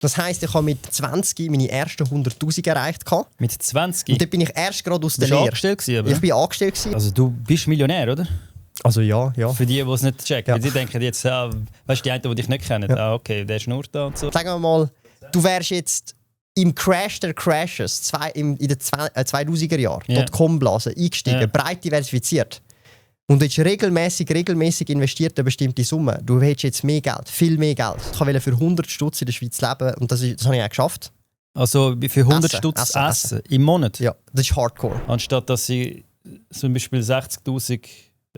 Das heisst, ich habe mit 20 meine ersten 100'000 erreicht. Mit 20? Und dort bin ich erst gerade aus der Bist du Lehre. angestellt gewesen, aber? Ich bin angestellt gewesen. Also du bist Millionär, oder? Also ja. Für die es nicht checken. Ja. Die denken jetzt, weißt du, die einen, die dich nicht kennen, okay, der schnurrt da und so. Sagen wir mal, du wärst jetzt im Crash der Crashes in den 2000er Jahren, Dotcom-Blase, eingestiegen, breit diversifiziert. Und du hättest regelmäßig investiert eine bestimmte Summe. Du hättest jetzt mehr Geld, viel mehr Geld. Ich wollte für 100 Stutz in der Schweiz leben und das habe ich auch geschafft. Also für 100 Stutz essen im Monat? Ja, das ist Hardcore. Anstatt dass sie zum Beispiel 60'000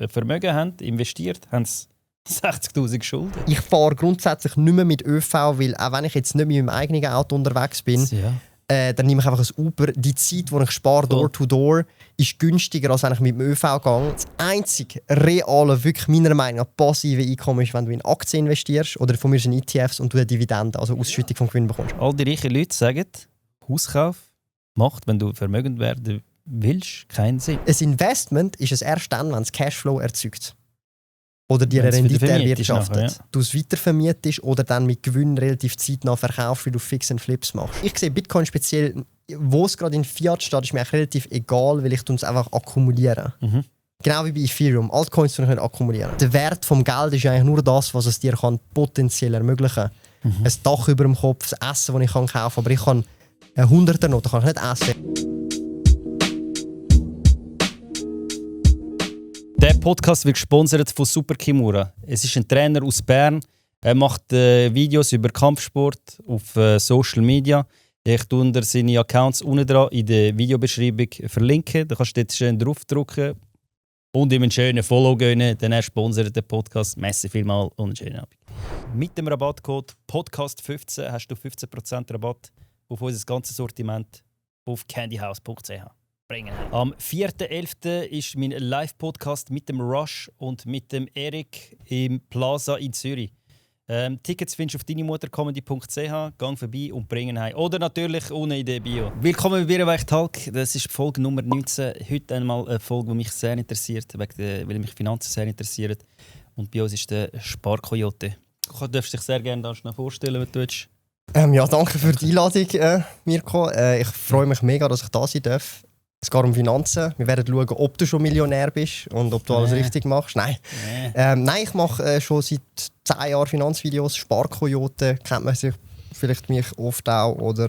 Vermögen haben, investiert, haben sie 60'000 Schulden. Ich fahre grundsätzlich nicht mehr mit ÖV, weil auch wenn ich jetzt nicht mit meinem eigenen Auto unterwegs bin, dann nehme ich einfach ein Uber. Die Zeit, die ich spare, Door-to-Door, ist günstiger, als wenn ich mit dem ÖV gehe. Das einzige reale, wirklich meiner Meinung nach passive Einkommen ist, wenn du in Aktien investierst oder von mir in ETFs und du eine Dividende, also Ausschüttung vom Gewinn bekommst. All die reichen Leute sagen, Hauskauf macht, wenn du vermögend werden willst, keinen Sinn. Ein Investment ist es erst dann, wenn es Cashflow erzeugt. Oder dir eine Rendite erwirtschaftet. Nachher, ja. Du es weitervermietest oder dann mit Gewinn relativ zeitnah verkaufst, weil du Fix and Flips machst. Ich sehe Bitcoin speziell, wo es gerade in Fiat steht, ist mir eigentlich relativ egal, weil ich es einfach akkumuliere. Mhm. Genau wie bei Ethereum. Altcoins können akkumulieren. Der Wert des Geldes ist eigentlich nur das, was es dir potenziell ermöglichen kann. Ein Dach über dem Kopf, das Essen, das ich kaufen kann. Aber ich kann eine Hunderter-Note kann ich nicht essen. Der Podcast wird gesponsert von Super Kimura. Es ist ein Trainer aus Bern. Er macht Videos über Kampfsport auf Social Media. Ich tue unter seine Accounts unten dran in der Videobeschreibung verlinken. Da kannst du dort schön draufdrücken und ihm einen schönen Follow gönnen. Dann er sponsert den Podcast. Merci vielmals und einen schönen Abend. Mit dem Rabattcode Podcast15 hast du 15% Rabatt auf unser ganzes Sortiment auf candyhouse.ch. Am 4.11. ist mein Live-Podcast mit dem Rush und mit dem Erik im Plaza in Zürich. Tickets findest du auf deinemutter.comedy.ch. Gang vorbei und bringen heim. Oder natürlich unten in der Bio. Willkommen bei Bierweicht Talk. Das ist Folge Nummer 19. Heute einmal eine Folge, die mich sehr interessiert, weil mich Finanzen sehr interessiert. Und bei uns ist der Sparkoyote. Du darfst dich sehr gerne schnell vorstellen, was du willst. Ja, danke für die Einladung, Mirko. Ich freue mich mega, dass ich da sein darf. Es geht um Finanzen. Wir werden schauen, ob du schon Millionär bist und ob du alles richtig machst. Nein, nein, ich mache schon seit 10 Jahren Finanzvideos. Sparkoyote kennt man sich vielleicht mich oft auch. Oder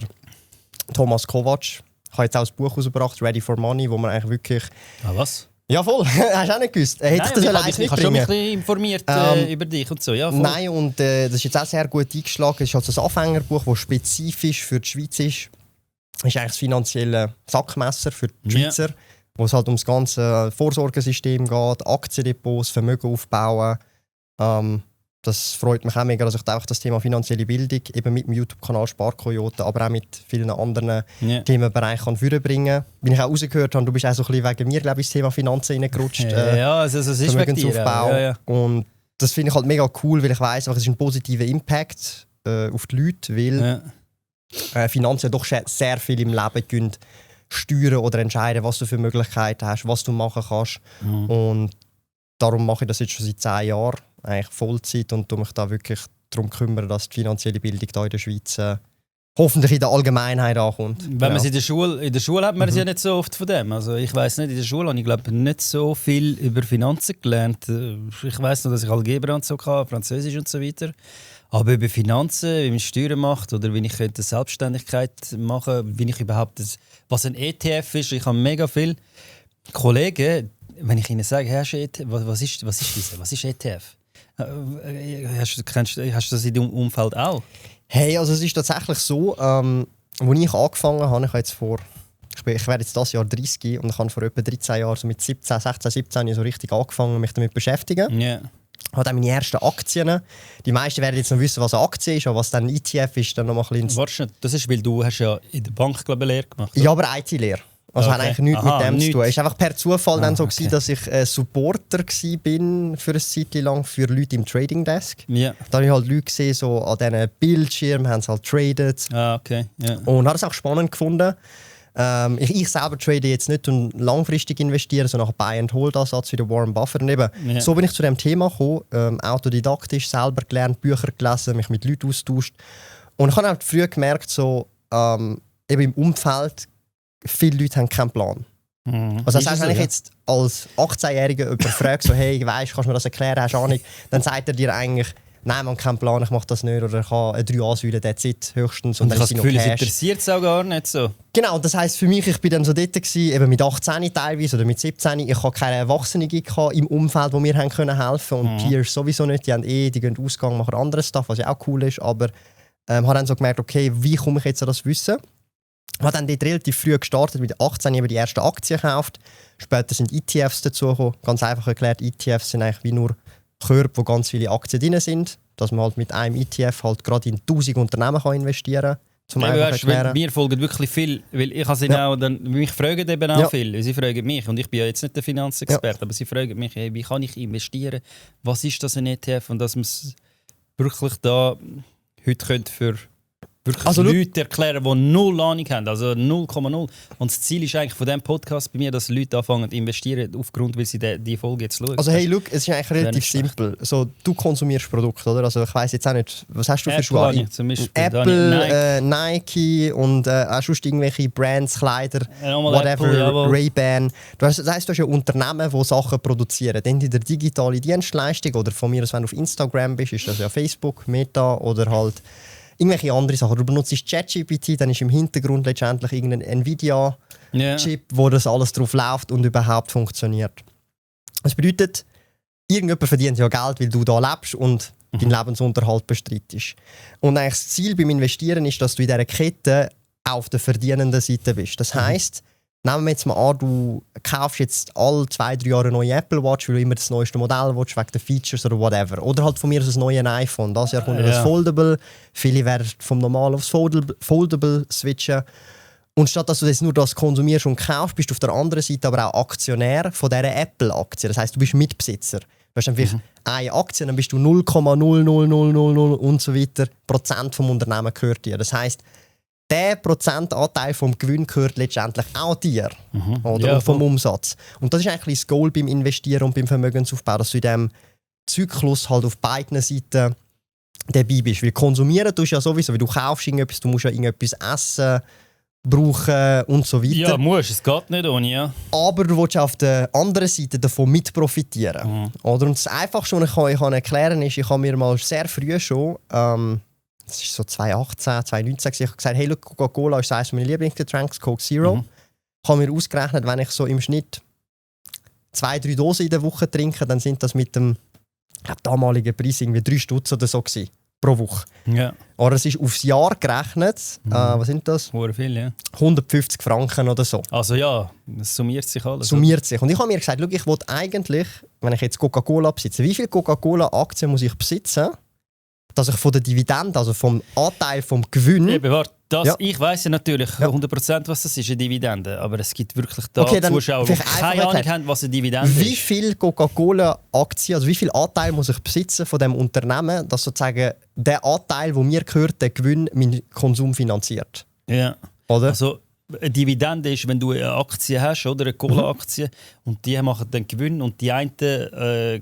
Thomas Kovac. Ich habe jetzt auch ein Buch rausgebracht, Ready for Money, wo man eigentlich wirklich... was? Ja, voll. Hast du auch nicht gewusst? Nein, ich habe schon mich informiert über dich und so. Ja, voll. Nein, und das ist jetzt auch sehr gut eingeschlagen. Es ist also ein Anfängerbuch, das spezifisch für die Schweiz ist. Das ist eigentlich das finanzielle Sackmesser für die Schweizer, wo es halt um das ganze Vorsorgesystem geht, Aktiendepots, Vermögen aufbauen. Das freut mich auch mega, dass ich auch das Thema finanzielle Bildung eben mit dem YouTube-Kanal Sparkoyote, aber auch mit vielen anderen Themenbereichen vorbringen kann. Wie ich auch rausgehört habe, du bist auch so ein bisschen wegen mir, glaube ich, ins Thema Finanzen reingerutscht. Ja, also es ist Vermögensaufbau. Ja. Und das finde ich halt mega cool, weil ich weiss, es ist ein positiver Impact auf die Leute, weil Finanzen doch sehr viel im Leben steuern oder entscheiden, was du für Möglichkeiten hast, was du machen kannst. Und darum mache ich das jetzt schon seit 10 Jahren, eigentlich Vollzeit, und mich da wirklich darum kümmern, dass die finanzielle Bildung hier in der Schweiz hoffentlich in der Allgemeinheit ankommt. Wenn man es in der Schule hat man es ja nicht so oft von dem. Also ich weiss nicht, in der Schule habe ich glaube nicht so viel über Finanzen gelernt. Ich weiss noch, dass ich Algebra und so hatte, Französisch und so weiter. Aber über Finanzen, wie man Steuern macht oder wie ich eine Selbstständigkeit machen, wie ich überhaupt was ein ETF ist. Ich habe mega viele Kollegen, wenn ich ihnen sage, hey, was ist ETF? Hast du das in deinem Umfeld auch? Hey, also es ist tatsächlich so, als ich angefangen habe, ich werde jetzt dieses Jahr 30 und ich habe vor etwa 13 Jahren, so mit 16, so richtig angefangen, mich damit zu beschäftigen. Yeah. Ich habe dann meine ersten Aktien. Die meisten werden jetzt noch wissen, was eine Aktie ist, aber was dann ein ETF ist, dann noch mal ein bisschen... Warte, das ist, weil du hast ja in der Bank, glaube ich, Lehre gemacht. Ja, aber IT-Lehre. Also hat eigentlich nichts mit dem zu tun. Es war einfach per Zufall dann so, dass ich Supporter war für eine Zeit lang für Leute im Trading Desk. Yeah. Da habe ich halt Leute gesehen, so an diesen Bildschirmen, haben sie halt traded. Und habe es auch spannend gefunden. Ich selber trade jetzt nicht und langfristig investieren, sondern nach Buy-and-Hold-Ansatz wie der Warren Buffett. Und eben, so bin ich zu dem Thema gekommen, autodidaktisch selber gelernt, Bücher gelesen, mich mit Leuten austauscht. Und ich habe halt früh gemerkt, so, eben im Umfeld, viele Leute haben keinen Plan. Also das heißt, wenn ich jetzt als 18-Jähriger jemanden frage, so, hey, weißt, kannst du mir das erklären, hast du Ahnung, dann sagt er dir eigentlich, nein, man hat keinen Plan, ich mache das nicht, oder ich habe eine 3A-Säule, that's it, höchstens. Und ich habe das Gefühl, es Cash. interessiert es auch gar nicht so. Genau, das heisst für mich, ich bin dann so dort gewesen, eben mit 18 teilweise oder mit 17, ich habe keine Erwachsenen im Umfeld, die mir haben können helfen und Peers sowieso nicht, die gehen Ausgang, machen anderes Stuff, was ja auch cool ist, aber habe dann so gemerkt, okay, wie komme ich jetzt an das Wissen? Ich habe dann dort relativ früh gestartet, mit 18 habe ich die ersten Aktien gekauft. Später sind ETFs dazugekommen. Ganz einfach erklärt, ETFs sind eigentlich wie nur Körper, wo ganz viele Aktien drin sind. Dass man halt mit einem ETF halt gerade in 1000 Unternehmen kann investieren kann. Mir folgen wirklich viel, weil ich habe sie auch, dann, mich fragen eben auch viel. Sie fragen mich, und ich bin ja jetzt nicht der Finanzexperte, aber sie fragen mich, hey, wie kann ich investieren? Was ist das ein ETF? Und dass man es wirklich da heute könnte für wirklich Leute erklären, die null Ahnung haben, also 0,0. Und das Ziel ist eigentlich von diesem Podcast bei mir, dass Leute anfangen zu investieren, aufgrund, weil sie die Folge jetzt schauen. Also hey, look, es ist eigentlich relativ simpel. So, du konsumierst Produkte, oder? Also ich weiss jetzt auch nicht, was hast du für Schuhe? Zum Beispiel. Apple, Nike und auch sonst irgendwelche Brands, Kleider, whatever, Apple, Ray-Ban. Das heisst, du hast ja Unternehmen, die Sachen produzieren. Entweder digitale Dienstleistung oder von mir aus, wenn du auf Instagram bist, ist das ja Facebook, Meta oder halt irgendwelche andere Sachen. Du benutzt ChatGPT, dann ist im Hintergrund letztendlich irgendein Nvidia-Chip, wo das alles drauf läuft und überhaupt funktioniert. Das bedeutet, irgendjemand verdient ja Geld, weil du da lebst und deinen Lebensunterhalt bestreitest. Und eigentlich das Ziel beim Investieren ist, dass du in dieser Kette auf der verdienenden Seite bist. Das heisst, nehmen wir jetzt mal an, du kaufst jetzt alle 2-3 Jahre eine neue Apple Watch, weil du immer das neueste Modell willst, wegen den Features oder whatever. Oder halt von mir aus ein neues iPhone. Das Jahr kommt das Foldable. Viele werden vom normalen aufs Foldable switchen. Und statt dass du jetzt nur das konsumierst und kaufst, bist du auf der anderen Seite aber auch Aktionär von dieser Apple-Aktie. Das heisst, du bist Mitbesitzer. Du hast dann vielleicht eine Aktie, dann bist du 0,00000 und so weiter Prozent vom Unternehmen gehört dir. Das heisst, der Prozentanteil vom Gewinn gehört letztendlich auch dir. Oder vom Umsatz. Und das ist eigentlich das Goal beim Investieren und beim Vermögensaufbau, dass du in diesem Zyklus halt auf beiden Seiten dabei bist. Weil konsumieren tust du ja sowieso, weil du kaufst irgendetwas, du musst ja irgendetwas essen, brauchen und so weiter. Ja, musst, es geht nicht ohne, ja. Aber du willst auf der anderen Seite davon mit profitieren. Oder? Und das Einfachste, was ich kann erklären kann, ist, ich habe mir mal sehr früh schon das war so 2018, 2019. Ich habe gesagt, hey, look, Coca-Cola ist eines meiner Lieblingsgetränke, Coke Zero. Ich habe mir ausgerechnet, wenn ich so im Schnitt 2-3 Dosen in der Woche trinke, dann sind das mit dem damaligen Preis irgendwie 3 Stutz oder so gewesen, pro Woche. Ja. Aber es ist aufs Jahr gerechnet, was sind das? Viel, ja. 150 Franken oder so. Also ja, es summiert sich alles. Summiert sich. Und ich habe mir gesagt, look, ich will eigentlich, wenn ich jetzt Coca-Cola besitze, wie viele Coca-Cola-Aktien muss ich besitzen, dass ich von der Dividende, also vom Anteil vom Gewinn... Ich weiss ja natürlich 100%, was das ist, eine Dividende. Aber es gibt wirklich da Zuschauer, die keine Ahnung haben, was eine Dividende ist. Wie viele Coca-Cola-Aktien, also wie viel Anteil muss ich besitzen von dem Unternehmen, dass sozusagen der Anteil, der mir gehört, der Gewinn, meinen Konsum finanziert? Ja. Oder? Also, eine Dividende ist, wenn du eine Aktie hast, oder eine Cola-Aktie, und die machen dann Gewinn und die einen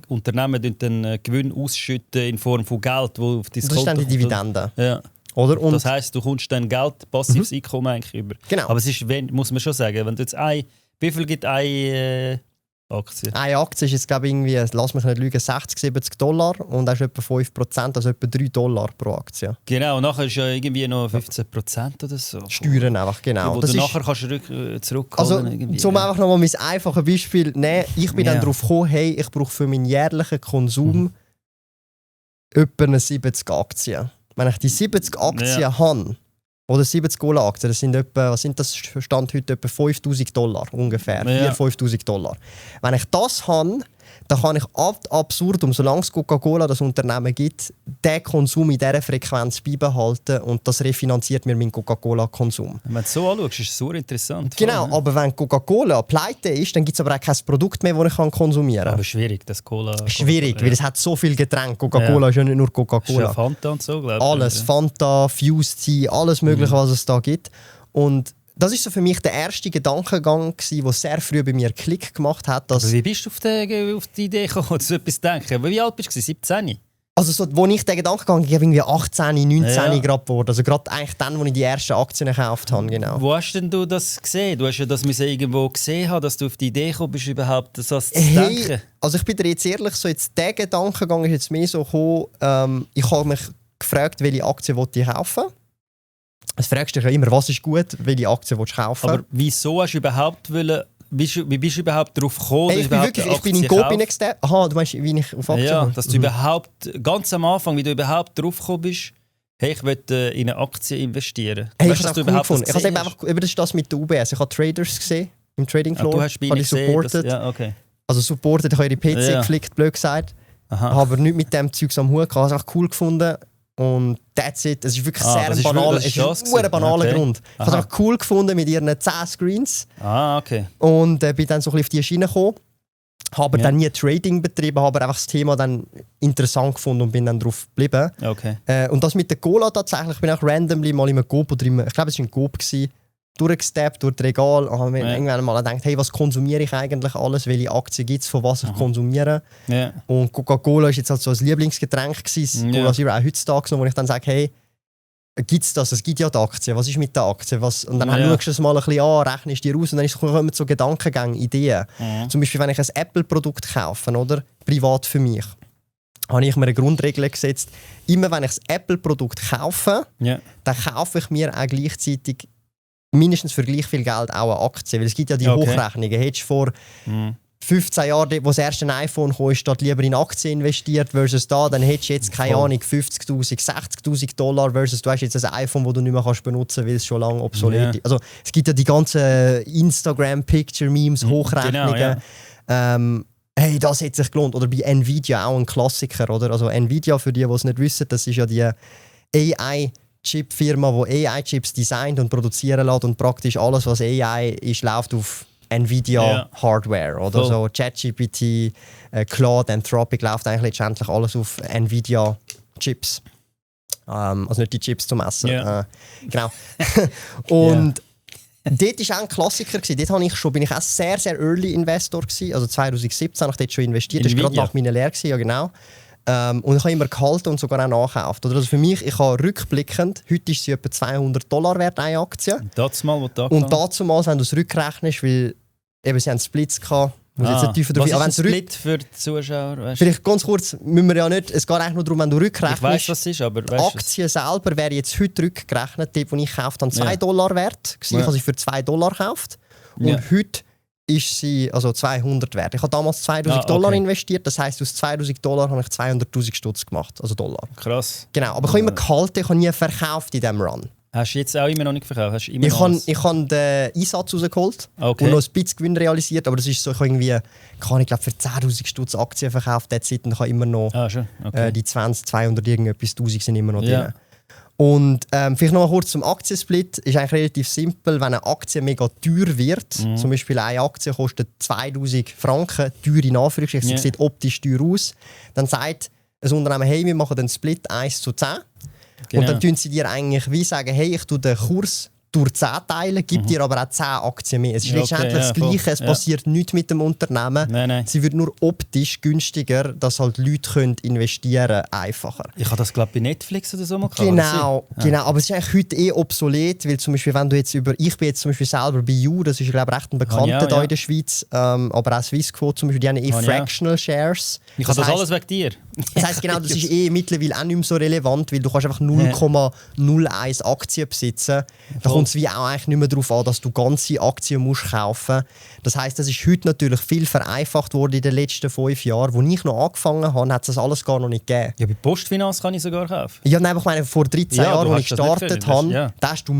Unternehmen dann Gewinn ausschütten in Form von Geld, wo auf dein Konto. Das ist dann die Dividende. Ja. Oder? Und das heisst, du kommst dann Geld, passives Einkommen eigentlich über. Genau. Aber es ist, muss man schon sagen, wenn du jetzt wie viel gibt eine Aktie? Eine Aktie ist jetzt, glaube ich, irgendwie, lass mich nicht lügen, $60-70 und das ist etwa 5%, also etwa $3 pro Aktie. Genau, und nachher ist ja irgendwie noch 15% oder so. Steuern einfach, genau. Das nachher kannst du zurückholen. Also, um einfach nochmal mein einfaches Beispiel nehmen, ich bin dann darauf gekommen, hey, ich brauche für meinen jährlichen Konsum etwa 70 Aktien. Wenn ich die 70 Aktien habe, oder 70 Cola-Aktien, das sind etwa, was sind das, Stand heute etwa $5.000 ungefähr, $4.000-5.000. Wenn ich das habe, dann kann ich ad absurdum, solange es Coca-Cola das Unternehmen gibt, den Konsum in dieser Frequenz beibehalten und das refinanziert mir meinen Coca-Cola-Konsum. Wenn du es so anschaust, ist es super interessant. Genau, aber wenn Coca-Cola pleite ist, dann gibt es aber auch kein Produkt mehr, das ich konsumieren kann. Aber schwierig, das Cola. Schwierig, weil es hat so viele Getränke. Coca-Cola ist ja nicht nur Coca-Cola. Ist ja Fanta und so, glaube ich. Alles, Fanta, Fuse Tea, alles Mögliche, was es da gibt. Und das war so für mich der erste Gedankengang, der sehr früh bei mir Klick gemacht hat. Aber wie bist du auf die Idee gekommen, so etwas zu denken? Wie alt bist du? 17? Also so, wo ich den Gedanken gegangen habe, irgendwie 18, 19 gerade geworden. Also gerade eigentlich dann, wo ich die ersten Aktien gekauft habe, genau. Wo hast denn du das gesehen? Du hast ja das irgendwo gesehen haben, dass du auf die Idee gekommen bist, überhaupt so zu denken. Also ich bin dir jetzt ehrlich, so jetzt der Gedankengang ist jetzt mehr so gekommen, ich habe mich gefragt, welche Aktien ich kaufen will. Du fragst dich ja immer, was ist gut, welche Aktien willst du kaufen. Aber wieso hast du überhaupt wie bist du überhaupt darauf gekommen? Hey, ich bin in Coop gesteppt. Aha, du meinst, wie ich auf Aktien ja, dass du überhaupt, ganz am Anfang, wie du überhaupt drauf gekommen bist, hey, ich will in eine Aktie investieren. Hey, weißt, ich habe es cool gefunden. Ich habe einfach, das ist das mit der UBS. Ich habe Traders gesehen, im Trading Floor. Du hast bei ihnen supported. Ja, okay. Also supported, ich habe ihre PC geflickt, blöd gesagt. Aber nicht mit dem Zeugs am Hut. Ich habe es auch cool gefunden. Und that's it. Es ist wirklich sehr ein banaler Grund. Ich habe es auch cool gefunden mit ihren 10 Screens. Okay. Und bin dann so ein bisschen auf die Schiene gekommen. Habe dann nie Trading betrieben, habe einfach das Thema dann interessant gefunden und bin dann drauf geblieben. Okay. Und das mit der Cola tatsächlich, ich bin auch randomly mal in einem Coop oder ich glaube es war ein Coop, durchgesteppt durch das Regal und habe mir irgendwann mal gedacht, hey, was konsumiere ich eigentlich alles, welche Aktien gibt es, von was ich konsumiere. Yeah. Und Coca-Cola war jetzt halt so ein Lieblingsgetränk gewesen, Cola Zero auch heutzutage, wo ich dann sage, hey, gibt es das? Es gibt ja die Aktien, was ist mit der Aktie? Und dann schaust du es mal ein bisschen an, rechnest dir aus und dann kommen so Gedankengänge, Ideen. Zum Beispiel, wenn ich ein Apple-Produkt kaufe, oder? Privat für mich, habe ich mir eine Grundregel gesetzt, immer wenn ich ein Apple-Produkt kaufe, dann kaufe ich mir auch gleichzeitig mindestens für gleich viel Geld auch eine Aktie. Weil es gibt ja die Hochrechnungen. Hättest du vor 15 Jahren, wo das erste iPhone kam, statt lieber in Aktien investiert versus da, dann hättest du jetzt, keine Ahnung, 50'000, 60'000 Dollar versus du hast jetzt ein iPhone, das du nicht mehr benutzen kannst, weil es schon lange obsolet ist. Also es gibt ja die ganzen Instagram-Picture-Memes, Hochrechnungen. Genau, hey, das hat sich gelohnt. Oder bei Nvidia auch ein Klassiker. Oder? Also Nvidia, für die es nicht wissen, das ist ja die AI-Chip-Firma, die AI-Chips designt und produzieren lässt und praktisch alles, was AI ist, läuft auf Nvidia-Hardware. Oder so ChatGPT, Claude, Anthropic läuft eigentlich letztendlich alles auf Nvidia-Chips. Also nicht die Chips zum Essen. Genau. Und dort war auch ein Klassiker. Dort bin ich auch sehr, sehr early Investor gewesen. Also 2017 habe ich dort schon investiert. Das war gerade nach meiner Lehre. Ja, genau. Und ich habe immer gehalten und sogar auch nachgekauft. Also für mich, ich habe rückblickend, heute ist sie etwa $200 wert, eine Aktie. Und dazumal, wenn du es rückrechnest, weil eben, sie haben Splits gehabt. Was ist ein Split für die Zuschauer? Weißt? Vielleicht ganz kurz, müssen wir ja nicht, es geht eigentlich nur darum, wenn du rückrechnest. Ich weiss, was es ist, aber die Aktie selber wäre jetzt heute rückgerechnet, die ich gekauft habe, $2 wert. Ich habe sie für $2 gekauft. Und heute ist sie also 200 wert. Ich habe damals $2'000 investiert, das heisst, aus $2'000 habe ich 200'000 Stutz gemacht, also Dollar. Krass. Genau, aber ich habe immer gehalten, ich habe nie verkauft in diesem Run. Hast du jetzt auch immer noch nicht verkauft? Ich habe den Einsatz rausgeholt und noch ein bisschen Gewinn realisiert, aber das ist so, ich glaube für 10'000 Stutz Aktien verkauft derzeit und ich habe immer noch die 200 irgendetwas 1000 sind immer noch drin. Und vielleicht noch kurz zum Aktiensplit. Ist eigentlich relativ simpel, wenn eine Aktie mega teuer wird, zum Beispiel eine Aktie kostet 2000 Franken, teuer in Anführungsstrichen, sieht optisch teuer aus, dann sagt ein Unternehmen, hey, wir machen den Split 1:10. Genau. Und dann tun sie dir eigentlich wie sagen, hey, ich tue den Kurs durch 10 teilen, gibt dir aber auch 10 Aktien mehr. Es ist letztendlich das Gleiche, es passiert nichts mit dem Unternehmen. Nein. Sie wird nur optisch günstiger, dass halt Leute können investieren einfacher. Ich habe das, glaube ich, bei Netflix oder so mal gehabt. Genau, aber es ist eigentlich heute obsolet, weil zum Beispiel, wenn du jetzt ich bin jetzt zum Beispiel selber bei You, das ist glaube ich recht ein Bekannter da in der Schweiz, aber auch Swissquote zum Beispiel, die haben Fractional Shares. Ich habe das alles wegen dir. Das heisst genau, das ist mittlerweile auch nicht mehr so relevant, weil du kannst einfach 0,01 Aktien besitzen. Da kommt es wie auch eigentlich nicht mehr darauf an, dass du ganze Aktien musst kaufen. Das heisst, das ist heute natürlich viel vereinfacht worden in den letzten 5 Jahren. Als ich noch angefangen habe, hat es das alles gar noch nicht gegeben. Ja, bei Postfinanz kann ich sogar kaufen. Ja, nein, ich meine, vor 13 Jahren, als ich gestartet habe, da hast du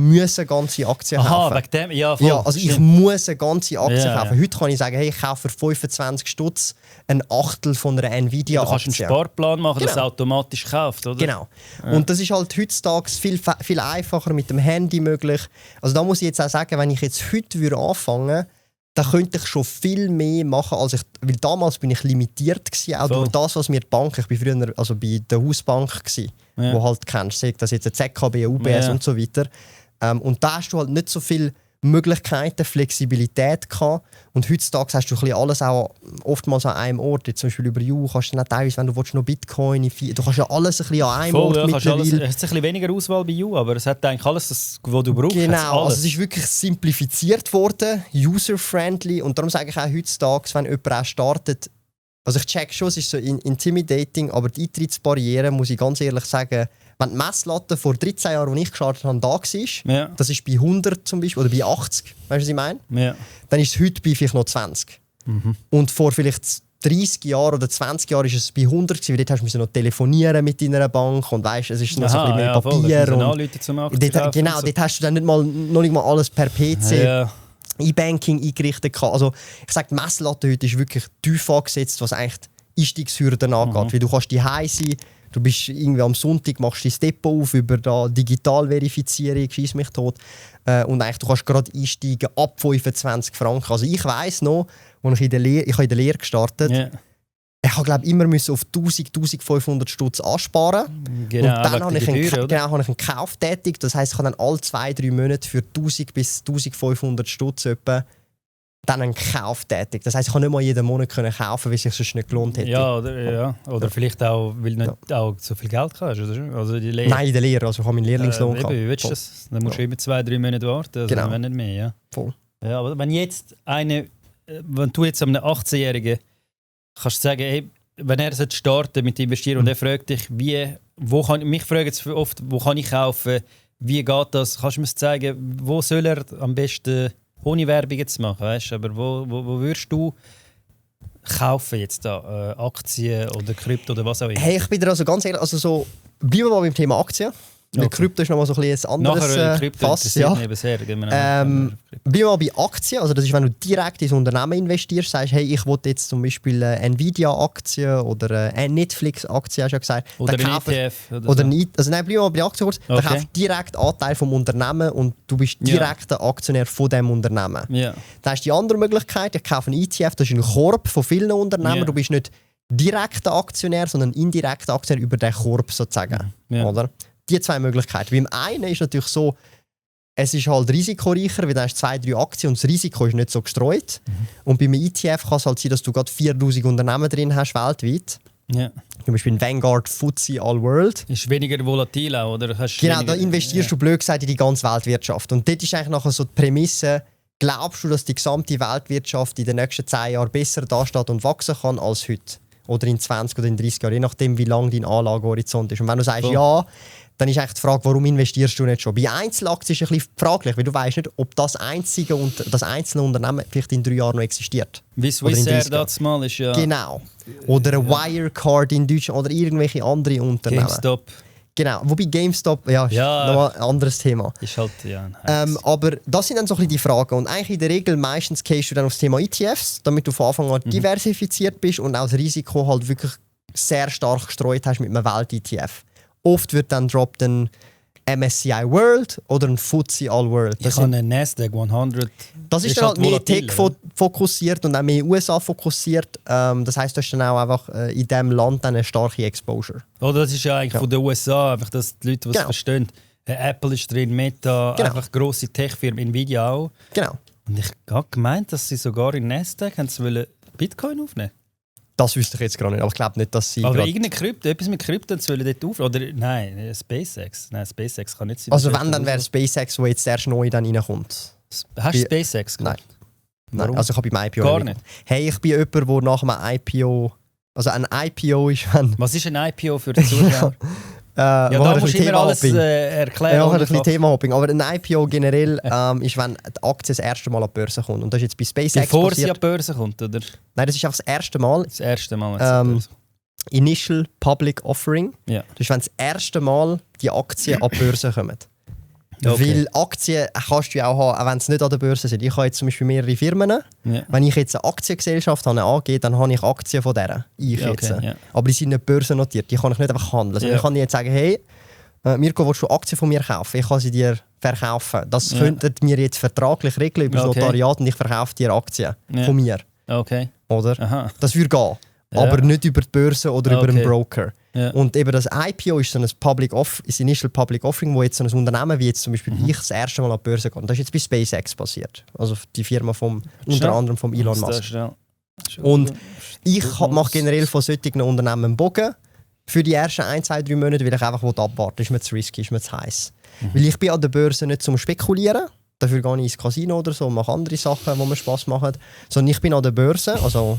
ganze Aktien kaufen. Wegen dem? Ja, voll. Also ich muss eine ganze Aktie kaufen. Heute kann ich sagen, hey, ich kaufe für 25 Stutz ein Achtel von einer Nvidia-Aktie. Du kannst einen Sparplan machen, dass es automatisch kauft, oder? Genau. Und das ist halt heutzutage viel einfacher mit dem Handy möglich. Also da muss ich jetzt auch sagen, wenn ich jetzt heute anfangen würde, dann könnte ich schon viel mehr machen, als weil damals bin ich limitiert gewesen, auch durch das, was mir die Bank, ich war früher also bei der Hausbank gewesen, wo halt kennst, das jetzt eine ZKB, UBS und so weiter. Und da hast du halt nicht so viel Möglichkeiten, Flexibilität gehabt. Und heutzutage hast du ein bisschen alles auch oftmals an einem Ort. Jetzt zum Beispiel über You kannst du dann teilweise, wenn du willst, noch Bitcoin, du kannst ja alles ein bisschen an einem Ort mittlerweile. Es hat ein bisschen weniger Auswahl bei You, aber es hat eigentlich alles, was du brauchst. Genau, also es ist wirklich simplifiziert worden, user-friendly. Und darum sage ich auch heutzutage, wenn jemand auch startet, also ich check schon, es ist so intimidating, aber die Eintrittsbarriere, muss ich ganz ehrlich sagen, wenn die Messlatte vor 13 Jahren, als ich gestartet habe, da war, das ist bei 100 zum Beispiel, oder bei 80, weißt du, was ich meine? Ja. Dann ist es heute bei vielleicht noch 20. Und vor vielleicht 30 Jahren oder 20 Jahren war es bei 100 gewesen, weil dort hast du noch telefonieren mit deiner Bank und weißt, es ist noch so ein bisschen mehr Papier. Genau, dort hast du dann noch nicht mal alles per PC. E-Banking eingerichtet. Also ich sage, die Messlatte heute ist wirklich tief angesetzt, was eigentlich die Einstiegshürden angeht. Weil du kannst daheim sein, du bist irgendwie am Sonntag, machst dein Depot auf über da Digitalverifizierung, schieß mich tot. Und eigentlich, du kannst gerade einsteigen ab 25 Franken. Also ich weiss noch, als ich in der Lehre gestartet habe, ich habe glaube immer müssen auf 1500 Stutz ansparen. Genau, und dann habe ich einen Kauf tätig. Das heisst, ich habe dann alle 2-3 Monate für 1000 bis 1500 Stutz etwa dann einen Kauf tätig. Das heisst, ich konnte nicht mal jeden Monat kaufen, weil es sich sonst nicht gelohnt hätte. Oder vielleicht auch, weil du nicht auch so viel Geld hast. Oder? Also die Nein, in der Lehre. Also ich habe meinen Lehrlingslohn gehabt. Wie willst du das? Dann musst du immer 2-3 Monate warten. Also genau. Wenn nicht mehr. Ja. Voll. Ja, aber wenn du jetzt einem 18-Jährigen kannst sagen, hey, wenn er starten mit investieren und er fragt dich, mich fragen jetzt oft, wo kann ich kaufen, wie geht das, kannst du mir zeigen, wo soll er am besten ohne Werbung jetzt machen, weißt? Aber wo würdest du kaufen jetzt da, Aktien oder Krypto oder was auch immer? Hey, ich bin dir also ganz ehrlich, also so, bleiben wir mal beim Thema Aktien. Okay. Krypto ist nochmal so ein bisschen ein anderes Fass. Ja. Bleiben wir mal bei Aktien. Also das ist, wenn du direkt ins Unternehmen investierst, sagst, hey, ich will jetzt zum Beispiel Nvidia-Aktien oder Netflix-Aktien, hast du ja gesagt. Oder ein ETF. Oder so. Also nein, bleiben wir mal bei Aktien kurz. Okay. Dann kaufst du direkt Anteil vom Unternehmen und du bist direkter Aktionär von diesem Unternehmen. Ja. Dann hast du die andere Möglichkeit, ich kaufe einen ETF, das ist ein Korb von vielen Unternehmen. Ja. Du bist nicht direkter Aktionär, sondern indirekter Aktionär über den Korb sozusagen. Ja. Oder? Die zwei Möglichkeiten. Beim einen ist natürlich so, es ist halt risikoreicher, weil du hast 2-3 Aktien und das Risiko ist nicht so gestreut. Und beim ETF kann es halt sein, dass du gerade 4000 Unternehmen drin hast weltweit. Ja. Zum Beispiel in Vanguard FTSE All World. Ist weniger volatil auch, oder? Genau, da investierst du blöd gesagt in die ganze Weltwirtschaft. Und dort ist eigentlich nachher so die Prämisse, glaubst du, dass die gesamte Weltwirtschaft in den nächsten 10 Jahren besser dasteht und wachsen kann als heute? Oder in 20 oder in 30 Jahren, je nachdem, wie lang dein Anlagehorizont ist. Und wenn du sagst, ja, dann ist eigentlich die Frage, warum investierst du nicht schon? Bei Einzelaktien ist es ein bisschen fraglich, weil du weißt nicht, ob das einzige und das einzelne Unternehmen vielleicht in 3 Jahren noch existiert. Wie Swissair das mal ist ja... Genau. Oder ein Wirecard in Deutschland oder irgendwelche andere Unternehmen. GameStop. Genau, wobei GameStop, ist nochmal ein anderes Thema. Ist halt, aber das sind dann so ein bisschen die Fragen. Und eigentlich in der Regel meistens gehst du dann aufs Thema ETFs, damit du von Anfang an diversifiziert bist und auch das Risiko halt wirklich sehr stark gestreut hast mit einem Welt-ETF. Oft wird dann droppt ein MSCI World oder ein FTSE All World. Ich habe einen Nasdaq 100. Das ist dann halt mehr Tech fokussiert und auch mehr USA fokussiert. Das heisst, du hast dann auch einfach in diesem Land eine starke Exposure. Oder das ist ja eigentlich von den USA, einfach, dass die Leute, die es verstehen. Apple ist drin, Meta, einfach grosse Tech-Firmen, Nvidia auch. Genau. Und ich habe gemeint, dass sie sogar in Nasdaq Bitcoin aufnehmen. Das wüsste ich jetzt gar nicht, aber ich glaube nicht, dass sie... Aber irgendeine Krypto, etwas mit Krypto sollen dort auf... Oder nein, SpaceX. Nein, SpaceX kann nicht sein. Also wenn, dann wäre SpaceX, wo jetzt erst neu dann reinkommt. Hast du SpaceX gemacht? Nein, also ich habe beim IPO... Gar nicht? Hey, ich bin jemand, der nach einem IPO... Also ein IPO ist, wenn... Was ist ein IPO für die Zuschauer? Ja, da musst du immer alles erklären. Ja, ein bisschen Thema-Hopping. Aber ein IPO generell ist, wenn die Aktie das erste Mal an die Börse kommt. Und das ist jetzt bei SpaceX bevor sie an die Börse kommt, oder? Nein, das ist einfach das erste Mal. Das erste Mal. Initial Public Offering. Ja. Das ist, wenn das erste Mal die Aktien an die Börse kommen. Okay. Weil Aktien kannst du ja auch haben, auch wenn sie nicht an der Börse sind. Ich habe jetzt zum Beispiel mehrere Firmen. Ja. Wenn ich jetzt eine Aktiengesellschaft habe, eine AG, dann habe ich Aktien von deren. Aber die sind nicht börsennotiert. Die kann ich nicht einfach handeln. Also ich kann jetzt sagen, hey, Mirko, willst du Aktien von mir kaufen? Ich kann sie dir verkaufen. Das könnten wir jetzt vertraglich regeln über das Notariat und ich verkaufe dir Aktien von mir. Okay. Oder? Aha. Das würde gehen. Aber nicht über die Börse oder über einen Broker. Ja. Und eben das IPO ist so ein Initial Public Offering, wo jetzt so ein Unternehmen wie jetzt zum Beispiel ich das erste Mal an die Börse gehe. Das ist jetzt bei SpaceX passiert. Also die Firma unter anderem von Elon Musk. Und ich mache generell von solchen Unternehmen einen Bogen für die ersten 1, 2, 3 Monate, weil ich einfach abwarten will. Ist mir zu risky, ist mir zu heiß. Weil ich bin an der Börse nicht zum Spekulieren. Dafür gehe ich ins Casino oder so und mache andere Sachen, die mir Spass machen. Sondern ich bin an der Börse, also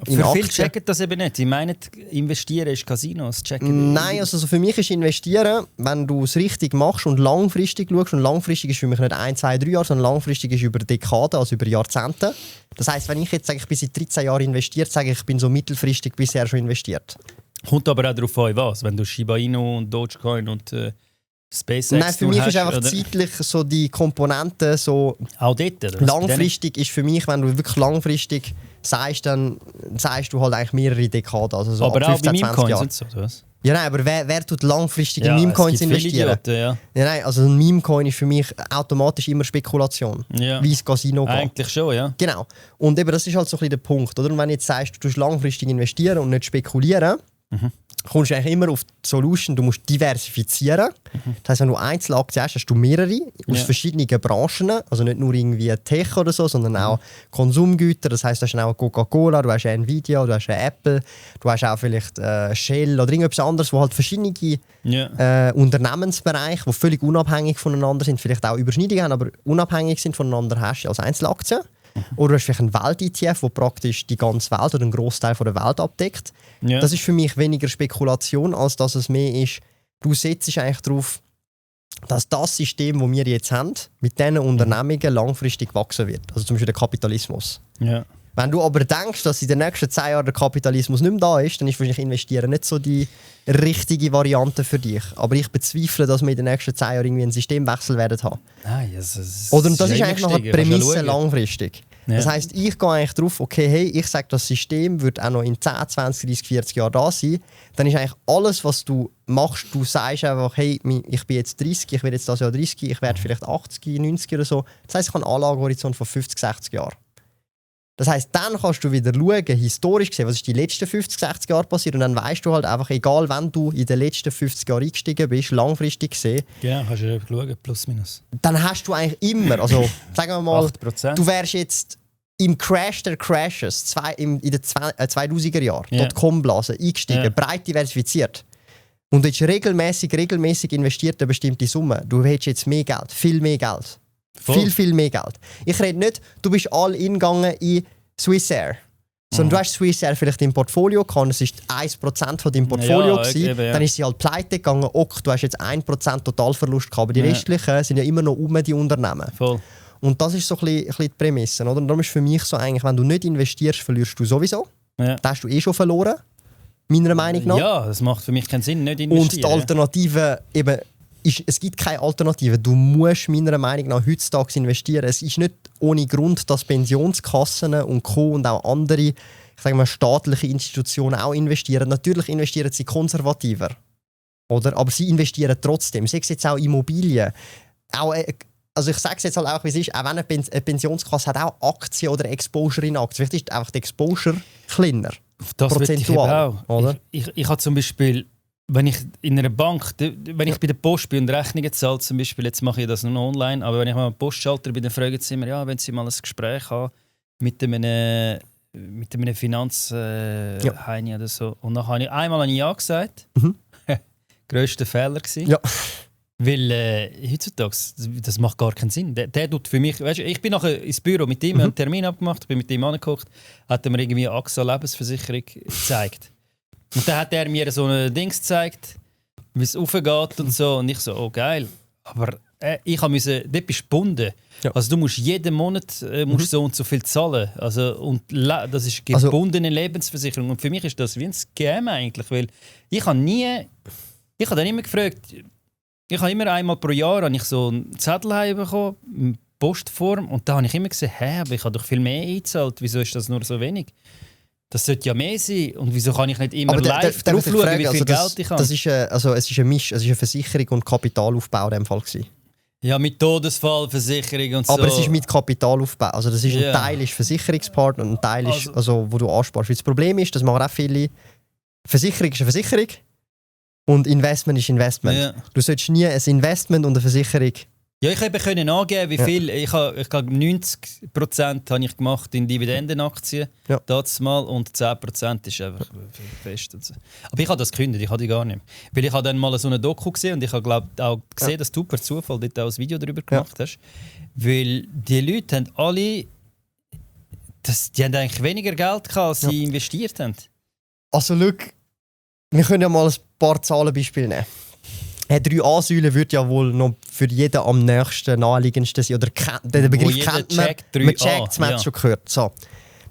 für viele checken das eben nicht. Sie meinen, investieren ist Casinos. Nein, also für mich ist investieren, wenn du es richtig machst und langfristig schaust. Und langfristig ist für mich nicht 1, 2, 3 Jahre, sondern langfristig ist über Dekaden, also über Jahrzehnte. Das heisst, wenn ich jetzt sage, ich bin seit 13 Jahren investiert, sage ich bin so mittelfristig bisher schon investiert. Kommt aber auch darauf an, was? Wenn du Shiba Inu und Dogecoin und SpaceX Nein, für mich ist einfach oder? Zeitlich so die Komponente so... Auch dort, oder? Langfristig ist für mich, wenn du wirklich langfristig sagst, dann sagst du halt eigentlich mehrere Dekaden. Also so aber ab 15, auch bei Meme-Coins Jahre. Und so, oder was? Ja, nein, aber wer tut langfristig in Meme-Coins investieren? Idioten, ja. Ja, nein, also ein Meme-Coin ist für mich automatisch immer Spekulation. Ja. Wie ins Casino geht. Eigentlich schon, ja. Genau. Und eben das ist halt so ein bisschen der Punkt. Oder? Und wenn du jetzt sagst, du tust langfristig investieren und nicht spekulieren, kommst du eigentlich immer auf die Solution, du musst diversifizieren. Das heisst, wenn du Einzelaktien hast, hast du mehrere aus verschiedenen Branchen. Also nicht nur irgendwie Tech oder so, sondern auch Konsumgüter. Das heisst, du hast auch Coca-Cola, du hast Nvidia, du hast Apple, du hast auch vielleicht Shell oder irgendetwas anderes, wo halt verschiedene Unternehmensbereiche, die völlig unabhängig voneinander sind, vielleicht auch Überschneidungen haben, aber unabhängig sind voneinander, hast du als Einzelaktien. Oder du hast vielleicht einen Welt-ETF, der praktisch die ganze Welt oder einen Großteil der Welt abdeckt. Ja. Das ist für mich weniger Spekulation, als dass es mehr ist, du setzt eigentlich darauf, dass das System, das wir jetzt haben, mit diesen Unternehmungen langfristig wachsen wird. Also zum Beispiel der Kapitalismus. Ja. Wenn du aber denkst, dass in den nächsten 10 Jahren der Kapitalismus nicht mehr da ist, dann ist wahrscheinlich Investieren nicht so die richtige Variante für dich. Aber ich bezweifle, dass wir in den nächsten 10 Jahren irgendwie einen Systemwechsel werden haben. Nein, das ist eigentlich noch eine Prämisse langfristig. Ja. Das heisst, ich gehe eigentlich darauf, okay, hey, ich sage, das System wird auch noch in 10, 20, 30, 40 Jahren da sein. Dann ist eigentlich alles, was du machst, du sagst einfach, hey, ich bin jetzt 30, ich werde jetzt das Jahr 30, ich werde vielleicht 80, 90 oder so. Das heisst, ich habe einen Anlagehorizont von 50, 60 Jahren. Das heisst, dann kannst du wieder schauen, historisch gesehen, was ist die letzten 50, 60 Jahre passiert. Und dann weißt du halt einfach, egal wann du in den letzten 50 Jahren eingestiegen bist, langfristig gesehen. Ja, kannst du schauen, plus minus. Dann hast du eigentlich immer, also sagen wir mal, 8%. Du wärst jetzt im Crash der Crashes in den 2000er Jahren, Dotcom-Blase, eingestiegen, breit diversifiziert. Und du hättest regelmäßig investiert eine bestimmte Summe. Du hättest jetzt mehr Geld, viel mehr Geld. Voll. Viel mehr Geld. Ich rede nicht, du bist all in gegangen in Swissair. Sondern du hast Swissair vielleicht im Portfolio gehabt, es war 1% von deinem Portfolio. Dann ist sie halt pleite gegangen, du hast jetzt 1% Totalverlust gehabt. Aber die restlichen sind ja immer noch die Unternehmen. Voll. Und das ist so ein bisschen die Prämisse. Oder? Und darum ist für mich so eigentlich, wenn du nicht investierst, verlierst du sowieso. Ja. Das hast du schon verloren, meiner Meinung nach. Ja, das macht für mich keinen Sinn, nicht investieren. Und die Alternative eben, es gibt keine Alternative. Du musst meiner Meinung nach heutzutage investieren. Es ist nicht ohne Grund, dass Pensionskassen und Co. und auch andere, ich sage mal, staatliche Institutionen auch investieren. Natürlich investieren sie konservativer. Oder? Aber sie investieren trotzdem. Sei es jetzt auch Immobilien. Auch, also ich sage es jetzt halt auch, wie es ist, auch wenn eine Pensionskasse hat auch Aktien oder Exposure in Aktien. Vielleicht ist einfach die Exposure kleiner. Das prozentual. Ich habe zum Beispiel, wenn ich in einer Bank, wenn ich bei der Post bin und Rechnungen zahle, zum Beispiel, jetzt mache ich das nur noch online, aber wenn ich mal am Postschalter bin, dann fragen sie immer, ja, wenn sie mal ein Gespräch haben mit einem Finanzheini oder so. Und dann habe ich einmal ein Ja gesagt. Grösster Fehler gewesen. Ja. Weil heutzutage, das macht gar keinen Sinn. Der tut für mich, weißt du, ich bin nachher ins Büro mit ihm, einen Termin abgemacht, bin mit ihm angeguckt, hat er mir irgendwie eine AXA Lebensversicherung gezeigt. Und dann hat er mir so ein Ding gezeigt, wie es aufgeht und so. Und ich so, oh geil. Aber ich musste, dort bist du gebunden. Ja. Also du musst jeden Monat so und so viel zahlen. Also, und das ist gebundene Lebensversicherung. Und für mich ist das wie ein Scam eigentlich. Weil ich habe dann immer gefragt, ich habe immer einmal pro Jahr so einen Zettel bekommen, in Postform. Und da habe ich immer gesagt, aber ich habe doch viel mehr eingezahlt. Wieso ist das nur so wenig? Das sollte ja mehr sein. Und wieso kann ich nicht immer live drauf schauen, wie viel Geld ich habe? Es ist ein Misch, es ist eine Versicherung und Kapitalaufbau in dem Fall gewesen. Ja, mit Todesfallversicherung und so. Aber es ist mit Kapitalaufbau. Also das ist ein Teil ist Versicherungspartner und ein Teil ist, wo du ansparst. Weil das Problem ist, das machen auch viele, Versicherung ist eine Versicherung und Investment ist Investment. Ja. Du solltest nie ein Investment und eine Versicherung... Ja, ich konnte eben angeben, wie viel. Ich glaube 90% habe ich gemacht in Dividendenaktien. Ja. Das mal und 10% ist einfach fest. Aber ich habe das gekündigt, ich habe die gar nicht. Weil ich habe dann mal so eine Doku gesehen und ich habe glaube auch gesehen, dass du per Zufall dort auch ein Video darüber gemacht hast. Weil die Leute haben alle... die haben eigentlich weniger Geld gehabt, als sie investiert haben. Also schau, wir können ja mal ein paar Zahlenbeispiele nehmen. 3A-Säule wird ja wohl noch für jeden am nächsten naheliegendsten sein. Oder den Begriff kennt man. Man checkt, man hat es schon gehört. So.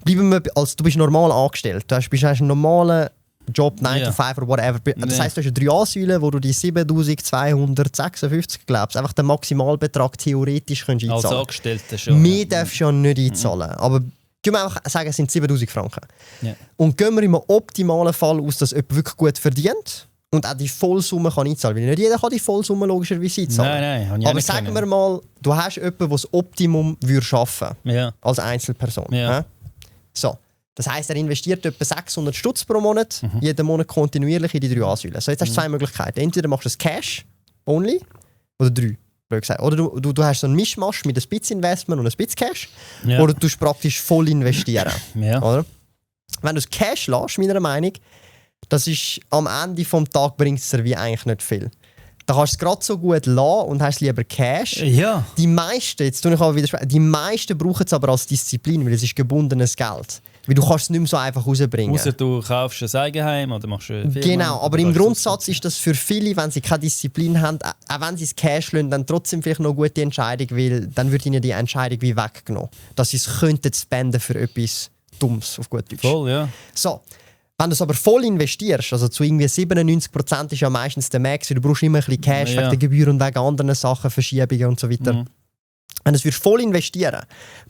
Bleiben wir, also du bist normal angestellt. Du bist einen normalen Job, 9 to 5 oder whatever. Das heisst, du hast eine 3A-Säule, wo du die 7'256, glaubst, einfach den Maximalbetrag theoretisch einzahlen kannst. Als Angestellter schon. Mehr darfst du ja nicht einzahlen. Aber gehen wir einfach sagen, es sind 7'000 Franken. Ja. Und gehen wir im optimalen Fall aus, dass jemand wirklich gut verdient und auch die Vollsumme kann einzahlen kann. Weil nicht jeder kann die Vollsumme logischerweise einzahlen. Nein, aber sagen wir mal, du hast jemanden, der das Optimum arbeiten würde, als Einzelperson. Ja. So. Das heisst, er investiert etwa 600 Stutz pro Monat, jeden Monat kontinuierlich in die 3A-Säulen. So, jetzt hast du zwei Möglichkeiten. Entweder machst du es Cash only oder 3. Oder du hast so einen Mischmasch mit ein bisschen Investment und ein bisschen Cash. Ja. Oder du praktisch voll investieren. Ja. Oder? Wenn du es Cash lässt, meiner Meinung, das ist am Ende des Tages bringt es dir wie eigentlich nicht viel. Da kannst du es gerade so gut lassen und hast lieber Cash. Ja. Die meisten, jetzt tue ich aber widersprechen, die meisten brauchen es aber als Disziplin, weil es ist gebundenes Geld. Weil du kannst es nicht mehr so einfach rausbringen. Außer du kaufst ein Eigenheim oder machst eine Firma. Genau, aber im Grundsatz ist das für viele, wenn sie keine Disziplin haben, auch wenn sie es Cash lassen, dann trotzdem vielleicht noch eine gute Entscheidung, weil dann wird ihnen die Entscheidung wie weggenommen. Dass sie es könnten spenden für etwas Dummes, auf gut Deutsch. Voll, ja. So. Wenn du es aber voll investierst, also zu irgendwie 97% ist ja meistens der Max, du brauchst immer ein bisschen Cash wegen der Gebühren und wegen anderen Sachen, Verschiebungen und so weiter. Wenn du es voll investieren,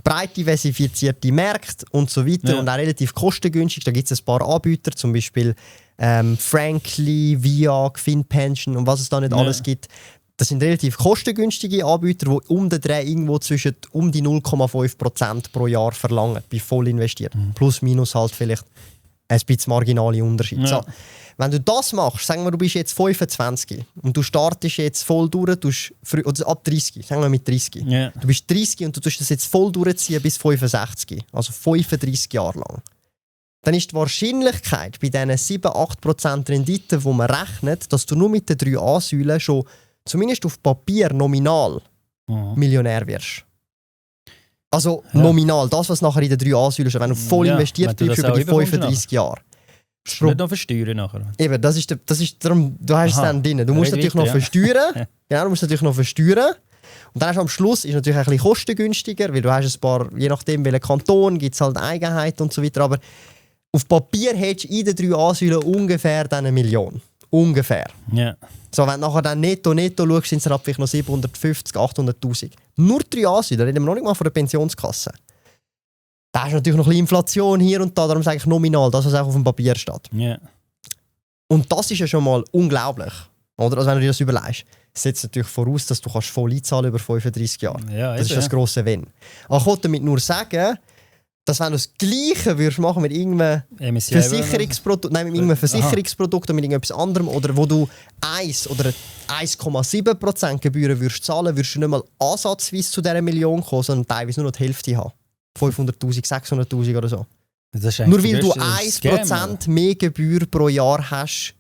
breit diversifizierte Märkte und so weiter und auch relativ kostengünstig, da gibt es ein paar Anbieter, zum Beispiel Frankly, VIAG, FinPension und was es da nicht alles gibt. Das sind relativ kostengünstige Anbieter, die um den Dreh irgendwo zwischen um die 0,5% pro Jahr verlangen, bei voll investiert. Plus, minus halt vielleicht ein bisschen marginale Unterschied. Ja. So, wenn du das machst, sagen wir, du bist jetzt 25 und du startest jetzt voll durch, oder ab 30, sagen wir mit 30. Ja. Du bist 30 und du tust das jetzt voll durchziehen bis 65, also 35 Jahre lang. Dann ist die Wahrscheinlichkeit bei diesen 7-8% Rendite, die man rechnet, dass du nur mit den 3A-Säulen schon zumindest auf Papier nominal Millionär wirst. Also nominal, das, was nachher in den 3A-Säulen steht, wenn du voll investiert bleibst über die 35 Jahre. Nicht noch versteuern nachher. Eben, das ist darum, du hast es dann drin. Du musst natürlich noch versteuern. Genau, du musst natürlich noch versteuern. Und dann hast du am Schluss ist natürlich ein bisschen kostengünstiger, weil du hast ein paar, je nachdem welcher Kanton, gibt es halt Eigenheiten und so weiter. Aber auf Papier hättest du in den 3A-Säulen ungefähr dann 1 Million. Ungefähr. Ja. So, wenn du nachher dann netto schaust, sind es vielleicht noch 750, 800'000. Nur 3A-Säulen, da reden wir noch nicht mal von der Pensionskasse. Da ist natürlich noch ein bisschen Inflation hier und da, darum sage ich nominal, das, was auch auf dem Papier steht. Yeah. Und das ist ja schon mal unglaublich. Oder? Also wenn du dir das überlegst, setzt natürlich voraus, dass du voll einzahlen über 35 Jahre. Ja, das ist das grosse Wenn. Aber ich wollte damit nur sagen, dass wenn du das Gleiche würdest machen mit irgendeinem Versicherungsprodukt, mit irgendeinem Versicherungsprodukt oder mit irgendetwas anderem, oder wo du 1 oder 1,7% Gebühren würdest zahlen, würdest du nicht mal ansatzweise zu dieser Million kommen, sondern teilweise nur noch die Hälfte haben. 500'000, 600'000 oder so. Nur weil du 1% mehr Gebühr pro Jahr hast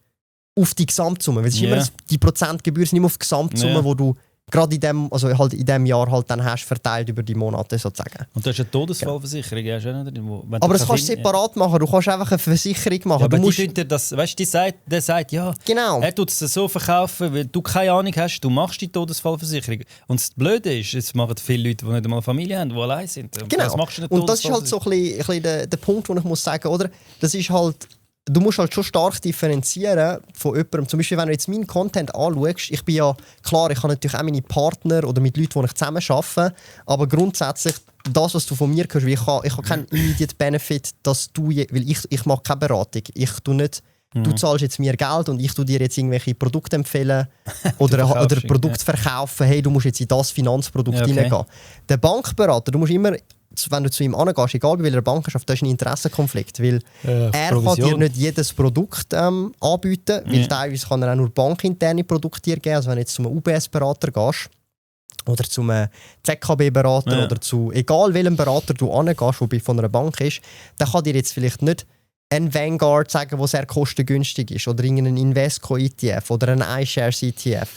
auf die Gesamtsumme. Weil es ist immer, die Prozentgebühr sind immer auf die Gesamtsumme, wo du gerade in dem Jahr halt dann hast, verteilt über die Monate sozusagen. Und du hast eine Todesfallversicherung, ja. Aber das kannst du separat machen, du kannst einfach eine Versicherung machen. Ja, aber der sagt, ja, genau. Er tut es so verkaufen, weil du keine Ahnung hast, du machst die Todesfallversicherung. Und das Blöde ist, jetzt machen viele Leute, die nicht einmal Familie haben, die allein sind. Und genau, und das ist halt so ein bisschen der Punkt, den ich muss sagen, oder? Das ist halt, du musst halt schon stark differenzieren von jemandem. Zum Beispiel, wenn du jetzt meinen Content anschaust, ich bin ja, klar, ich habe natürlich auch meine Partner oder mit Leuten, die ich zusammen arbeite, aber grundsätzlich, das, was du von mir hörst, ich habe keinen immediate Benefit, dass du, weil ich mache keine Beratung. Ich tue nicht, du zahlst jetzt mir Geld und ich tue dir jetzt irgendwelche Produkte empfehlen oder Produkte verkaufen, hey, du musst jetzt in das Finanzprodukt hineingehen. Der Bankberater, du musst immer wenn du zu ihm angehst, egal bei welcher Bank, das ist ein Interessenkonflikt, weil er kann dir nicht jedes Produkt anbieten, weil teilweise kann er auch nur bankinterne Produkte dir geben. Also wenn du jetzt zu einem UBS-Berater gehst oder zu einem ZKB-Berater oder zu egal welchem Berater du angehst, der von einer Bank ist, dann kann dir jetzt vielleicht nicht ein Vanguard sagen, der sehr kostengünstig ist, oder irgendein Invesco-ETF oder ein iShares-ETF.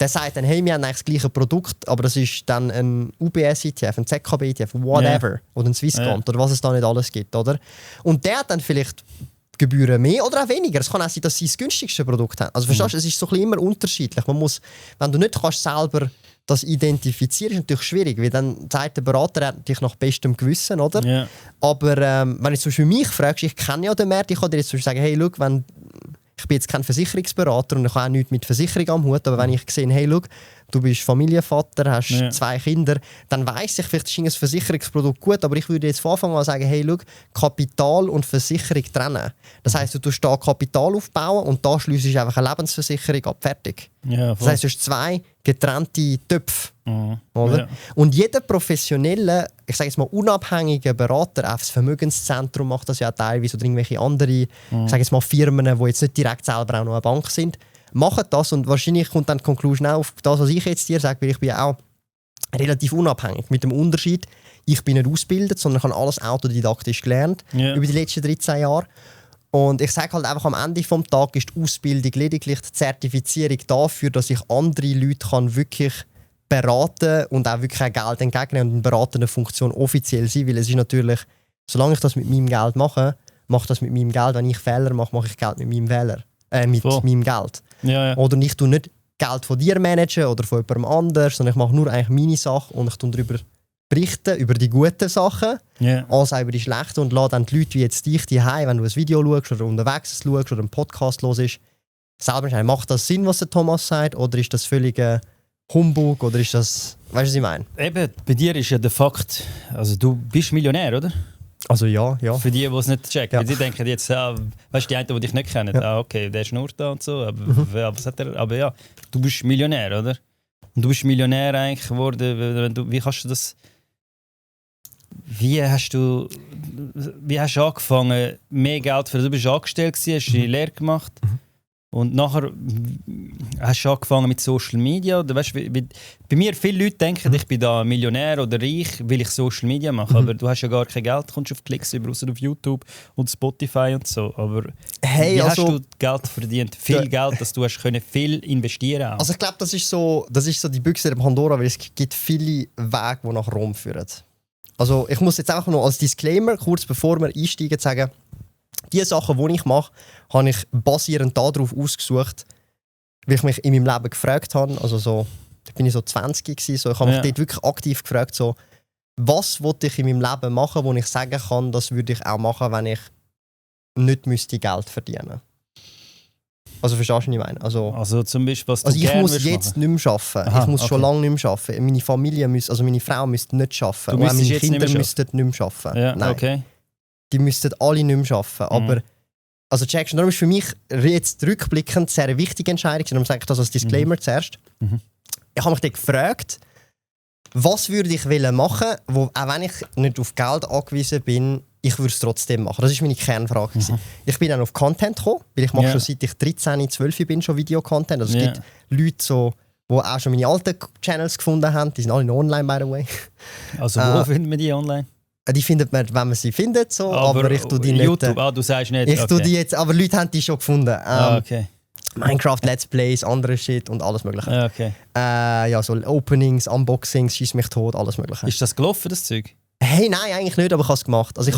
Der sagt dann, hey, wir haben eigentlich das gleiche Produkt, aber das ist dann ein UBS-ETF, ein ZKB-ETF, whatever, oder ein Swissquant, oder was es da nicht alles gibt, oder? Und der hat dann vielleicht Gebühren mehr oder auch weniger. Es kann auch sein, dass sie das günstigste Produkt haben. Also verstehst du, es ist so ein bisschen immer unterschiedlich. Man muss, wenn du nicht kannst selber das identifizieren, ist natürlich schwierig, weil dann sagt der Berater natürlich nach bestem Gewissen, oder? Yeah. Aber wenn du zum Beispiel mich fragst, ich kenne ja den Markt, ich kann dir jetzt zum Beispiel sagen, hey, schau, ich bin jetzt kein Versicherungsberater und ich habe auch nichts mit Versicherung am Hut, aber wenn ich sehe, hey, schau, du bist Familienvater, hast 2 Kinder, dann weiss ich, vielleicht ist ein Versicherungsprodukt gut, aber ich würde jetzt von Anfang an sagen, hey, schau, Kapital und Versicherung trennen. Das heisst, du tust da Kapital aufbauen und da schliessest du einfach eine Lebensversicherung ab, fertig. Ja, das heisst, du hast 2 getrennte Töpfe. Oder? Ja. Und jeder professionelle, ich sage jetzt mal unabhängige Berater, auch das Vermögenszentrum macht das ja teilweise, oder irgendwelche andere, ich sage jetzt mal Firmen, die jetzt nicht direkt selber auch noch eine Bank sind, machen das und wahrscheinlich kommt dann die Conclusion auch auf das, was ich jetzt dir sage, weil ich bin ja auch relativ unabhängig. Mit dem Unterschied, ich bin nicht ausgebildet, sondern ich habe alles autodidaktisch gelernt über die letzten 13 Jahre. Und ich sage halt einfach, am Ende des Tages ist die Ausbildung lediglich die Zertifizierung dafür, dass ich andere Leute kann wirklich beraten und auch wirklich ein Geld entgegennehmen und eine beratende Funktion offiziell sein, weil es ist natürlich, solange ich das mit meinem Geld mache, mache ich das mit meinem Geld. Wenn ich Fehler mache, mache ich Geld mit meinem meinem Geld. Ja. Oder ich tue nicht Geld von dir managen oder von jemandem anders, sondern ich mache nur eigentlich meine Sache und ich tue darüber berichten, über die guten Sachen, als auch über die schlechten und lasse dann die Leute wie jetzt dich daheim, wenn du ein Video schaust oder unterwegs schaust oder einen Podcast hörst, selber entscheiden, macht das Sinn, was der Thomas sagt, oder ist das völliger Humbug, oder ist das, weißt du, was ich meine? Eben, bei dir ist ja der Fakt, also du bist Millionär, oder? Also ja. Für die es nicht checken, weil sie denken jetzt, weißt du, die einen, die dich nicht kennen, okay, der schnurrt da und so, aber, was hat er? Aber ja, du bist Millionär, oder? Und du bist Millionär eigentlich geworden, wie kannst du das... Wie hast du angefangen, mehr Geld für... Du bist angestellt gewesen, hast die Lehre gemacht und nachher hast du angefangen mit Social Media. Oder weißt, bei mir, viele Leute denken, ich bin da Millionär oder reich, weil ich Social Media mache. Aber du hast ja gar kein Geld, kommst auf Klicks über, außer auf YouTube und Spotify und so. Aber wie hast du Geld verdient? Viel Geld, dass du hast können viel investieren. Also ich glaube, das ist so die Büchse der Pandora, weil es gibt viele Wege, die nach Rom führen. Also ich muss jetzt auch noch als Disclaimer, kurz bevor wir einsteigen, sagen, die Sachen, die ich mache, habe ich basierend darauf ausgesucht, weil ich mich in meinem Leben gefragt habe. Also so, da bin ich so 20 gewesen, so, ich habe mich dort wirklich aktiv gefragt, so, was wollte ich in meinem Leben machen, wo ich sagen kann, das würde ich auch machen, wenn ich nicht müsste Geld verdienen. Also verstehst du, was ich meine? Also zum Beispiel, was du ich muss jetzt nicht mehr arbeiten. Aha, ich muss schon lange nicht mehr arbeiten. Meine Familie also meine Frau müsste nicht arbeiten. Und auch meine Kinder müssten nicht mehr arbeiten. Ja, nein. Okay. Die müssten alle nicht mehr arbeiten. Aber also Jackson, darum ist für mich jetzt rückblickend sehr eine wichtige Entscheidung. Darum sage ich das als Disclaimer zuerst. Ich habe mich dann gefragt, was würde ich machen, wo, auch wenn ich nicht auf Geld angewiesen bin, ich würde es trotzdem machen. Das war meine Kernfrage. Ich bin dann auf Content gekommen, weil ich mache schon seit ich 13, 12 bin schon Videocontent. Also es gibt Leute, die auch schon meine alten Channels gefunden haben. Die sind alle noch online, by the way. Also wo findet man die online? Die findet man, wenn man sie findet. So, aber ich tue die YouTube, nicht. du sagst nicht. Ich tue die jetzt, aber Leute haben die schon gefunden. Okay. Minecraft Let's Plays, andere Shit und alles mögliche. Okay. So Openings, Unboxings, schieß mich tot, alles mögliche. Ist das gelaufen, das Zeug? Hey, nein, eigentlich nicht, aber ich habe es gemacht. Also ich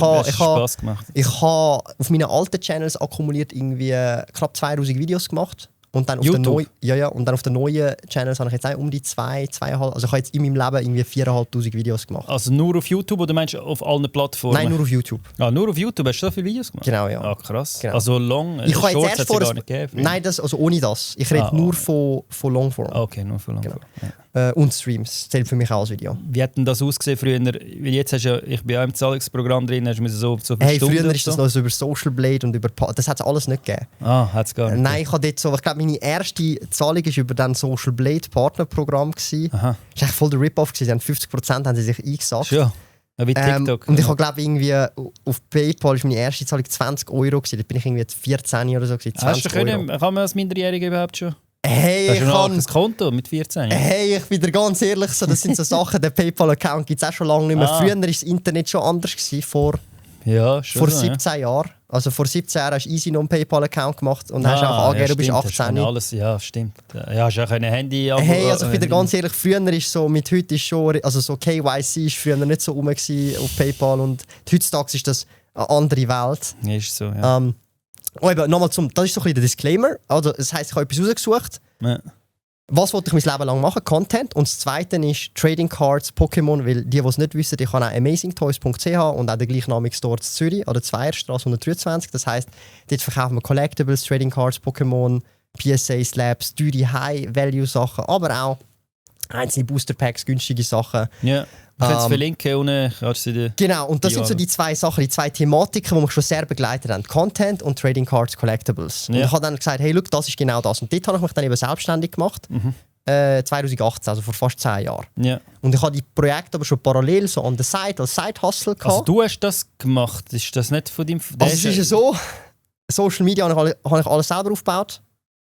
habe auf meinen alten Channels akkumuliert irgendwie knapp 2000 Videos gemacht. Und dann auf den neuen Channels habe ich jetzt auch um die 2,5. Also ich habe jetzt in meinem Leben irgendwie 4'500 Videos gemacht. Also nur auf YouTube oder meinst du auf allen Plattformen? Nein, nur auf YouTube. Nur auf YouTube hast du so viele Videos gemacht? Genau, ja. Krass. Genau. Also long, ich kann Shorts jetzt erst hat es gar nicht gegeben? Nein, also ohne das. Ich rede nur von Longform. Okay, nur von Longform. Genau. Und Streams. Zählt für mich auch als Video. Wie hat denn das ausgesehen früher? Weil jetzt hast ich bin auch im Zahlungsprogramm drin, hast du so hey, früher ist das noch so über Social Blade und über... Das hat es alles nicht gegeben. Hat es gar nicht. Nein, ich glaube, meine erste Zahlung war über das Social Blade Partnerprogramm. Das war echt voll der Rip-Off. Sie haben 50% haben sie sich eingesagt. Ja. Ja, wie TikTok. Und ich habe glaube irgendwie auf PayPal ist meine erste Zahlung 20 Euro gewesen. Da bin ich irgendwie 14 oder so gewesen, 20 Euro. Kann man als Minderjähriger überhaupt schon? Hey, Hast du noch ein Konto mit 14? Hey, ich bin dir ganz ehrlich, so, das sind so Sachen, der PayPal-Account gibt es auch schon lange nicht mehr. Früher war das Internet schon anders gewesen, vor 17 Jahren. Also vor 17 Jahren hast du easy noch einen PayPal-Account gemacht und hast einfach angegeben, du bist 18. Alles, ja, stimmt. Ja, hast auch ein Handy. Hey, also ich bin dir ganz ehrlich, früher ist so, mit heute ist schon, also so KYC ist früher nicht so rum auf PayPal und heutzutage ist das eine andere Welt. Ja, ist so, ja. Aber nochmal das ist so ein bisschen der Disclaimer. Also, das heisst, ich habe etwas rausgesucht. Ja. Was wollte ich mein Leben lang machen? Content. Und das Zweite ist Trading Cards, Pokémon, weil die es nicht wissen, ich habe auch amazingtoys.ch und auch den gleichnamigen Store in Zürich, an der Zweierstrasse 123. Das heisst, dort verkaufen wir Collectibles, Trading Cards, Pokémon, PSA Slabs, teure High-Value-Sachen, aber auch einzelne Booster-Packs, günstige Sachen. Ja. Ich kann es verlinken unten. Genau, und das sind so die zwei Sachen, die zwei Thematiken, die mich schon sehr begleitet haben. Content und Trading Cards Collectibles. Und ich habe dann gesagt, hey, look, das ist genau das. Und dort habe ich mich dann eben selbstständig gemacht. 2018, also vor fast 10 Jahren. Ja. Und ich habe die Projekte aber schon parallel so on the side, als Side-Hustle gehabt. Also du hast das gemacht? Ist das nicht von deinem... Also es ist ja so, Social Media habe ich alles selber aufgebaut.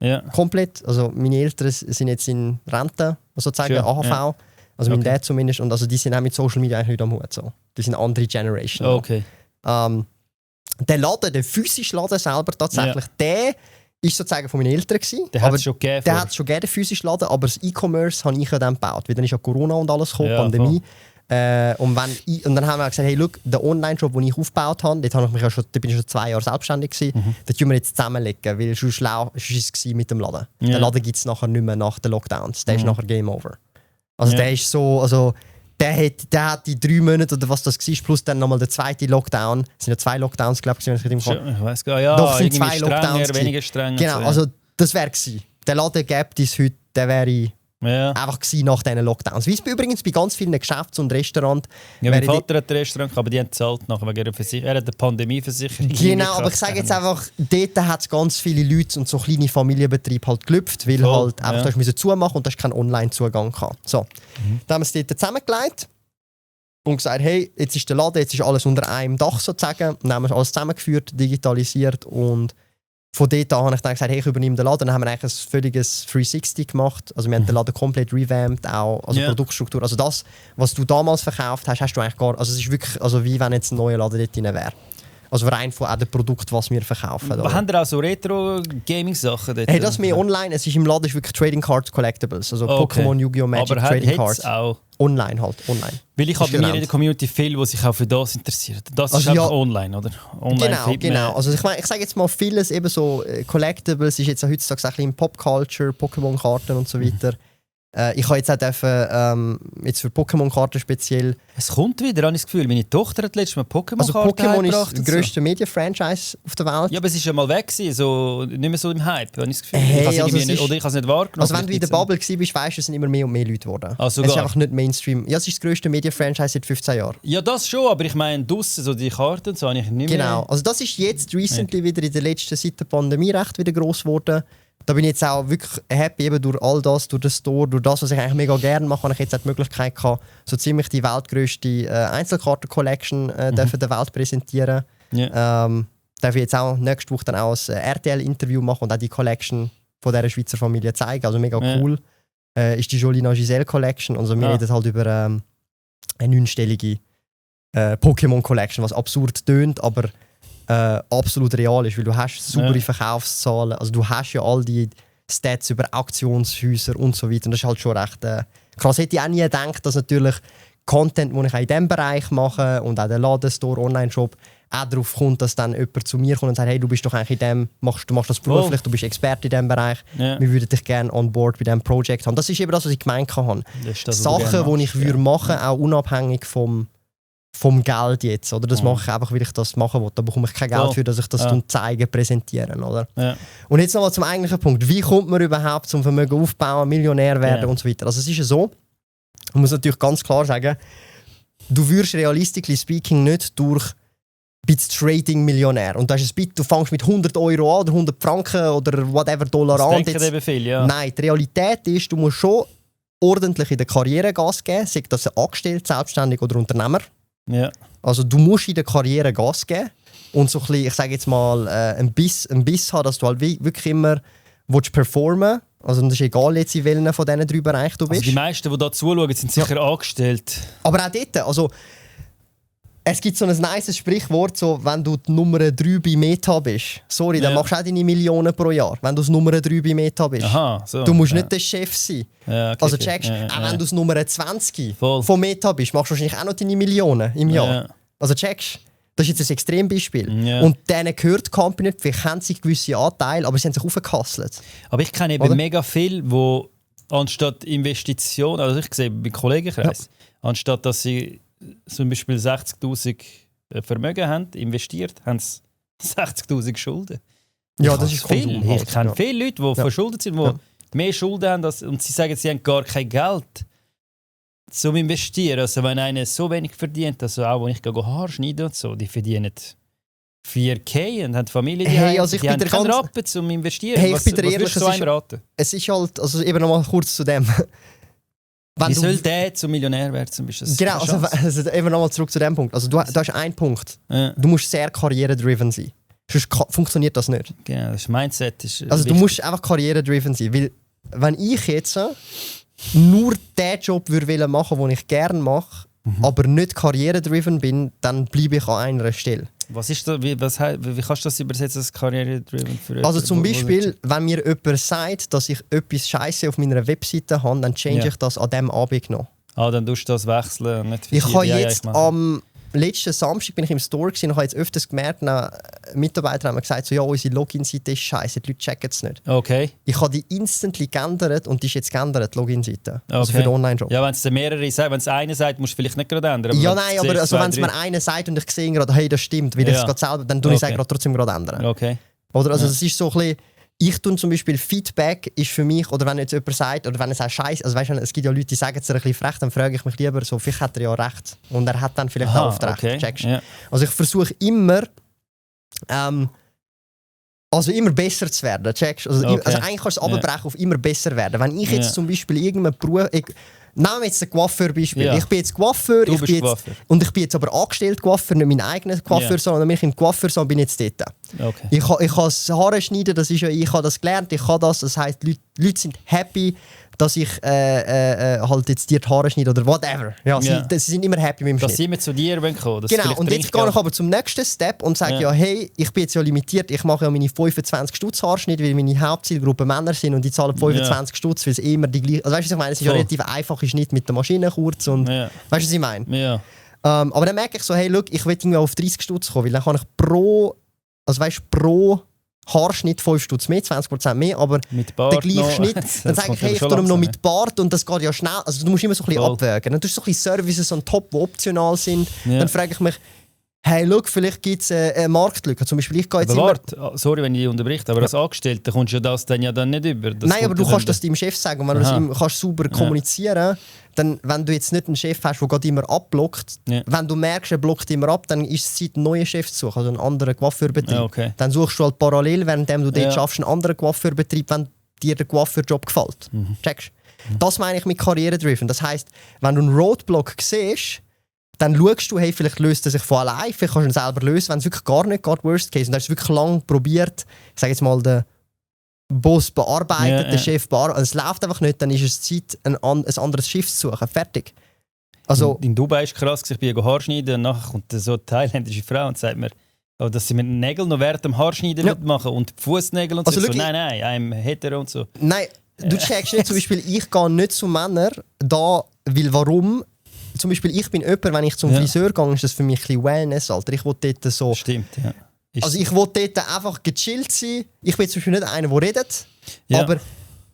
Ja. Komplett. Also meine Eltern sind jetzt in Rente, sozusagen AHV. Ja. Also mein Dad zumindest. Und also die sind auch mit Social Media eigentlich nicht am Hut. So. Die sind eine andere Generation. Okay. Der Laden, der physische Laden selber tatsächlich, der ist sozusagen von meinen Eltern gewesen. Der hat es schon gegeben. Der hat es schon gegeben, der physische Laden, aber das E-Commerce habe ich ja dann gebaut. Weil dann ist ja Corona und alles gekommen, Pandemie. Und dann haben wir gesagt, hey, look, den Online-Shop, den ich aufgebaut habe, da bin ich schon 2 Jahre selbstständig gewesen, den tun wir jetzt zusammenlegen, weil sonst war es mit dem Laden. Den Laden gibt es nachher nicht mehr nach den Lockdowns. Der ist nachher Game Over. Also der ist so, also der hat die 3 Monate oder was das war, plus dann nochmal der zweite Lockdown. Es sind ja 2 Lockdowns, glaube ich, wenn ich richtig im Kopf. Ich weiß gar nicht. Ja, doch, sind 2 Lockdowns. Weniger streng. Genau, also das wäre gewesen. Der Laden gibt es heute, der wäre einfach gewesen nach diesen Lockdowns. Wie es übrigens bei ganz vielen Geschäfts- und Restaurants. Ja, mein Vater hat ein Restaurant, aber die haben gezahlt nachher wegen ihrer Versicherung. Er hat eine Pandemieversicherung. Genau, aber ich sage jetzt einfach, dort hat es ganz viele Leute und so kleine Familienbetriebe halt gelüpft, weil halt einfach, du musst zumachen und du hast keinen Online-Zugang gehabt. So. Dann haben wir es dort zusammengekleidet und gesagt, hey, jetzt ist der Laden, jetzt ist alles unter einem Dach sozusagen. Und dann haben wir alles zusammengeführt, digitalisiert und von dort an habe ich dann gesagt, hey, ich übernehme den Laden. Dann haben wir eigentlich ein völliges 360 gemacht. Also wir haben den Laden komplett revamped, auch also Produktstruktur. Also das, was du damals verkauft hast, hast du eigentlich gar... Also es ist wirklich also wie wenn jetzt ein neuer Laden dort drin wäre. Also rein von dem Produkt, was wir verkaufen. Aber haben ihr auch so Retro-Gaming-Sachen dort? Hey, das ist mehr online. Es ist im Laden ist wirklich Trading Cards Collectibles. Also Pokémon, Yu-Gi-Oh! Magic, aber Trading Cards. Auch online halt, online. Weil ich habe bei mir in der Community viele, die sich auch für das interessieren. Das ist einfach online, oder? Online genau. Also ich sage jetzt mal vieles, eben so Collectibles ist jetzt heutzutage ein bisschen im Pop-Culture, Pokémon-Karten und so weiter. Ich habe jetzt auch jetzt für Pokémon-Karten speziell... Es kommt wieder, habe ich das Gefühl. Meine Tochter hat letztes Mal Pokémon-Karten Also Pokémon ist das grösste Media-Franchise auf der Welt. Ja, aber es ist ja mal weg gewesen, so, nicht mehr so im Hype, habe ich das Gefühl. Hey, ich habe es nicht wahrgenommen. Also wenn du in der Bubble warst, weißt du, es sind immer mehr und mehr Leute geworden. Es ist einfach nicht Mainstream. Ja, es ist das grösste Media-Franchise seit 15 Jahren. Ja, das schon, aber ich meine, draussen, so die Karten und so, habe ich nicht mehr... Genau, also das ist jetzt recently wieder in der letzten seit der Pandemie recht wieder gross geworden. Da bin ich jetzt auch wirklich happy, eben durch all das, durch den Store, durch das, was ich eigentlich mega gerne mache, habe ich jetzt auch die Möglichkeit gehabt, so ziemlich die weltgrößte Einzelkarten-Collection der Welt präsentieren. Yeah. Darf ich jetzt auch nächste Woche dann auch ein RTL-Interview machen und auch die Collection von dieser Schweizer Familie zeigen. Also mega cool. Ist die Jolina Giselle Collection. Also wir reden halt über eine 9-stellige Pokémon-Collection, was absurd tönt, aber absolut real ist, weil du hast saubere Verkaufszahlen, also du hast ja all die Stats über Auktionshäuser und so weiter und das ist halt schon recht krass. Hätte ich auch nie gedacht, dass natürlich Content, den ich auch in diesem Bereich mache und auch der Ladenstore, Online-Shop, auch darauf kommt, dass dann jemand zu mir kommt und sagt, hey, du bist doch eigentlich in dem, du machst das beruflich, du bist Experte in diesem Bereich, wir würden dich gerne on board bei diesem Projekt haben. Das ist eben das, was ich gemeint habe. Sachen, die ich würde machen, auch unabhängig vom Geld jetzt, oder? Das mache ich einfach, weil ich das machen will. Da bekomme ich kein Geld für, dass ich das zeigen, präsentieren, oder? Ja. Und jetzt nochmal zum eigentlichen Punkt. Wie kommt man überhaupt zum Vermögen aufbauen, Millionär werden und so weiter? Also es ist ja so, man muss natürlich ganz klar sagen, du wirst realistically speaking nicht durch Trading Millionär. Und du fängst mit 100 Euro an oder 100 Franken oder whatever Dollar das an. Denken eben viel, ja. Nein, die Realität ist, du musst schon ordentlich in der Karriere Gas geben, sei das ein Angestellter, Selbstständiger oder Unternehmer. Ja. Also du musst in der Karriere Gas geben und so ein bisschen, ich sage jetzt mal, einen Biss haben, dass du halt wirklich immer performen willst. Also das ist egal jetzt in welchen von diesen 3 Bereichen du bist. Also die meisten, die da zuschauen, sind sicher angestellt. Aber auch dort, also es gibt so ein nice Sprichwort, so, wenn du die Nummer 3 bei Meta bist, sorry, dann machst du auch deine Millionen pro Jahr, wenn du das Nummer 3 bei Meta bist. Aha, so. Du musst nicht der Chef sein. Ja, okay, Also okay. checkst, auch wenn du das Nummer 20 Voll. von Meta bist, machst du wahrscheinlich auch noch deine Millionen im Jahr. Ja. Also checkst, das ist jetzt ein Extrembeispiel. Ja. Und denen gehört die Company nicht, vielleicht haben sie gewisse Anteile, aber sie haben sich aufgekasselt. Aber ich kenne eben mega viel, wo anstatt Investition, also ich sehe bei Kollegenkreis, anstatt dass sie zum Beispiel 60'000 Vermögen haben, investiert, haben sie 60'000 Schulden. Ja, das ist viel. Konsum halt, Ich kenne viele Leute, die verschuldet sind, die Ja. mehr Schulden haben und sie sagen, sie haben gar kein Geld zum Investieren. Also wenn einer so wenig verdient, also auch wenn ich Haare schneide und so, die verdienen 4K und haben Familie, die, Hey, also ich die bin haben der keinen ganz- Rappen zum Investieren. Hey, ich was bin dir was ehrlich, würdest du es ist- einem raten? Es ist halt, also eben noch mal kurz zu dem. Wenn Wie du- soll der zum Millionär werden? Zum Beispiel? Das ist Genau, keine Chance. also eben nochmal zurück zu dem Punkt. Also du hast einen Punkt. Ja, Du musst sehr karriere-driven sein. Sonst funktioniert das nicht. genau, das Mindset ist Also du wichtig. musst einfach karriere-driven sein. Weil wenn ich jetzt nur den Job würde machen, den ich gerne mache, aber nicht karriere-driven bin, dann bleibe ich an einer Stelle. Was ist da, wie kannst du das übersetzen als Karriere-driven? für Also jemanden, zum wo Beispiel, wenn mir jemand sagt, dass ich etwas Scheiße auf meiner Webseite habe, dann change Ja. ich das an diesem Abend noch. dann tust du das wechseln und nicht für Ich die- habe ja, jetzt mache. am letzten Samstag bin ich im Store gewesen und habe jetzt öfters gemerkt, Mitarbeiter haben mir gesagt, so, ja, unsere Login-Seite ist scheiße, die Leute checken es nicht. Okay. Ich habe die instantly geändert und die ist jetzt geändert, die Login-Seite. Also Okay. für den Online-Job. Ja, wenn es mehrere sagen, wenn es eine sagt, musst du vielleicht nicht gerade ändern. Ja, wenn nein, du aber siehst, also, zwei, wenn es drei- mir einer sagt und ich sehe gerade, hey, das stimmt, weil ich es gerade selber, dann tue ich es Okay. gerade trotzdem gerade ändern. Okay. Oder? Also Ja. es ist so ein bisschen, ich tue zum Beispiel Feedback ist für mich, oder wenn jetzt jemand sagt, oder wenn er sagt Scheiße, also weißt du, es gibt ja Leute, die sagen es ein bisschen frech, dann frage ich mich lieber so, vielleicht hat er ja recht. Und er hat dann vielleicht Aha, auch oft recht. okay. Checkst? Ja. Also ich versuche immer, immer besser zu werden. Checkst? Also, Okay. also eigentlich kannst du es Ja. abbrechen auf immer besser werden. Wenn ich jetzt Ja. zum Beispiel irgendeinen Beruf... Nehmen wir jetzt ein Coiffeur-Beispiel. Ja. Ich bin jetzt Coiffeur, Du ich bist bin jetzt, Coiffeur. und ich bin jetzt aber angestellt Coiffeur, nicht mein eigener Coiffeur, Ja. sondern wenn ich im Coiffeur bin ich jetzt dort. Okay. Ich kann das Haare schneiden, das ist ja, ich habe das gelernt, ich kann das. Das heisst, Leute sind happy, dass ich halt jetzt dir die Haare schneide oder whatever. Ja, Ja. sie sind immer happy mit dem Dass Schnitt. sie immer zu dir kommen können. Genau, und jetzt gehe ich aber zum nächsten Step und sage, ja, hey, ich bin jetzt ja limitiert, ich mache ja meine 25 Stutz Haarschnitt, weil meine Hauptzielgruppe Männer sind und die zahlen 25 Stutz, weil es immer die gleiche... Also weißt du, was ich meine? Es ist ja Voll. relativ einfacher Schnitt mit der Maschine kurz und... Ja. Weißt du, was ich meine? Ja. Aber dann merke ich so, hey, look, ich will irgendwie auf 30 Stutz kommen, weil dann kann ich pro Haarschnitt 5 Stutz mehr, 20% mehr, aber Mit Bart der gleiche noch. Schnitt, Das dann sage kommt ich, hey, aber ich schon tue ihm noch langsam, mit Bart und das geht ja schnell. Also du musst immer so ein bisschen Voll. abwägen. Dann tust du so ein bisschen Services on top, die optional sind. Ja. Dann frage ich mich, hey, look, vielleicht gibt es eine Marktlücke. Zum Beispiel, ich gehe jetzt Aber immer... warte, sorry, wenn ich dich unterbricht, aber als Angestellter kommst du das dann ja dann nicht über. Das Nein, aber kommt du ja kannst dann- das deinem Chef sagen. Und wenn du das Aha. ihm kannst sauber kommunizieren, dann, wenn du jetzt nicht einen Chef hast, der gerade immer abblockt, Ja. wenn du merkst, er blockt immer ab, dann ist es Zeit, einen neuen Chef zu suchen, also einen anderen Coiffeurbetrieb. Ja, okay. Dann suchst du halt parallel, während du dort Ja. schaffst, einen anderen Coiffeurbetrieb, wenn dir der Coiffeurjob gefällt. Checkst? Das meine ich mit Karriere-driven. Das heisst, wenn du einen Roadblock siehst, dann schaust du, hey, vielleicht löst er sich von allein, vielleicht kannst du ihn selber lösen, wenn es wirklich gar nicht geht, worst case. Und du hast wirklich lange probiert, ich sage jetzt mal, den Boss bearbeitet, den Chef bearbeitet, und es läuft einfach nicht, dann ist es Zeit, ein anderes Schiff zu suchen. Fertig. Also, in Dubai ist krass, ich bin Haarschneiden und nachher kommt so eine thailändische Frau und sagt mir, dass sie mit den Nägeln noch während dem Haarschneiden machen und die Fußnägel und Also so. wirklich- Nein, I'm hetero und so. nein, du checkst nicht, zum Beispiel, ich gehe nicht zu Männern, da, weil warum? Zum Beispiel, ich bin jemand, wenn ich zum Friseur gehe, ist das für mich ein bisschen Wellness, Alter. Ich will dort so... Stimmt, ja. Ist- Also ich will dort einfach gechillt sein. Ich bin zum Beispiel nicht einer, der redet. Ja. Aber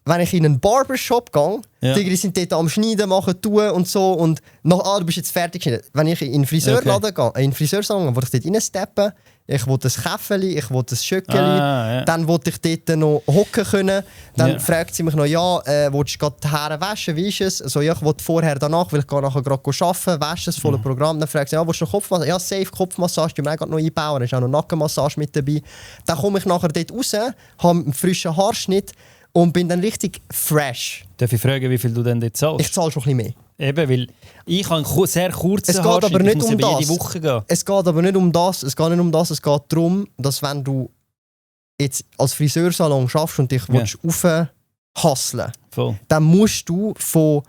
wenn ich in einen Barbershop gehe, Ja. die sind dort am Schneiden, machen, tun und so. Und nach, du bist jetzt fertig geschnitten. Wenn ich in einen Friseurladen gehe, in einen Friseursalon, will ich dort reinsteppen, ich will das Käffeli, ich will das Schöckeli, ja. dann will ich dort noch hocken können. Dann Ja. fragt fragt sie mich noch, ja, willst du gerade die Haare waschen, wie ist es? Also, ja, ich will vorher, danach, weil ich gehe nachher gerade arbeiten, wasche es, volles Programm. Dann fragt sie, ja, willst du noch Kopfmassage? Ja, safe, Kopfmassage, die wir auch gerade noch einbauen, da ist auch noch Nackenmassage mit dabei. Dann komme ich nachher dort raus, habe einen frischen Haarschnitt und bin dann richtig fresh. Darf ich fragen, wie viel du denn dort zahlst? Ich zahle schon ein bisschen mehr. Eben, weil ich habe einen sehr kurzen Es geht aber nicht um das. jede Woche gehen. Es geht aber nicht um das. Es geht darum, dass wenn du jetzt als Friseursalon schaffst und dich aufhasseln, dann musst du von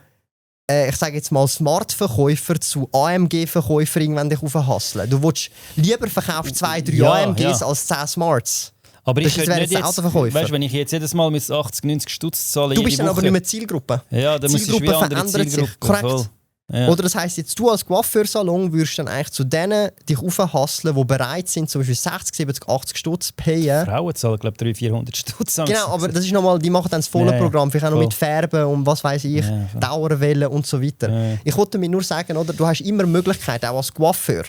ich sage jetzt mal Smart-Verkäufer zu AMG-Verkäufer irgendwann dich aufhasseln. Du willst lieber verkaufst 2-3 AMGs als 10 Smarts. Aber das ich könnte nicht jetzt, weißt, wenn ich jetzt jedes Mal mit 80, 90 Stutz zahle, du bist dann aber nicht mehr Zielgruppe. Ja, dann muss ich wie andere Zielgruppe. Korrekt. Ja. Oder das heisst, jetzt du als Coiffeursalon würdest dann eigentlich zu denen dich aufhasseln, die bereit sind, zum Beispiel 60, 70, 80 Stutz zu payen. Frauen zahlen, glaube ich, 300-400 Stutz. Genau, aber das ist nochmal, die machen dann das volle Programm, vielleicht auch noch mit Färben und was weiß ich, Dauerwellen und so weiter. Ja. Ich wollte mir nur sagen, oder, du hast immer Möglichkeiten, auch als Coiffeur.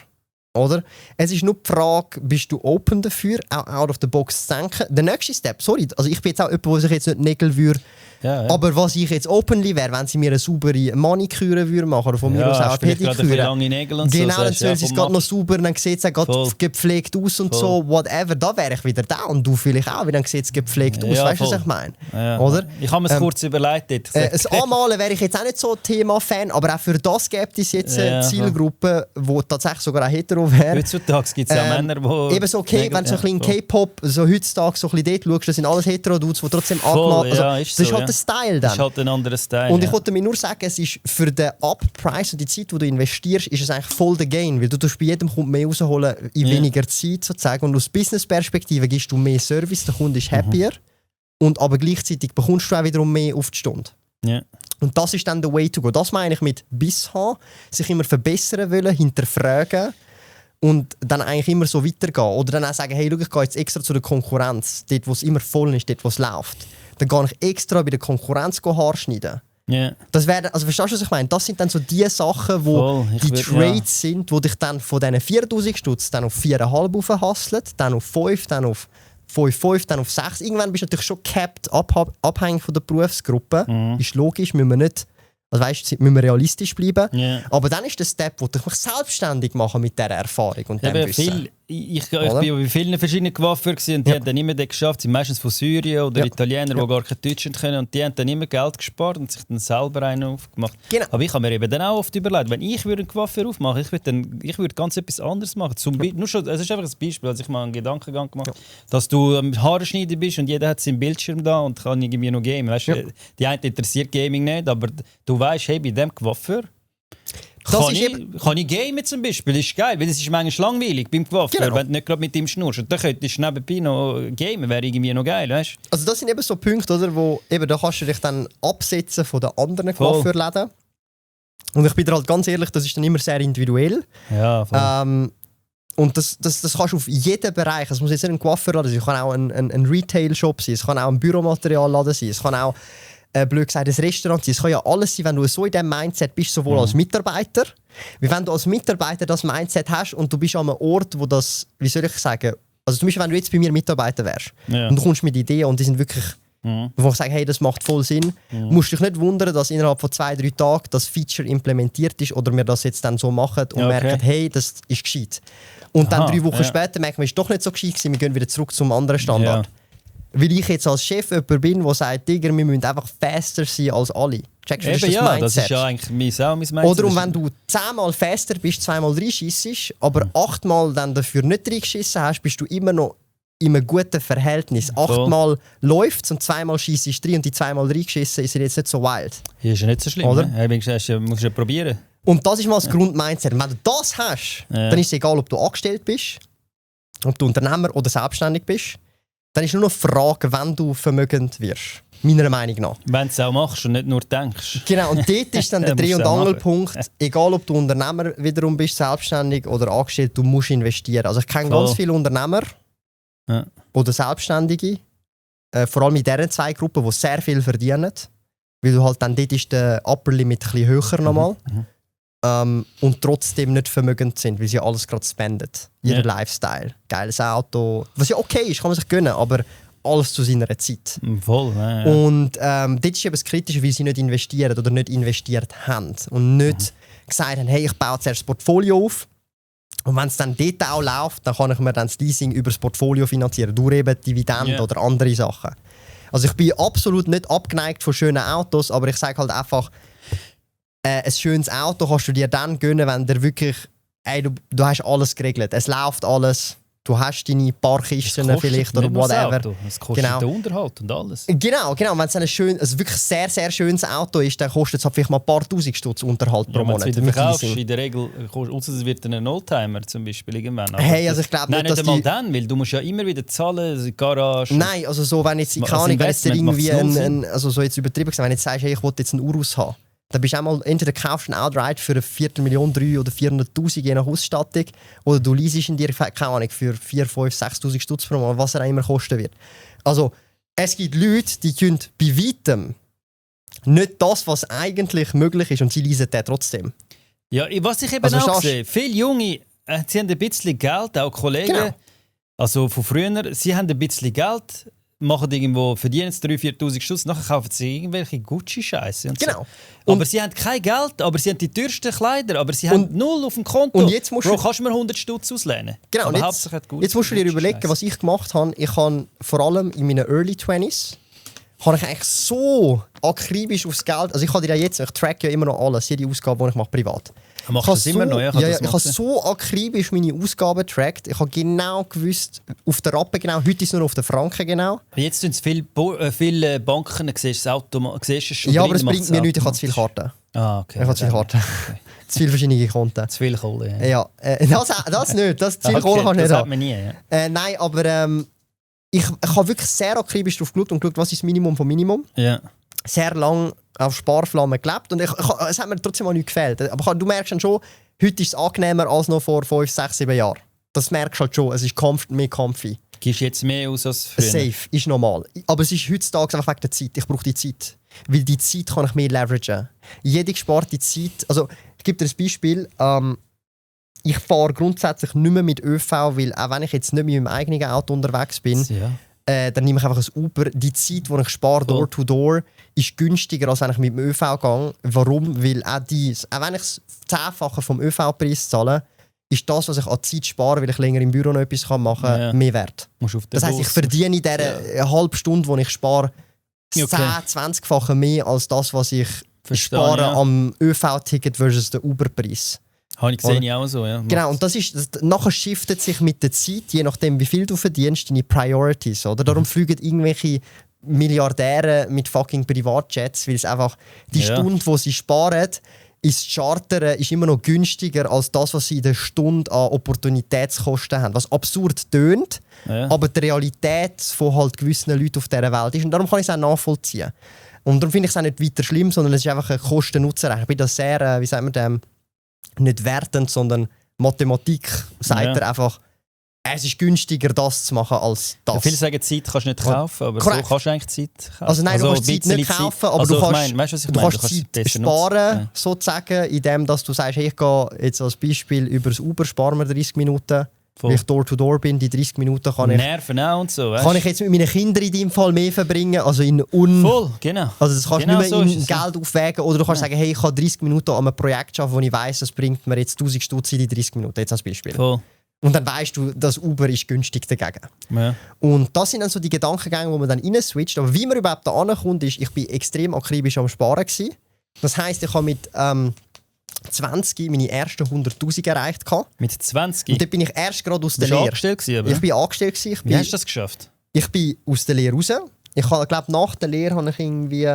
Oder? Es ist nur die Frage, bist du open dafür, auch out of the box zu denken? Der nächste Step, sorry, also ich bin jetzt auch jemand, der sich jetzt nicht Nägel würde. Ja. Aber was ich jetzt openly wäre, wenn sie mir eine saubere Maniküre machen oder von mir aus auch eine Pediküre. Lange Nägel und genau, so, dann soll sie es gerade noch sauber, dann sieht es gerade gepflegt aus und so, whatever. Da wäre ich wieder da und du vielleicht auch, weil dann sieht es gepflegt aus. Weißt du, was ich meine? Ja. Oder? Ich habe mir es kurz überlegt. Das Anmalen wäre ich jetzt auch nicht so ein Thema-Fan, aber auch für das gibt es jetzt eine Zielgruppe, die tatsächlich sogar auch hetero wäre. Heutzutage gibt es ja Männer, die... Eben so, okay, wenn du so ein bisschen K-Pop, so heutzutage so ein bisschen dort schaust, das sind alles Hetero-Dudes, die trotzdem angemalt... Also, das ist halt der Style dann. Ein anderer Style. Und ich wollte mir nur sagen, es ist für den Up-Price und die Zeit, die du investierst, ist es eigentlich voll der Gain, weil du bei jedem Kunden mehr rausholen in weniger Zeit sozusagen. Und aus Business-Perspektive gibst du mehr Service, der Kunde ist happier und aber gleichzeitig bekommst du auch wiederum mehr auf die Stunde. Yeah. Und das ist dann der Way to go. Das meine ich mit Biss haben, sich immer verbessern wollen, hinterfragen und dann eigentlich immer so weitergehen. Oder dann auch sagen, hey, schau, ich gehe jetzt extra zu der Konkurrenz, dort wo es immer voll ist, dort wo es läuft. Dann gehe ich extra bei der Konkurrenz Haare schneiden. Yeah. Das wäre, also verstehst du, was ich meine? Das sind dann so die Sachen, wo die Trades sind, wo dich dann von diesen 4'000 Stutz dann auf 4,5 aufhasseln, dann auf 5, dann auf 5, dann auf 6. Irgendwann bist du natürlich schon capped, abhängig von der Berufsgruppe. Ist logisch, müssen wir nicht... Also weißt, müssen wir realistisch bleiben. Yeah. Aber dann ist der Step, wo ich mich selbstständig mache mit dieser Erfahrung und dem Wissen. Ich war bei vielen verschiedenen Coiffeuren und die haben dann immer geschafft. Sie sind meistens von Syrien oder Italiener, die gar kein Deutsch können. Und die haben dann immer Geld gespart und sich dann selber einen aufgemacht. Genau. Aber ich habe mir eben dann auch oft überlegt, wenn ich einen Coiffeur aufmachen würde, ich würde ganz etwas anderes machen. Nur schon, es ist einfach ein Beispiel, als ich mal einen Gedankengang gemacht habe, dass du Haare schneiden bist und jeder hat seinen Bildschirm da und kann irgendwie noch gamen. Weißt, die einen interessiert Gaming nicht, aber du weißt, hey, bei dem Coiffeur kann ich gamen zum Beispiel, das ist geil, weil es ist manchmal langweilig beim Coiffeur, wenn du nicht gerade mit ihm schnurst. Und dann könntest du nebenbei noch gamen, wäre irgendwie noch geil, weißt? Also das sind eben so Punkte, oder, wo eben, da kannst du dich dann absetzen von den anderen Coiffeurläden. Und ich bin dir halt ganz ehrlich, das ist dann immer sehr individuell. Ja, voll. Und das kannst du auf jeden Bereich, es muss jetzt nicht ein Coiffeurladen sein, es kann auch ein Retail-Shop sein, es kann auch ein Büromaterialladen sein, es kann auch blöd gesagt, ein Restaurant sein. Es kann ja alles sein, wenn du so in diesem Mindset bist, sowohl als Mitarbeiter, wie wenn du als Mitarbeiter das Mindset hast und du bist an einem Ort, wo das, wie soll ich sagen, also zum Beispiel, wenn du jetzt bei mir Mitarbeiter wärst und du kommst mit Ideen und die sind wirklich, wo ich sage, hey, das macht voll Sinn, musst dich nicht wundern, dass innerhalb von 2-3 Tagen das Feature implementiert ist oder wir das jetzt dann so machen und merken, hey, das ist gescheit. Und dann 3 Wochen später merken wir, es ist doch nicht so gescheit gewesen, wir gehen wieder zurück zum anderen Standard. Ja. Weil ich jetzt als Chef jemand bin, der sagt, Digga, wir müssen einfach faster sein als alle. Checkst du, das ist das Mindset. Das ist ja eigentlich mein Mindset. Oder und wenn du 10-mal faster bist, 2-mal reinschissest, aber 8-mal dann dafür nicht reingeschissen hast, bist du immer noch in einem guten Verhältnis. 8-mal läuft es und 2-mal schissest rein und die 2-mal reingeschissen ist jetzt nicht so wild. Ja, ist ja nicht so schlimm, oder? Ne? Musst du ja probieren. Und das ist mal das Grundmindset. Wenn du das hast, dann ist es egal, ob du angestellt bist, ob du Unternehmer oder selbstständig bist. Dann ist nur noch die Frage, wenn du vermögend wirst. Meiner Meinung nach. Wenn du es auch machst und nicht nur denkst. Genau, und dort ist dann der Dreh- und Angelpunkt. Egal, ob du Unternehmer wiederum bist, selbstständig oder angestellt, du musst investieren. Also ich kenne ganz viele Unternehmer oder Selbstständige, vor allem in diesen 2 Gruppen, die sehr viel verdienen. Weil du halt dann dort ist der Upper Limit ein bisschen höher nochmal. Und trotzdem nicht vermögend sind, weil sie alles gerade spenden. Ihren Lifestyle. Geiles Auto. Was ja okay ist, kann man sich gönnen, aber alles zu seiner Zeit. Voll, ja. Und dort ist eben das Kritische, weil sie nicht investieren oder nicht investiert haben. Und nicht gesagt haben, hey, ich baue zuerst das Portfolio auf. Und wenn es dann dort auch läuft, dann kann ich mir dann das Leasing über das Portfolio finanzieren. Durch eben Dividenden oder andere Sachen. Also ich bin absolut nicht abgeneigt von schönen Autos, aber ich sage halt einfach, ein schönes Auto kannst du dir dann gönnen, wenn du wirklich, du hast alles geregelt. Es läuft alles. Du hast deine paar Kisten vielleicht oder whatever. Es kostet den Unterhalt und alles. Genau. Wenn es ein wirklich sehr, sehr schönes Auto ist, dann kostet es halt vielleicht mal ein paar Tausend Stutz Unterhalt pro Monat. Wenn du verkaufst, in der Regel, außer es wird ein Oldtimer zum Beispiel irgendwann. Also ich glaube nicht, dass einmal dann, weil du musst ja immer wieder zahlen, die Garage. Nein, also so, wenn jetzt, keine Ahnung, wenn jetzt irgendwie also so jetzt übertrieben gesagt, wenn jetzt sagst, hey, ich will jetzt einen Urus haben, dann bist du einmal, entweder kaufst du einen outright für 250.000, 300.000 oder 400'000 je nach Ausstattung, oder du leasest ihn dir, keine Ahnung, für 4'000, 5'000, 6'000 Stutz pro Monat, was er auch immer kosten wird. Also, es gibt Leute, die können bei weitem nicht das, was eigentlich möglich ist, und sie leasen den trotzdem. Ja, was ich eben auch sehe, viele Junge, sie haben ein bisschen Geld, auch Kollegen, also von früher, sie haben ein bisschen Geld, machen irgendwo, verdienen 3'000-4'000 Stutz, nachher kaufen sie irgendwelche Gucci-Scheiße. Genau. So. Aber sie haben kein Geld, aber sie haben die teuersten Kleider, aber sie haben null auf dem Konto. Und jetzt musst kannst du mir 100 Stutz auslehnen. Genau, aber jetzt musst du dir überlegen, was ich gemacht habe. Ich habe vor allem in meinen Early 20s habe ich eigentlich so akribisch aufs Geld, also ich habe ja jetzt, ich track ja immer noch alles, jede Ausgabe, die ich mache, privat. Machst du das immer noch? Ich habe so akribisch meine Ausgaben getrackt. Ich habe genau gewusst, auf der Rappe genau, heute ist es nur auf den Franken genau. Jetzt sind es viele Banken, siehst du es schon. Ja, aber es bringt mir nichts, ich habe zu viele Karten. Ah, okay. Ich habe zu viele Karten. Okay. Zu viele verschiedene Konten. Zu viel Kohle, ja. Das nicht, das zu viel Kohle kannst du nicht haben. Das haben. hat man nie, ja. Nein, aber ich habe wirklich sehr akribisch drauf geschaut und geschaut, was ist das Minimum vom Minimum. Ja. Sehr lange auf Sparflamme gelebt und es hat mir trotzdem auch nicht gefällt. Aber du merkst dann schon, heute ist es angenehmer als noch vor 5, 6, 7 Jahren. Das merkst du halt schon, es ist mehr comfy. Gibst jetzt mehr aus als früher? Safe, ist normal. Aber es ist heutzutage einfach wegen der Zeit. Ich brauche die Zeit. Weil die Zeit kann ich mehr leveragen. Jede gesparte Zeit, also ich gebe dir ein Beispiel, ich fahre grundsätzlich nicht mehr mit ÖV, weil auch wenn ich jetzt nicht mit meinem eigenen Auto unterwegs bin, dann nehme ich einfach ein Uber. Die Zeit, die ich spare, Door-to-Door, ist günstiger, als wenn ich mit dem ÖV gehe. Warum? Weil auch wenn ich das 10-fache vom ÖV-Preis zahle, ist das, was ich an Zeit spare, weil ich länger im Büro noch etwas machen kann, mehr wert. Das heisst, ich verdiene in dieser halben Stunde, die ich spare, 10-20-fache mehr als das, was ich spare am ÖV-Ticket versus den Uber-Preis. Habe ich gesehen, auch so, ja. Genau, und nachher shiftet sich mit der Zeit, je nachdem wie viel du verdienst, deine Priorities. Oder? Darum fliegen irgendwelche Milliardäre mit fucking Privatjets, weil es einfach die Stunde, die sie sparen, ist Chartern ist immer noch günstiger als das, was sie in der Stunde an Opportunitätskosten haben. Was absurd tönt, aber die Realität von halt gewissen Leuten auf dieser Welt ist. Und darum kann ich es auch nachvollziehen. Und darum finde ich es auch nicht weiter schlimm, sondern es ist einfach ein Kosten-Nutzen-Rechnung. Ich bin da sehr, wie sagt man dem, nicht wertend, sondern Mathematik sagt er einfach, es ist günstiger, das zu machen, als das. Ja, viele sagen, Zeit kannst du nicht kaufen, aber so kannst du eigentlich Zeit kaufen. Also nein, du kannst Zeit nicht kaufen, aber du kannst Zeit sparen, sozusagen, indem dass du sagst, hey, ich gehe jetzt als Beispiel über das Uber, sparen wir 30 Minuten, weil ich Door-to-Door bin, die 30 Minuten kann ich... Nerven auch und so, weißt? Kann ich jetzt mit meinen Kindern in deinem Fall mehr verbringen, also in Voll, genau. Also das kannst du nicht mehr in Geld aufwägen, oder du kannst sagen, hey, ich kann 30 Minuten an einem Projekt arbeiten, wo ich weiss, das bringt mir jetzt 1000 Stutz in die 30 Minuten, jetzt als Beispiel. Voll. Und dann weißt du, dass Uber ist günstig dagegen. Ja. Und das sind dann so die Gedankengänge, wo man dann rein-switcht. Aber wie man überhaupt da ankommt, ist, ich war extrem akribisch am Sparen gewesen. Das heisst, ich habe mit 20 meine ersten 100'000 erreicht. Mit 20? Und dort bin ich erst gerade aus der Lehre. Angestellt gewesen, ich bin angestellt gewesen. Wie hast du das geschafft? Ich bin aus der Lehre raus. Ich glaube, nach der Lehre habe ich irgendwie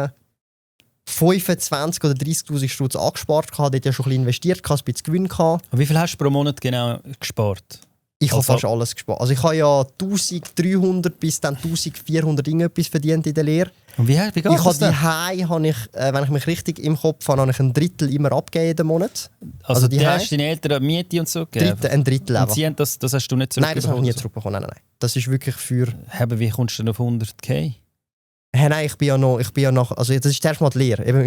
25 oder 30'000 Stutz angespart. Ich hatte dort ja schon ein bisschen investiert, ein bisschen Gewinn gehabt. Und wie viel hast du pro Monat genau gespart? Ich habe fast alles gespart. Also ich habe ja 1300 bis dann 1400 irgendetwas verdient in der Lehre. Und wie geht das? Ich habe die wenn ich mich richtig im Kopf habe, habe ich ein Drittel immer abgegeben jeden Monat. Also die hast deine Eltern Miete und so gegeben? Ein Drittel und sie haben das hast du nicht zurückbekommen? Nein, das habe ich nie zurückbekommen. Nein. Das ist wirklich für... Aber wie kommst du denn auf 100'000? Nein, ich bin ja nach, also das ist zuerst mal die Lehre. Eben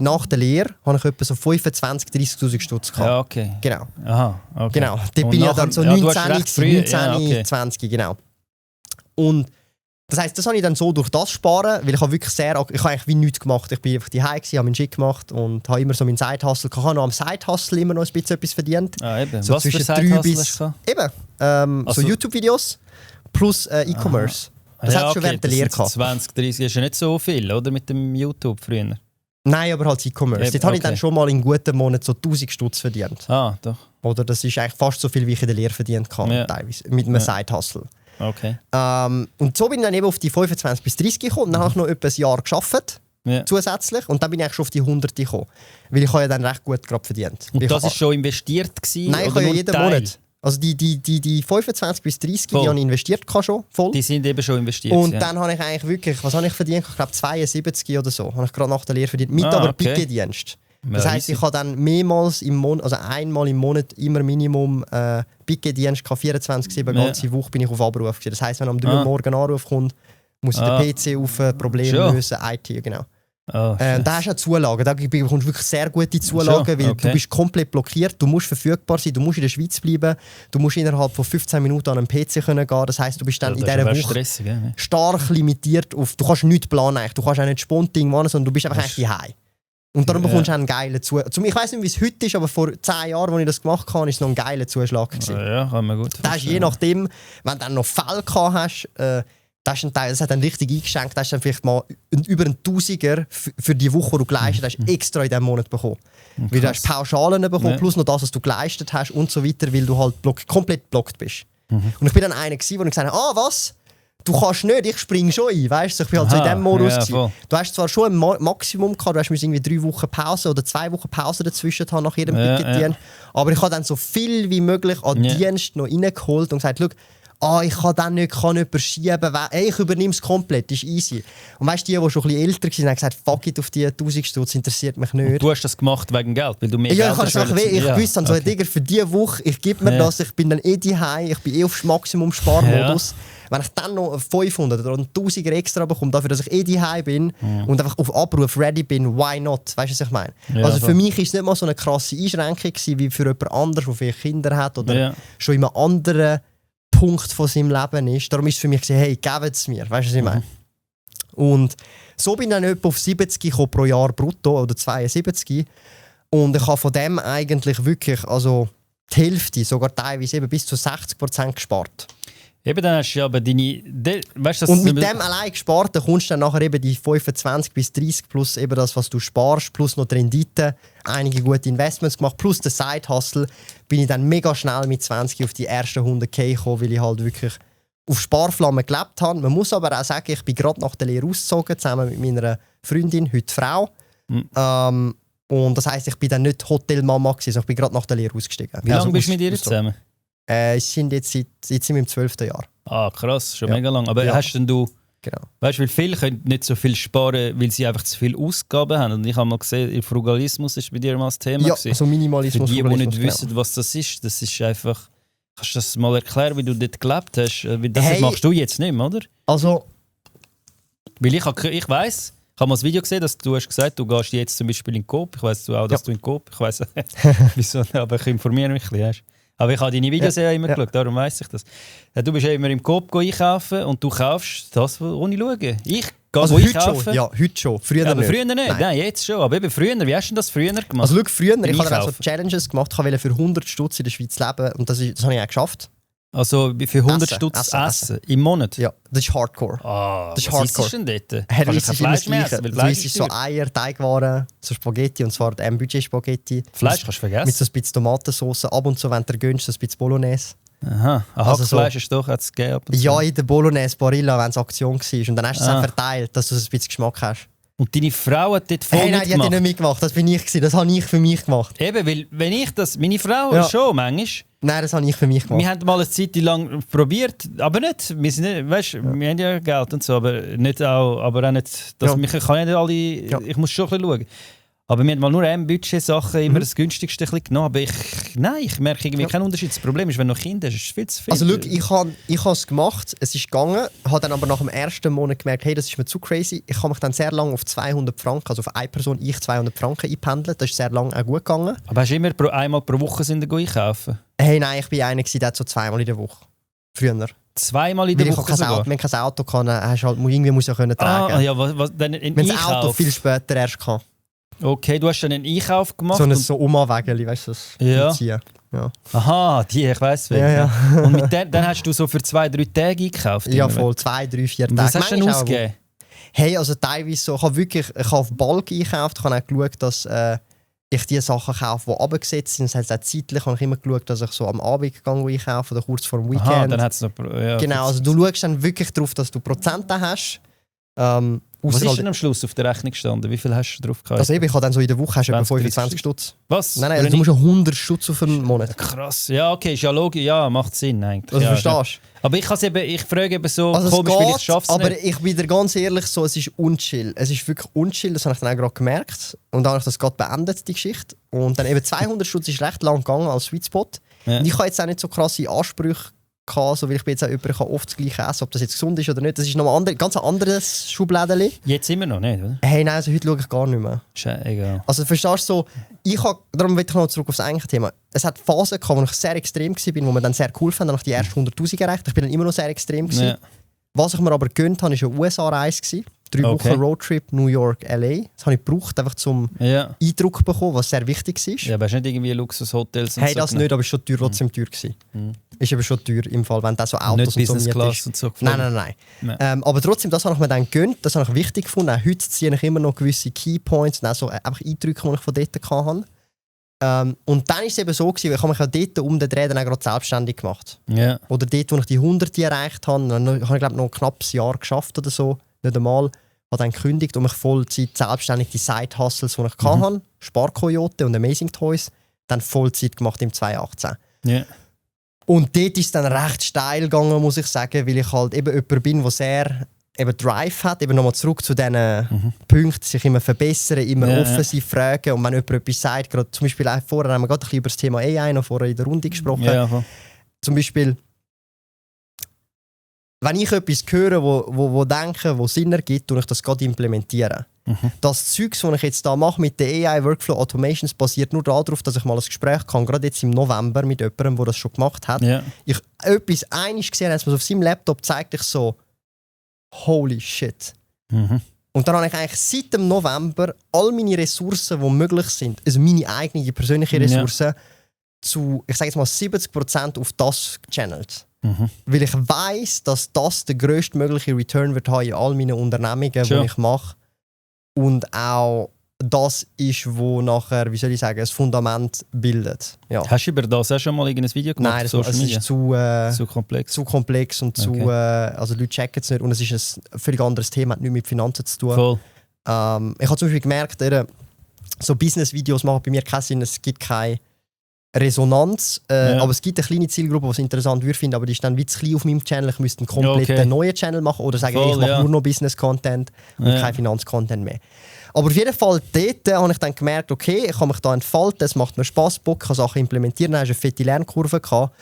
nach der Lehre habe ich etwa so 25'000, 30'000 Stutz gehabt. Ja, okay. Genau. Aha, okay. Genau. Dort bin ich ja dann so 20, genau. Und das heisst, das habe ich dann so durch das Sparen, weil ich habe wirklich ich habe eigentlich wie nichts gemacht. Ich bin einfach daheim gewesen, habe meinen Shit gemacht und habe immer so meinen Side-Hustle. Ich habe noch am Side-Hustle immer noch ein bisschen etwas verdient. Ah, eben. So was zwischen für 3 bis... Eben. So YouTube-Videos plus E-Commerce. Das hat schon während der Lehre gehabt. 20, 30 ist ja nicht so viel, oder? Mit dem YouTube früher. Nein, aber halt E-Commerce. Dort habe ich dann schon mal in guten Monaten so 1000 Stutz verdient. Ah, doch. Oder das ist eigentlich fast so viel, wie ich in der Lehre verdient habe, teilweise, mit einem Side-Hustle. Okay. Und so bin ich dann eben auf die 25 bis 30 gekommen. Und dann habe ich noch etwa ein Jahr gearbeitet, zusätzlich. Und dann bin ich eigentlich schon auf die 100 gekommen. Weil ich habe ja dann recht gut gerade verdient. Und das war schon investiert gewesen? Nein, ich habe ja jeden Monat. Also die 25 bis 30, die habe ich investiert schon, voll. Die sind eben schon investiert. Und dann habe ich eigentlich wirklich, was habe ich verdient? Ich glaube 72 oder so, habe ich gerade nach der Lehre verdient. Mit aber Piquet-Dienst. Das heisst, ich habe dann mehrmals im Monat, also einmal im Monat immer Minimum Piquet-Dienst, 24/7, ganze Woche bin ich auf Abruf gewesen. Das heisst, wenn am 3 Uhr morgen ein Anruf kommt, muss ich den PC auf Probleme lösen, IT, genau. Da hast du auch Zulagen, da bekommst du wirklich sehr gute Zulagen, weil du bist komplett blockiert, du musst verfügbar sein, du musst in der Schweiz bleiben, du musst innerhalb von 15 Minuten an einen PC gehen. Das heisst, du bist dann in dieser Woche stark limitiert auf, du kannst nichts planen, du kannst auch nicht spontan machen, sondern du bist einfach eigentlich daheim. Und darum bekommst du einen geilen Zuschlag. Ich weiss nicht, wie es heute ist, aber vor 10 Jahren, als ich das gemacht habe, war es noch ein geiler Zuschlag. Ja, kann man gut. Das ist je nachdem, wenn du dann noch Fälle gehabt hast, das hat dann richtig eingeschenkt, das hast dann vielleicht mal über einen Tausiger für die Woche, die du geleistet hast, extra in diesem Monat bekommen. Weil du hast Pauschalen bekommen, plus noch das, was du geleistet hast und so weiter, weil du halt komplett geblockt bist. Und ich bin dann einer gewesen, der gesagt hat, was? Du kannst nicht, ich springe schon ein, weißt du? Ich bin halt so in diesem Modus. Du hast zwar schon ein Maximum gehabt, du hast irgendwie 3 Wochen Pause oder 2 Wochen Pause dazwischen haben nach jedem Picketdienst. Aber ich habe dann so viel wie möglich an Dienst noch reingeholt und gesagt, ich kann dann nicht, jemanden schieben, ich übernehme es komplett, das ist easy. Und weißt du, die schon ein bisschen älter waren, haben gesagt, fuck it, auf die 1000 Stutz interessiert mich nicht. Und du hast das gemacht wegen Geld, weil du mehr Geld hast. Ich wusste dann so, Digga, für diese Woche, ich gebe mir das, ich bin dann daheim, ich bin aufs Maximum-Sparmodus. Wenn ich dann noch 500 oder 1000 extra bekomme, dafür, dass ich daheim bin und einfach auf Abruf ready bin, why not? Weißt du, was ich meine? Also für mich war es nicht mal so eine krasse Einschränkung wie für jemand anderes, der vielleicht Kinder hat oder schon in einem anderen Punkt von seinem Leben ist. Darum ist es für mich hey, gebt es mir. Weißt du, was ich meine? Und so bin ich dann etwa auf 70 pro Jahr brutto oder 72. Und ich habe von dem eigentlich wirklich die Hälfte, sogar teilweise eben bis zu 60% gespart. Eben, dann hast du aber deine... Und mit dem allein gespart, kommst du dann nachher eben die 25 bis 30 plus eben das, was du sparst, plus noch die Rendite, einige gute Investments gemacht, plus den Side-Hustle, bin ich dann mega schnell mit 20 auf die ersten 100.000 gekommen, weil ich halt wirklich auf Sparflamme gelebt habe. Man muss aber auch sagen, ich bin gerade nach der Lehre ausgezogen, zusammen mit meiner Freundin, heute Frau. Und das heisst, ich bin dann nicht Hotelmama gewesen, also ich bin gerade nach der Lehre ausgestiegen. Wie lange bist du mit ihr zusammen? Sind jetzt sind wir im 12. Jahr. Ah, krass, schon mega lang. Aber hast denn du... Genau. Weißt du, weil viele können nicht so viel sparen, weil sie einfach zu viel Ausgaben haben. Und ich habe mal gesehen, Frugalismus ist bei dir mal das Thema. Ja, so Minimalismus. Für die nicht wissen, was das ist einfach... Kannst du das mal erklären, wie du dort gelebt hast? Weil das machst du jetzt nicht mehr, oder? Also... Weil ich weiss, ich habe mal ein Video gesehen, dass du hast gesagt, du gehst jetzt zum Beispiel in Coop. Ich weiss auch, dass du in Coop... Ich weiss wieso, aber ich informiere mich ein bisschen. Aber ich habe deine Videos ja immer geschaut, darum weiss ich das. Du bist ja immer im Coop einkaufen und du kaufst das, wo ich schaue. Ich gehe einkaufen. Schon. Ja, heute schon. Früher aber nicht. Früher nicht. Nein, jetzt schon. Aber eben früher, wie hast du das früher gemacht? Also schau, früher, ich habe dann so Challenges gemacht, ich wollte für 100 Stutz in der Schweiz leben und das habe ich auch geschafft. Also für 100 Stutz essen im Monat? Ja, das ist Hardcore. Das ist Hardcore. Was ist denn dort? Kannst du Fleisch mehr essen? Du isst so Eier, Teigwaren, so Spaghetti, und zwar Budget-Spaghetti. Fleisch kannst du vergessen. Mit so ein bisschen Tomatensauce, ab und zu, wenn du gönnst, so ein bisschen Bolognese. Aha, Hackfleisch ist doch jetzt gegeben. Ja, in der Bolognese Barilla, wenn es Aktion war. Und dann hast du es auch verteilt, dass du ein bisschen Geschmack hast. Und deine Frau hat dort voll mitgemacht? Nein, die hat nicht mitgemacht. Das bin ich gewesen. Das habe ich für mich gemacht. Eben, weil wenn ich das... Meine Frau schon manchmal... Nein, das habe ich für mich gemacht. Wir haben mal eine Zeit lang probiert, aber nicht. Wir sind nicht, weißt, wir haben ja Geld und so, aber nicht auch, aber auch nicht. Dass ich kann nicht alle. Ich muss schon ein bisschen schauen. Aber wir haben mal nur Budget-Sachen immer das günstigste genommen. Aber ich merke irgendwie keinen Unterschied. Das Problem ist, wenn du noch Kinder hast, ist es viel zu viel. Also schau, ich habe es gemacht, es ist gegangen, habe dann aber nach dem ersten Monat gemerkt, hey, das ist mir zu crazy. Ich habe mich dann sehr lange auf 200 Franken, also auf eine Person 200 Franken einpendelt. Das ist sehr lange auch gut gegangen. Aber hast du immer einmal pro Woche einkaufen? Hey, nein, ich bin einer, der hat so 2-mal in der Woche. Früher. 2-mal in der Woche sogar? Wenn du kein Auto kann, hast halt, irgendwie muss tragen. Was dann ein Wenn das Auto viel später erst kann. Okay, du hast dann einen Einkauf gemacht? So ein Oma-Wägeli, weißt du, das? Ja. Aha, ich weiss welche. Ja. Und dann hast du so für 2-3 Tage eingekauft? Ja, voll, 2, 3, 4 Tage. Was hast du denn ausgegeben? Hey, also teilweise so, ich habe auf Bulk einkauft, ich habe auch geschaut, dass ich die Sachen kaufe, die runtergesetzt sind. Das heißt, auch zeitlich habe ich immer geschaut, dass ich so am Abend einkaufe oder kurz vor dem Weekend. Aha, dann hat's noch, ja, genau, also du schaust dann wirklich darauf, dass du Prozente hast. Was ist denn am Schluss auf der Rechnung gestanden? Wie viel hast du drauf gehabt? Also eben, ich habe dann so in der Woche hast du etwa 20, 25 Stutz. Was? Nein, also du musst ja 100 Stutz auf einen Monat. Krass. Ja, okay, ist ja logisch. Ja, macht Sinn eigentlich. Also ja, verstehst du? Aber ich frage eben so also komisch, weil ich schaff's aber nicht. ich bin dir ganz ehrlich so, es ist unchill. Es ist wirklich unchill, das habe ich dann auch gerade gemerkt. Und dann habe ich das gerade beendet, die Geschichte. Und dann eben 200 Stutz ist recht lang gegangen als Sweet Spot. Ja. Und ich habe jetzt auch nicht so krasse Ansprüche gehabt, so, weil ich bin jetzt auch jemand, ich kann oft das Gleiche essen, ob das jetzt gesund ist oder nicht. Das ist noch ein ganz anderes Schublädchen. Jetzt immer noch nicht, oder? Hey, nein, also heute schaue ich gar nicht mehr. Ist ja egal. Also verstehst du so, darum will ich noch zurück aufs eigentliche Thema. Es hat Phasen gehabt, wo ich sehr extrem war, wo man dann sehr cool fand, dann noch die ersten 100'000 erreicht. Ich bin dann immer noch sehr extrem gewesen. Ja. Was ich mir aber gegönnt habe, war eine USA-Reise. 3 Okay. Wochen Roadtrip, New York, LA. Das habe ich gebraucht, einfach zum Ja. Eindruck zu bekommen, was sehr wichtig war. Ja, aber hast du nicht irgendwie Luxushotels und Hey, so das nicht, aber es war trotzdem teuer gewesen. Ist eben schon teuer im Fall, wenn das so Autos Nicht und so Business mietest. Class und so geflogen? Nein. Aber trotzdem, das habe ich mir dann gegönnt, das habe ich wichtig gefunden. Auch heute ziehe ich immer noch gewisse Keypoints und auch so einfach Eindrücke, die ich von dort hatte. Und dann war es eben so, gewesen, ich habe mich ja dort um den Dreh dann auch gerade selbstständig gemacht. Ja. Oder dort, wo ich die 100 erreicht habe, dann habe ich glaube noch ein knappes Jahr geschafft oder so, nicht einmal. Habe dann gekündigt und mich Vollzeit selbstständig die Side-Hustles, die ich hatte, Sparkoyote und Amazing Toys, dann Vollzeit gemacht im 2018. Ja. Und dort ist es dann recht steil gegangen, muss ich sagen, weil ich halt eben jemand bin, der sehr eben Drive hat, eben nochmal zurück zu diesen Punkten, sich immer verbessern, immer offen sein, fragen. Und wenn jemand etwas sagt, gerade zum Beispiel auch vorher haben wir gerade ein bisschen über das Thema AI noch vorher in der Runde gesprochen. Ja, voll. Zum Beispiel, wenn ich etwas höre, wo denke, wo Sinn ergibt, und ich das gerade implementieren. Das Zeug, das ich jetzt da mache mit den AI Workflow Automations, basiert nur darauf, dass ich mal ein Gespräch kann, gerade jetzt im November mit jemandem, der das schon gemacht hat. Ja. Ich etwas einig gesehen, als man auf seinem Laptop zeigt, ich so holy shit. Und dann habe ich eigentlich seit dem November all meine Ressourcen, die möglich sind, also meine eigenen persönlichen Ressourcen, zu, ich sage jetzt mal 70% auf das gechannelt. Weil ich weiss, dass das der grösstmögliche Return wird haben in all meinen Unternehmungen, die ich mache. Und auch das ist, wo nachher, wie soll ich sagen, das Fundament bildet. Ja. Hast du über das auch schon mal irgendein Video gemacht? Nein, es ist zu komplex. Zu komplex und zu, also die Leute checken es nicht. Und es ist ein völlig anderes Thema, hat nichts mit Finanzen zu tun. Voll. Ich habe zum Beispiel gemerkt, so Business-Videos machen bei mir keinen Sinn, es gibt keine Resonanz, aber es gibt eine kleine Zielgruppe, die es interessant würde finden, aber die ist dann wie zu klein auf meinem Channel. Ich müsste einen kompletten neuen Channel machen oder sagen, ich mache nur noch Business-Content und kein Finanz-Content mehr. Aber auf jeden Fall dort habe ich dann gemerkt, okay, ich kann mich da entfalten, es macht mir Spass, Bock, ich kann Sachen implementieren, dann hast du eine fette Lernkurve gehabt.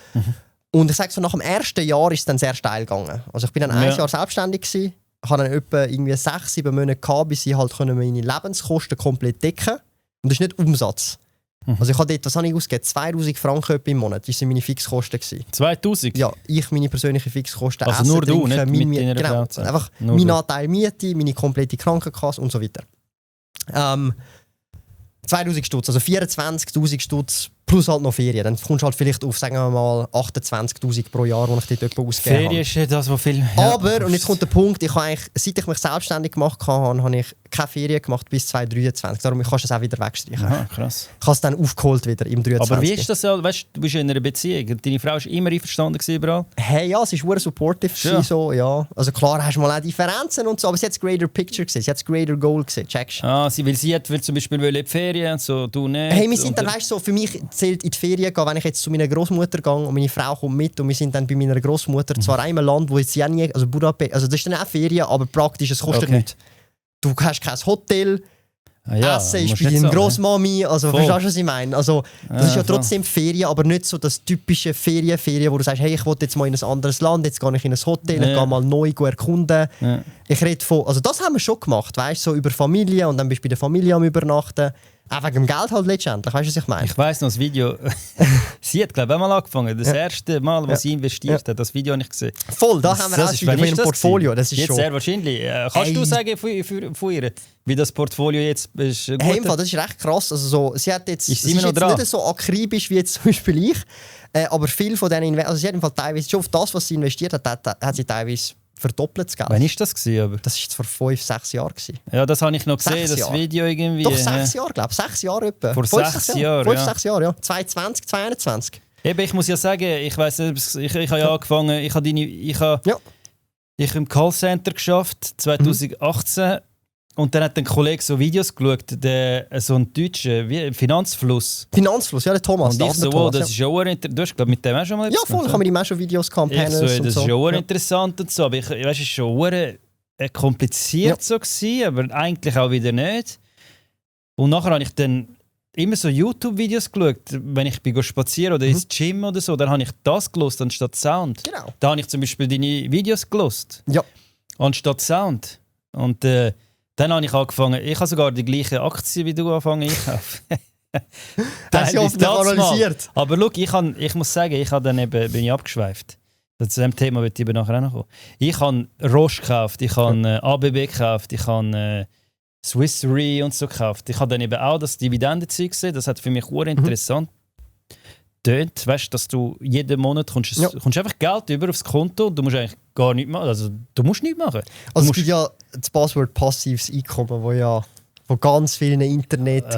Und ich sage so, nach dem ersten Jahr ist es dann sehr steil gegangen. Also ich bin dann ein Jahr selbstständig gewesen, habe dann etwa irgendwie 6-7 Monate gehabt, bis ich halt meine Lebenskosten komplett decken konnte. Und das ist nicht Umsatz. Also ich habe dort, was habe ich ausgegeben? 2000 Franken etwa im Monat, das waren meine Fixkosten gewesen. 2000? Ja, ich meine persönlichen Fixkosten. Also Essen, nur du, trinken, nicht mit deiner genau, Frau? einfach Nur mein du. Anteil Miete, meine komplette Krankenkasse und so weiter. 2000 Stutz, also 24'000 Stutz plus halt noch Ferien. Dann kommst du halt vielleicht auf, sagen wir mal, 28'000 pro Jahr, wo ich dort etwa ausgegeben habe. Ferien ist ja das, was viel... Aber, und jetzt kommt der Punkt, ich habe eigentlich, seit ich mich selbstständig gemacht habe, habe ich keine Ferien gemacht bis 2023. Darum kannst du es auch wieder wegstreichen. Aha, krass. Ich habe es dann aufgeholt wieder im 23. Aber wie ist das so? Weißt, du bist ja in einer Beziehung. Deine Frau war immer einverstanden überall? Hey, ja, sie war supportive. Ja. So, ja. Also klar hast du mal auch Differenzen und so, aber sie hat das Greater Picture gesehen, sie hat das Greater Goal gesehen, checkst du? Ah, weil sie hat zum Beispiel in die Ferien, so du nicht. Hey, wir sind dann, weißt du, so, für mich zählt in die Ferien gehen, wenn ich jetzt zu meiner Großmutter gehe und meine Frau kommt mit und wir sind dann bei meiner Großmutter zwar in einem Land, wo jetzt sie auch nie, also Budapest, also das ist dann auch Ferien, aber praktisch, es kostet nichts. Du hast kein Hotel, Essen ist bei deiner Großmami, also verstehst du, was ich meine? Also, das ist ja trotzdem Ferien, aber nicht so das typische Ferien, wo du sagst, hey, ich will jetzt mal in ein anderes Land, jetzt gehe ich in ein Hotel, ich gehe mal neu erkunden. Ja. Ich rede von, also das haben wir schon gemacht, weißt du, so über Familie und dann bist du bei der Familie am Übernachten. Auch wegen dem Geld halt letztendlich, weißt du, was ich meine? Ich weiss noch das Video. Sie hat, glaube ich, einmal angefangen. Das erste Mal, was sie investiert hat, das Video habe ich gesehen. Voll, da haben wir auch in ihrem Portfolio. Das ist jetzt schon sehr wahrscheinlich. Kannst du sagen von ihr, wie das Portfolio jetzt ist? Hey, das ist recht krass. Also so, sie hat jetzt, ist sie ist jetzt nicht so akribisch wie jetzt zum Beispiel ich, aber viel von denen, also sie hat im Fall teilweise schon auf das, was sie investiert hat, hat sie teilweise verdoppelt das Geld. Wann war das gewesen, aber? Das war jetzt vor 5-6 Jahren. Ja, das habe ich noch gesehen, 6 das Jahre. Video irgendwie. Doch, 6 Jahre, glaube ich. 6 Jahre etwa. Vor 6 Jahren, 5-6 Jahre, ja. 2020, 2021. Eben, ich muss ja sagen, ich weiss nicht, ich habe ja angefangen, ich habe im Callcenter geschafft, 2018. Und dann hat ein Kollege so Videos geschaut, so ein deutscher Finanzfluss. Finanzfluss, ja, der Thomas. Und der ich so, Thomas, das ist ja auch interessant. Du hast, glaube mit dem auch schon mal ja, voll, ich habe mit ihm auch schon Videos gehabt, ich Panels so, und das so. ist ja auch Ja. interessant und so, aber ich weiss, es war schon kompliziert so gewesen, aber eigentlich auch wieder nicht. Und nachher habe ich dann immer so YouTube-Videos geschaut, wenn ich bin spazieren oder ins Gym oder so, dann habe ich das gelost anstatt Sound. Genau. Da habe ich zum Beispiel deine Videos gelost. Ja. Anstatt Sound. Und dann habe ich angefangen, ich habe sogar die gleiche Aktie wie du angefangen einkaufen. Hast du hoffentlich analysiert? Aber schau, ich muss sagen, bin ich abgeschweift. Zu diesem Thema wird ich eben nachher auch noch kommen. Ich habe Roche gekauft, ich habe ABB gekauft, ich habe Swiss Re und so gekauft. Ich habe dann eben auch das Dividendenzeug gesehen, das hat für mich interessant tönt, weißt, dass du jeden Monat kommst einfach Geld über aufs Konto und du musst eigentlich gar nichts machen. Also du musst nichts machen. Also es gibt ja das Passwort passives Einkommen, wo ja von ganz vielen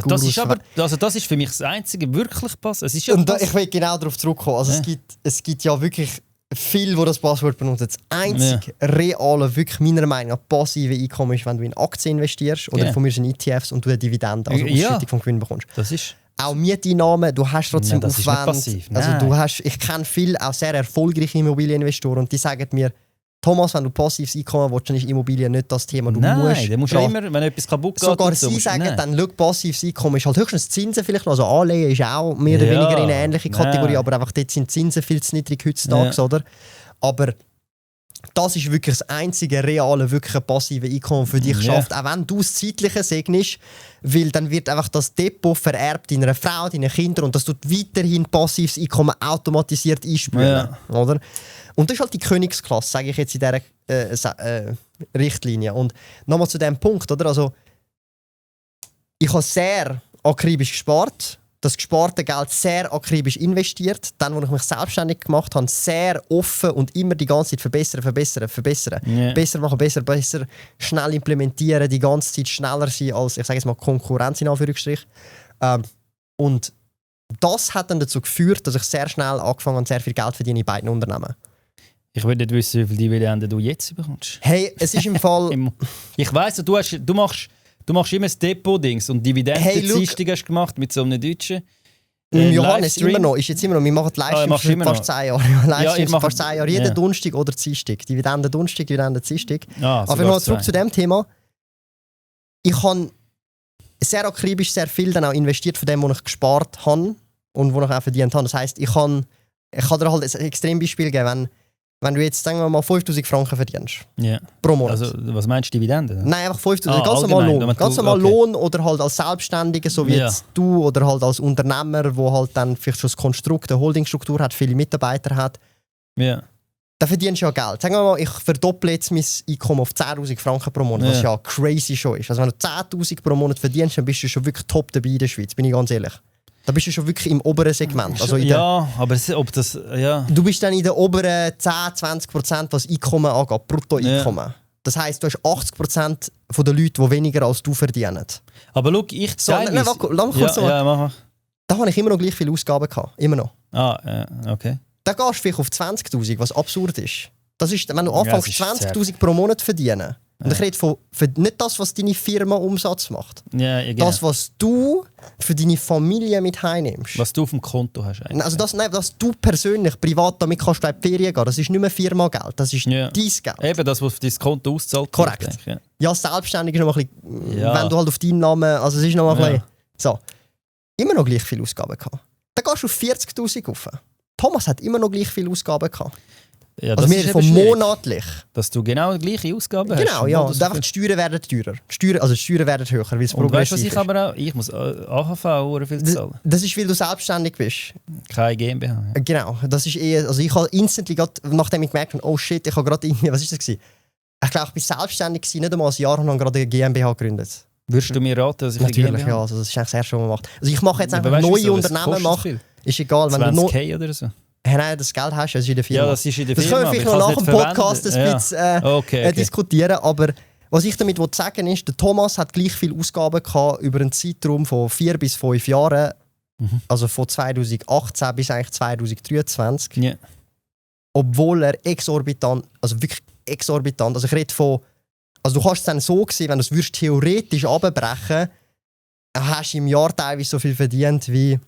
das ist aber, also das ist für mich das einzige wirklich Pass. Es ist ja und ich will genau darauf zurückkommen. Also es gibt ja wirklich viele, die das Passwort benutzen. Das einzige reale, wirklich meiner Meinung nach passive Einkommen ist, wenn du in Aktien investierst oder von mir in ETFs und du eine Dividende, also Ausschüttung vom Gewinn bekommst. Das ist auch Mieteinnahmen, du hast trotzdem das Aufwand. Ist nicht passiv. Also ich kenne viele auch sehr erfolgreiche Immobilieninvestoren und die sagen mir, Thomas, wenn du passives Einkommen willst, dann ist Immobilien nicht das Thema. Du musst ja immer, wenn etwas kaputt geht. Sogar sie sagen, dann schau, passives Einkommen ist halt höchstens Zinsen vielleicht noch. Also Anleihen ist auch mehr oder weniger in eine ähnliche Kategorie, aber einfach dort sind Zinsen viel zu niedrig heutzutage, oder? Aber das ist wirklich das einzige reale, wirklich passive Einkommen für dich schafft. Auch wenn du das Zeitliche segnest, weil dann wird einfach das Depot vererbt deiner Frau, deinen Kindern und das tut weiterhin passives Einkommen automatisiert einspülen. Oder? Und das ist halt die Königsklasse, sage ich jetzt in dieser Richtlinie. Und nochmal zu dem Punkt, oder? Also, ich habe sehr akribisch gespart, das gesparte Geld sehr akribisch investiert. Dann, als ich mich selbstständig gemacht habe, sehr offen und immer die ganze Zeit verbessern. Yeah. Besser machen, besser, schnell implementieren, die ganze Zeit schneller sein als, ich sage jetzt mal, Konkurrenz in Anführungsstrich. Und das hat dann dazu geführt, dass ich sehr schnell angefangen habe, sehr viel Geld verdiene in beiden Unternehmen. Ich würde nicht wissen, wie viel Dividenden du jetzt bekommst. Hey, es ist im Fall... Ich weiss, du machst immer das Depot-Dings und Dividenden-Dienstag hast du gemacht mit so einem Deutschen. Johannes, immer noch. Wir machen Livestreams für fast 10 Jahre. Livestreams fast 10 Jahre. Jeden Donnerstag oder Dienstag. Dividenden-Donnerstag, Dividenden-Dienstag. Aber noch zurück zu dem Thema. Ich habe sehr akribisch sehr viel dann auch investiert von dem, was ich gespart habe und was ich auch verdient habe. Das heisst, ich kann dir halt ein Extrembeispiel geben, wenn du jetzt, sagen wir mal, 5'000 Franken verdienst pro Monat. Also, was meinst du, Dividenden? Nein, einfach 5'000, ganz normal Lohn. Ganz normal Lohn oder halt als Selbstständiger, so wie jetzt du, oder halt als Unternehmer, wo halt dann vielleicht schon das Konstrukt, eine Holdingstruktur hat, viele Mitarbeiter hat. Ja. Da verdienst du ja Geld. Sagen wir mal, ich verdopple jetzt mein Einkommen auf 10'000 Franken pro Monat, was ja crazy schon ist. Also wenn du 10'000 pro Monat verdienst, dann bist du schon wirklich top dabei in der Schweiz, bin ich ganz ehrlich. Da bist du schon wirklich im oberen Segment. Also aber ob das... Ja. Du bist dann in den oberen 10-20%, was Einkommen angeht, Bruttoeinkommen. Ja. Das heisst, du hast 80% der Leute, die weniger als du verdienen. Aber schau, ich zeige lass mich kurz mach. Da habe ich immer noch gleich viele Ausgaben gehabt. Immer noch. Okay. Da gehst du vielleicht auf 20'000, was absurd ist. Das ist, wenn du anfängst, 20'000 pro Monat verdienen. Und ich rede von nicht das, was deine Firma Umsatz macht. Ja, genau. Das, was du für deine Familie mit heimnimmst. Was du auf dem Konto hast eigentlich. Also dass du persönlich, privat damit kannst du in die Ferien gehen. Das ist nicht mehr Firmageld, das ist dein Geld. Eben das, was auf dein Konto auszahlt. Korrekt. Ja, selbstständig ist noch ein bisschen, wenn du halt auf deinen Namen, also es ist noch ein bisschen, so. Immer noch gleich viele Ausgaben gehabt. Dann gehst du auf 40'000 rauf. Thomas hat immer noch gleich viele Ausgaben gehabt. Ja, also wir von monatlich. Dass du genau die gleiche Ausgaben hast. Genau, ja. Und einfach die Steuern werden teurer. Die Steuern werden höher, weil es progressiv ist. Ich muss AHV oder viel zahlen. Das ist, weil du selbstständig bist. Keine GmbH. Ja. Genau. Das ist also ich habe instantly, nachdem ich gemerkt habe, oh shit, ich habe gerade irgendwie, was ist das gewesen? Ich glaube, ich war selbstständig gewesen, nicht einmal ein Jahr und habe gerade eine GmbH gegründet. Würdest du mir raten, dass ich natürlich, eine GmbH? Ja. Also das ist eigentlich das Erste, was man macht. Also ich mache jetzt einfach neue Unternehmen. Ist egal, wenn du $20,000 oder so. Nein, das Geld hast du, das ist in der Firma. Ja, das ist in der Firma. Das können wir vielleicht noch nach dem Podcast ein bisschen Okay. diskutieren, aber was ich damit sagen will, ist, der Thomas hat gleich viele Ausgaben gehabt über einen Zeitraum von 4 bis 5 Jahren, also von 2018 bis eigentlich 2023. Ja. Obwohl er exorbitant, also wirklich exorbitant, also ich rede von, also du kannst es dann so sehen, wenn du es würdest theoretisch abbrechen, hast du im Jahr teilweise so viel verdient, wie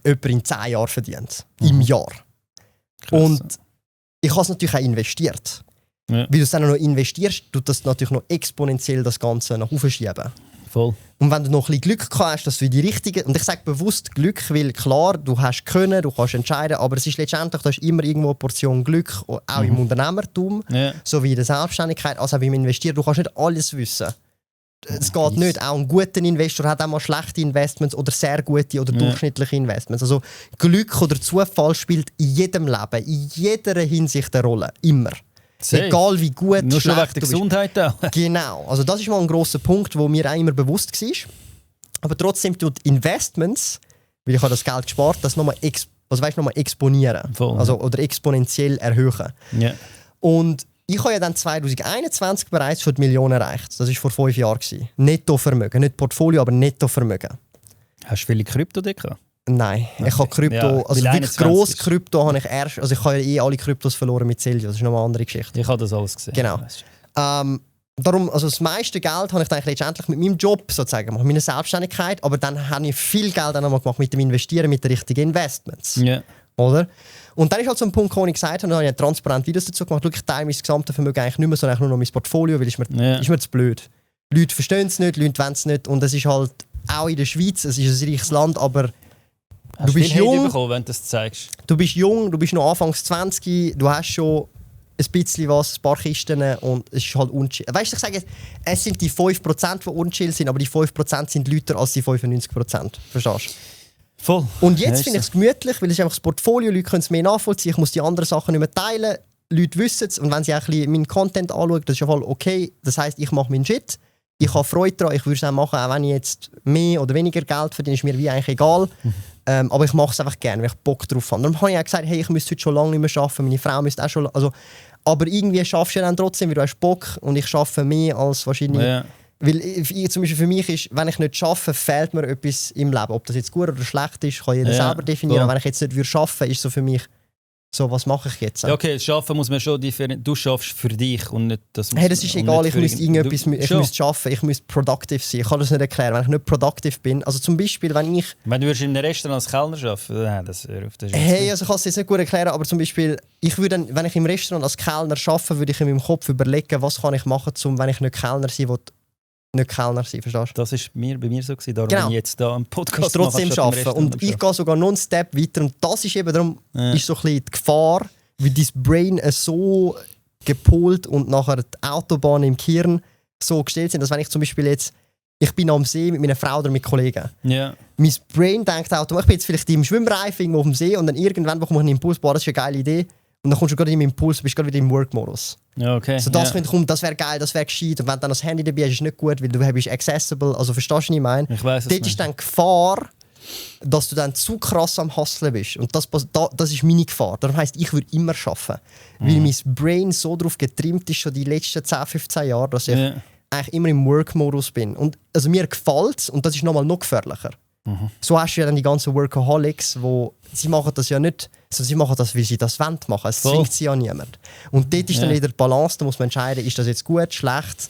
jemand in 10 Jahren verdient. Im Jahr. Krass. Und ich habe es natürlich auch investiert. Ja. Weil du es dann noch investierst, tut das natürlich noch exponentiell das Ganze nach oben schieben. Voll. Und wenn du noch ein bisschen Glück gehabt hast, dass du die richtigen... Und ich sage bewusst Glück, weil klar, du hast können, du kannst entscheiden, aber es ist letztendlich, du hast immer irgendwo eine Portion Glück, auch im Unternehmertum, so wie in der Selbstständigkeit, als auch beim Investieren. Du kannst nicht alles wissen. Es geht nicht. Auch ein guter Investor hat auch mal schlechte Investments oder sehr gute oder durchschnittliche Investments. Also Glück oder Zufall spielt in jedem Leben, in jeder Hinsicht eine Rolle. Immer. Safe. Egal wie gut, nur schon schlecht wegen der du bist. Gesundheit auch. Genau. Also das ist mal ein grosser Punkt, wo mir auch immer bewusst war. Aber trotzdem tut Investments, weil ich habe das Geld gespart, das nochmal nochmal exponieren. Voll. Also, oder exponentiell erhöhen. Ja. Und ich habe ja dann 2021 bereits schon die Million erreicht. Das war vor 5 Jahren. Nettovermögen. Nicht Portfolio, aber Nettovermögen. Hast du viele Krypto gehabt? Nein, ich habe Krypto, Ja, also weil wirklich 21 gross ist. Krypto habe ich erst, also ich habe ja alle Kryptos verloren mit Celsius, das ist nochmal eine andere Geschichte. Ich habe das alles gesehen. Genau. Darum, also das meiste Geld habe ich dann letztendlich mit meinem Job sozusagen gemacht, mit meiner Selbstständigkeit, aber dann habe ich viel Geld dann nochmal gemacht mit dem Investieren, mit den richtigen Investments. Ja. Oder? Und dann ist halt so ein Punkt, wo ich gesagt habe, dann habe ich transparent Videos dazu gemacht, ich teile mein gesamtes Vermögen eigentlich nicht mehr, sondern nur noch mein Portfolio, weil ist mir zu blöd. Leute verstehen es nicht, Leute wollen es nicht und es ist halt auch in der Schweiz, es ist ein reiches Land, aber Hast du bist viel Hate jung, bekommen, wenn du das zeigst? du bist noch Anfangs 20, du hast schon ein bisschen was, ein paar Kisten und es ist halt unchill. Weißt du, ich sage, es sind die 5%, die unchill sind, aber die 5% sind lauter als die 95%. Verstehst du? Voll. Und jetzt Ja, finde ich es gemütlich, weil es ist einfach das Portfolio, Leute können es mehr nachvollziehen, ich muss die anderen Sachen nicht mehr teilen, Leute wissen es und wenn sie auch ein bisschen meinen Content anschauen, das ist ja voll okay, das heisst, ich mache meinen Shit, ich habe Freude daran, ich würde es auch machen, auch wenn ich jetzt mehr oder weniger Geld verdiene, ist mir wie eigentlich egal. Aber ich mache es einfach gerne, weil ich Bock drauf habe. Darum habe ich auch gesagt, hey, ich müsste heute schon lange nicht mehr arbeiten, meine Frau müsste auch schon... Also, aber irgendwie schaffst du ja dann trotzdem, weil du hast Bock und ich arbeite mehr als wahrscheinlich... Ja. Weil zum Beispiel für mich ist, wenn ich nicht arbeite, fehlt mir etwas im Leben. Ob das jetzt gut oder schlecht ist, kann jeder selber definieren. Voll. Wenn ich jetzt nicht arbeiten würde, ist so für mich so, was mache ich jetzt? Ja, okay, Schaffen muss man schon differenzieren. Du schaffst für dich und nicht das. Hey, das ist egal, ich müsste irgendetwas, ich müsste arbeiten, ich müsste productive sein. Ich kann das nicht erklären, wenn ich nicht productive bin. Also zum Beispiel, wenn du in einem Restaurant als Kellner arbeiten, nein, das ist hey, also ich kann es jetzt nicht gut erklären, aber zum Beispiel, ich würde dann, wenn ich im Restaurant als Kellner arbeite, würde ich in meinem Kopf überlegen, was kann ich machen, wenn ich nicht Kellner sein will, nicht Kellner sein, verstehst du? Das war bei mir so gewesen, darum Genau. bin ich jetzt da am Podcast. Ich trotzdem arbeiten. Und ich gehe sogar noch einen Step weiter. Und das ist eben darum ist so ein bisschen die Gefahr, wie dein Brain so gepolt und nachher die Autobahn im Gehirn so gestellt sind, dass wenn ich zum Beispiel jetzt, ich bin am See mit meiner Frau oder mit Kollegen. Ja. Mein Brain denkt automatisch, ich bin jetzt vielleicht im Schwimmreif irgendwo auf dem See und dann irgendwann bekomme ich einen Impuls, boah, das ist eine geile Idee. Und dann kommst du gerade in den Impuls, bist gerade wieder im Work-Modus. Ja, okay. So das finde ich, das wäre geil, das wäre gescheit. Und wenn dann das Handy dabei ist, ist es nicht gut, weil du bist accessible. Also verstehst du, was ich meine? Ich weiss es Dort nicht. ist dann die Gefahr, dass du dann zu krass am Hustlen bist. Und das ist meine Gefahr. Darum heisst, ich würde immer arbeiten. Weil mein Brain so darauf getrimmt ist, schon die letzten 10, 15 Jahre, dass ich eigentlich immer im Work-Modus bin. Und also mir gefällt es, und das ist nochmal noch gefährlicher. So hast du ja dann die ganzen Workaholics, sie machen das ja nicht, sie machen das, weil sie das wollen machen. Es zwingt sie ja niemand. Und dort ist dann wieder die Balance, da muss man entscheiden, ist das jetzt gut, schlecht.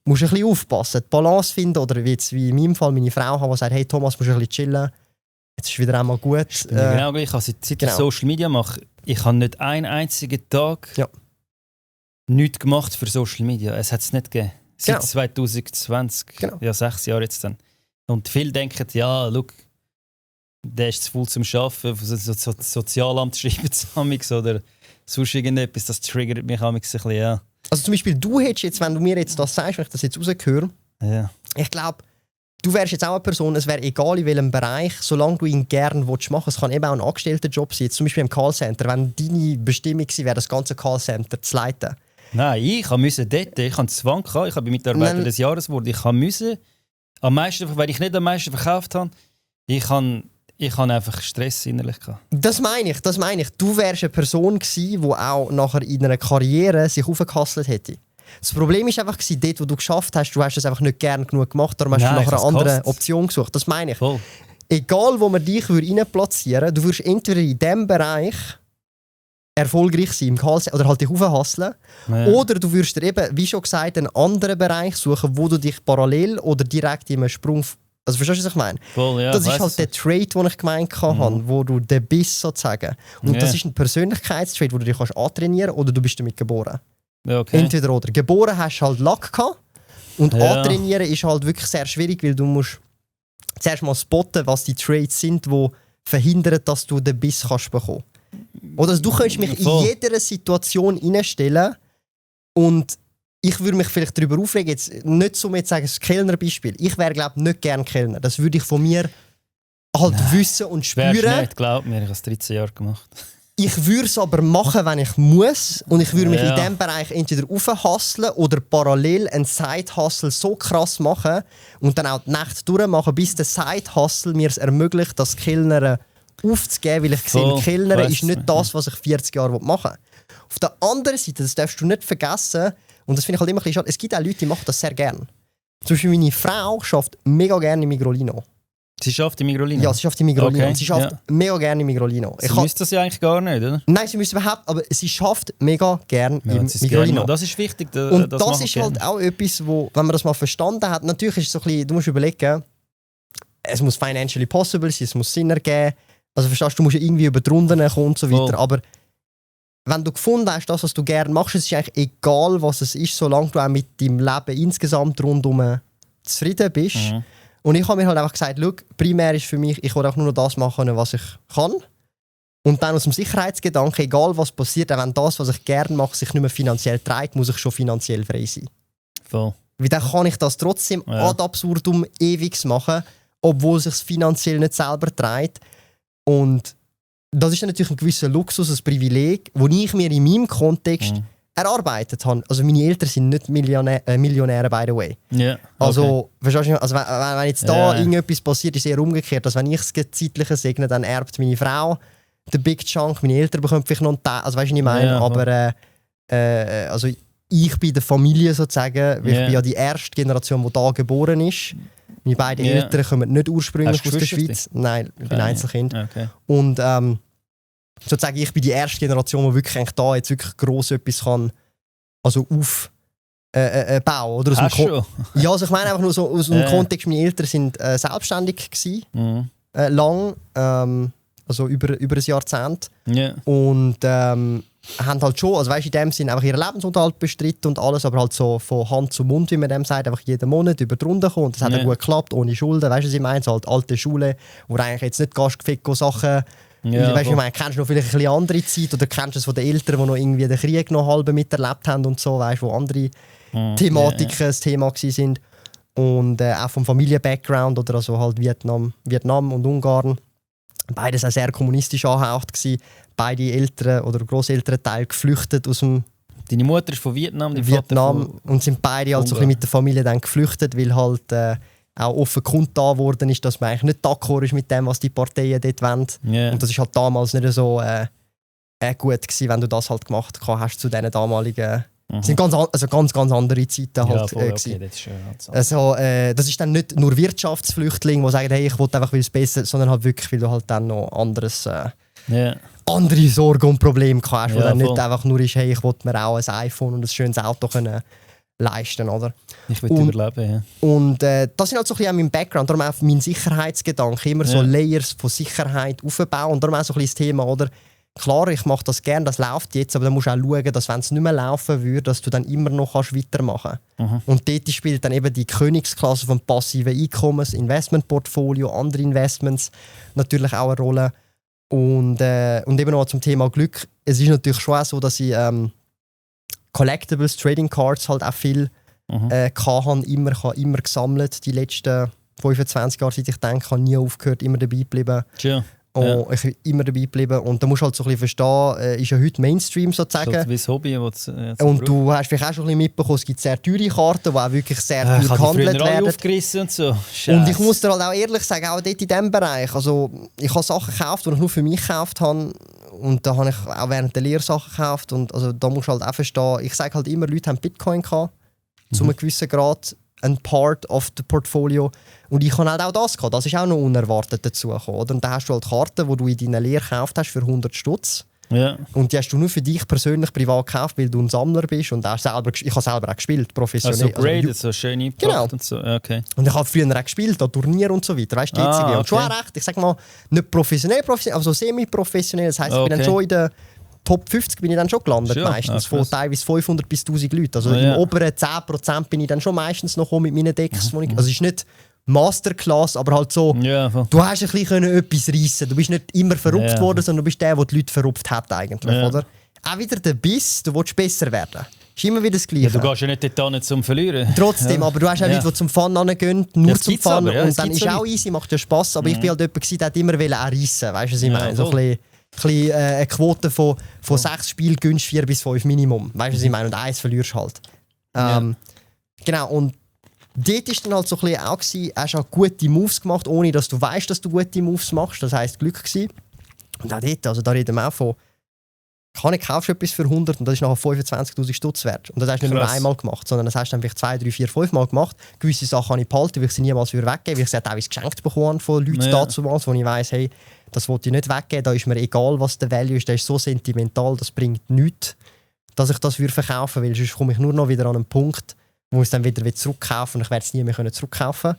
Du musst ein bisschen aufpassen, die Balance finden, oder wie jetzt wie in meinem Fall meine Frau haben, die sagt, hey Thomas, musst du ein bisschen chillen, jetzt ist wieder einmal gut. Genau gleich, also seit ich Social Media mache, ich habe nicht einen einzigen Tag nichts gemacht für Social Media. Es hat es nicht gegeben. Seit 2020, ja 6 Jahre jetzt dann. Und viele denken, ja, schau, der ist zu faul zum Arbeiten, Sozialamt schreibt es amigs oder sonst irgendetwas, das triggert mich amigs ein bisschen, ja. Also zum Beispiel, du hättest jetzt, wenn du mir jetzt das sagst, wenn ich das jetzt rausgehöre, ich glaube, du wärst jetzt auch eine Person, es wäre egal in welchem Bereich, solange du ihn gerne machen willst. Es kann eben auch ein Angestellter-Job sein, jetzt zum Beispiel im Callcenter, wenn deine Bestimmung wäre, das ganze Callcenter zu leiten. Nein, ich musste dort, ich hatte Zwang, ich habe Mitarbeiter des Jahres geworden, ich musste am meisten, weil ich nicht am meisten verkauft habe, ich habe Ich hatte einfach Stress innerlich gehabt. Das meine ich. Du wärst eine Person gewesen, die auch nachher in einer Karriere sich aufgehustelt hätte. Das Problem war einfach, dort, wo du geschafft hast, du hast es einfach nicht gern genug gemacht, darum hast du nach einer anderen Option gesucht. Das meine ich. Voll. Egal, wo man dich rein platzieren würde, du würdest entweder in diesem Bereich erfolgreich sein, im Call oder halt dich aufhasseln, oder du würdest dir eben, wie schon gesagt, einen anderen Bereich suchen, wo du dich parallel oder direkt in einem Sprung... Also verstehst du, was ich meine? Voll, ja, das ist halt der Trade, den ich gemeint habe, wo du der bist sozusagen. Und das ist ein Persönlichkeitstrade, wo du dich kannst antrainieren oder du bist damit geboren. Ja, okay. Entweder oder. Geboren hast du halt Lack gehabt und antrainieren ist halt wirklich sehr schwierig, weil du musst zuerst mal spotten, was die Trades sind, die verhindern, dass du den Biss kannst bekommen. Oder also du könntest mich in jeder Situation reinstellen und ich würde mich vielleicht darüber aufregen, jetzt nicht so mit sagen, das Kellnerbeispiel. Ich wäre, glaube ich, nicht gerne Kellner. Das würde ich von mir halt wissen und spüren. Nicht, glaub mir, ich habe es 13 Jahre gemacht. Ich würde es aber machen, wenn ich muss. Und ich würde mich in diesem Bereich entweder aufhasseln oder parallel einen Side-Hustle so krass machen und dann auch die Nacht durchmachen, bis der Side-Hustle mir es ermöglicht, das Kellnern aufzugeben, weil ich sehe, Kellnern ist nicht das, was ich 40 Jahre machen will. Auf der anderen Seite, das darfst du nicht vergessen, und das finde ich halt immer ein bisschen schade, es gibt auch Leute, die machen das sehr gerne. Zum Beispiel meine Frau arbeitet mega gerne im Migrolino. Sie arbeitet im Migrolino? Ja, sie arbeitet im Migrolino. Okay. Und sie arbeitet mega gerne im Migrolino. Sie müsste das ja eigentlich gar nicht, oder? Nein, sie müsste überhaupt, aber sie arbeitet mega gerne im Migrolino. Das ist wichtig. Und das ist halt auch etwas, wo, wenn man das mal verstanden hat, natürlich ist es so ein bisschen, du musst überlegen, es muss financially possible sein, es muss Sinn ergeben. Also verstehst du, musst ja irgendwie über die Runden kommen und so weiter. Aber wenn du gefunden hast, das, was du gerne machst, es ist eigentlich egal, was es ist, solange du auch mit deinem Leben insgesamt rundum zufrieden bist. Mhm. Und ich habe mir halt einfach gesagt, schau, primär ist für mich, ich will auch nur noch das machen, was ich kann. Und dann aus dem Sicherheitsgedanken, egal was passiert, auch wenn das, was ich gerne mache, sich nicht mehr finanziell trägt, muss ich schon finanziell frei sein. Voll. Weil dann kann ich das trotzdem ad absurdum ewig machen, obwohl es sich finanziell nicht selber trägt. Und das ist dann natürlich ein gewisser Luxus, ein Privileg, das ich mir in meinem Kontext erarbeitet habe. Also meine Eltern sind nicht Millionäre, by the way. Yeah, okay. Also, verstehst du, also wenn jetzt da irgendetwas passiert, ist es eher umgekehrt. Also wenn ich es Zeitliche segne, dann erbt meine Frau den Big Chunk, meine Eltern bekommen vielleicht noch einen Teil. Also weißt du, was ich meine? Ja, aber also ich bin der Familie sozusagen, weil ich bin ja die erste Generation, die da geboren ist. Meine beiden Eltern kommen nicht ursprünglich aus der Schweiz. Nein, ich bin Einzelkind. Okay. Und sozusagen, ich bin die erste Generation, die wirklich da jetzt wirklich gross etwas kann, also bauen. Oder aus dem ja, also ich meine einfach nur so aus dem Kontext, meine Eltern sind selbstständig gewesen, lang, also über ein Jahrzehnt. Yeah. Und haben halt schon, also weißt, in dem Sinn einfach ihren Lebensunterhalt bestritten und alles, aber halt so von Hand zu Mund, wie man dem sagt, einfach jeden Monat über die Runde kommen. Und das hat dann gut geklappt, ohne Schulden. Weißt du, was ich meine? So halt alte Schule, wo du eigentlich jetzt nicht gehst, Sachen. Ja, weißt du, ich meine, kennst du noch vielleicht ein bisschen andere Zeit oder kennst du es von den Eltern, die noch irgendwie den Krieg noch halb miterlebt haben und so, weißt du, wo andere Thematiken das Thema sind. Und auch vom Familien-Background oder also halt Vietnam und Ungarn. Beides auch sehr kommunistisch angehaucht gewesen. Beide Eltern oder Grosselternteile geflüchtet aus dem... Deine Mutter ist von Vietnam, dein Vietnam Vater und sind beide halt so ein bisschen mit der Familie dann geflüchtet, weil halt auch offen kundgetan worden ist, dass man eigentlich nicht d'accord ist mit dem, was die Parteien dort wollen. Yeah. Und das ist halt damals nicht so gut gewesen, wenn du das halt gemacht hast zu diesen damaligen... Das sind ganz andere Zeiten halt. Voll, okay, das ist schön, halt also, das ist dann nicht nur Wirtschaftsflüchtlinge, die sagen, hey, ich will einfach, weil es besser ist, sondern halt wirklich, weil du halt dann noch andere Sorgen und Probleme hast, wo dann nicht einfach nur ist, hey, ich will mir auch ein iPhone und ein schönes Auto können leisten, oder? Ich will überleben, ja. Und das sind halt so ein bisschen mein Background, darum auch mein Sicherheitsgedanke, immer so Layers von Sicherheit aufbauen und darum auch so ein bisschen das Thema, oder? Klar, ich mache das gerne, das läuft jetzt, aber dann musst du auch schauen, dass wenn es nicht mehr laufen würde, dass du dann immer noch weitermachen kannst. Und dort spielt dann eben die Königsklasse von passiven Einkommens, Investmentportfolio, andere Investments natürlich auch eine Rolle. Und eben noch zum Thema Glück. Es ist natürlich schon auch so, dass ich Collectibles, Trading Cards halt auch viel hatte, immer gesammelt. Die letzten 25 Jahre, seit ich denke, habe nie aufgehört, immer dabei geblieben. Sure. Und ich bin immer dabei geblieben. Und da musst du halt so ein bisschen verstehen, ist ja heute Mainstream sozusagen. So wie das Hobby. Und du hast vielleicht auch schon ein bisschen mitbekommen, es gibt sehr teure Karten, die auch wirklich sehr teuer gehandelt werden. Aufgerissen und so. Und ich muss dir halt auch ehrlich sagen, auch dort in diesem Bereich, also ich habe Sachen gekauft, die ich nur für mich gekauft habe. Und da habe ich auch während der Lehre Sachen gekauft. Und also da musst du halt auch verstehen, ich sage halt immer, Leute haben Bitcoin gehabt, zu einem gewissen Grad, ein Part of the Portfolio. Und ich habe halt auch das gehabt. Das ist auch noch unerwartet dazu gekommen. Oder? Und dann hast du halt Karten, die du in deiner Lehre gekauft hast für 100 Stutz. Ja. Und die hast du nur für dich persönlich privat gekauft, weil du ein Sammler bist. Und ich habe selber auch gespielt, professionell. Also graded, so schön eingepackt genau. Und so. Okay. Und ich habe früher auch gespielt, an Turnier und so weiter. Weißt du, okay. Und schon recht, ich sag mal, nicht professionell, aber so semi-professionell. Das heisst, ich bin dann schon in der Top 50 bin ich dann schon gelandet, meistens. Von teilweise 500 bis 1000 Leuten. Also im oberen 10% bin ich dann schon meistens noch mit meinen Decks. Also es ist nicht Masterclass, aber halt so, du hast ein bisschen etwas reissen. Du bist nicht immer verrupft worden, sondern du bist der die Leute verrupft hat eigentlich, oder? Auch wieder der Biss, du willst besser werden. Ist immer wieder das Gleiche. Ja, du gehst ja nicht dort zum Verlieren. Trotzdem, aber du hast auch Leute, die zum Fun hingehen, nur zum Fun. Aber, und dann ist auch easy, macht ja Spass. Aber ich bin halt jemand, der hat immer auch reissen. Weißt du, was ich meine? So ein bisschen eine Quote von 6 Spielen gönnst 4 bis 5 Minimum. Weißt du, was ich meine? Und 1 verlierst halt. Genau, und dort war dann halt so ein bisschen auch, hast auch gute Moves gemacht, ohne dass du weißt, dass du gute Moves machst. Das heisst Glück gewesen. Und auch dort, also da reden wir auch von, kaufst du etwas für 100 und das ist nachher 25'000 Stutz wert. Und das hast du nicht nur einmal gemacht, sondern das hast du dann vielleicht 2, 3, 4, 5 Mal gemacht. Gewisse Sachen habe ich behalten, weil ich sie niemals weggeben, weil ich sie auch teilweise geschenkt bekommen von Leuten damals, wo ich weiss, hey, das wollte ich nicht weggeben, da ist mir egal, was der Value ist, der ist so sentimental, das bringt nichts, dass ich das verkaufen will. Sonst komme ich nur noch wieder an einen Punkt, wo ich es dann wieder zurückkaufen und ich werde es nie mehr zurückkaufen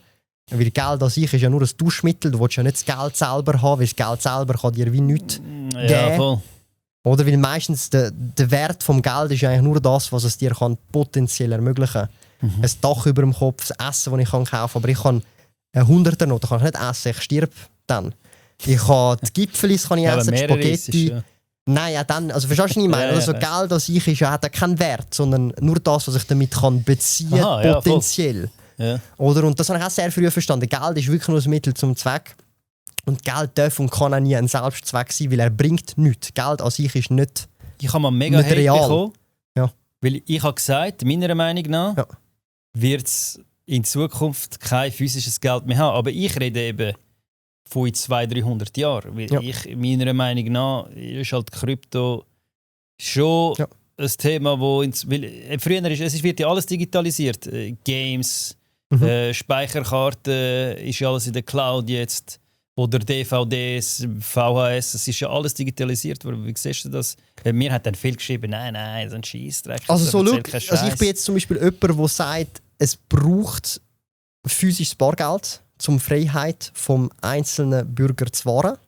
können. Weil Geld an sich ist ja nur ein Tauschmittel, du willst ja nicht das Geld selber haben, weil das Geld selber kann dir wie nichts geben. Voll. Oder weil meistens der Wert des Geld ist eigentlich nur das, was es dir kann potenziell ermöglichen kann. Ein Dach über dem Kopf, das Essen, das ich kaufen kann, aber ich kann eine Hunderter noch, kann ich nicht essen, ich stirb dann. Ich kann die Gipfelis kann ich essen, die Spaghetti. Nein, ja, dann, also verstehst du, was ich meine? Also Geld an sich ist, hat keinen Wert, sondern nur das, was ich damit kann beziehen kann, potenziell. Oder? Und das habe ich auch sehr früh verstanden. Geld ist wirklich nur ein Mittel zum Zweck. Und Geld darf und kann auch nie ein Selbstzweck sein, weil er bringt nichts. Geld an sich ist nicht ich habe mal mega Hate bekommen, weil ich habe gesagt, meiner Meinung nach wird es in Zukunft kein physisches Geld mehr haben. Aber ich rede eben von 200-300 Jahren. Weil ich, meiner Meinung nach ist halt Krypto schon ein Thema, wo früher wird ja alles digitalisiert. Games, Speicherkarten, ist ja alles in der Cloud jetzt. Oder DVDs, VHS, es ist ja alles digitalisiert. Wie siehst du das? Mir hat dann viel geschrieben, nein, so ein Scheissdreck. Also so also ich bin jetzt zum Beispiel jemand, der sagt, es braucht physisches Bargeld, um Freiheit vom einzelnen Bürger zu wahren.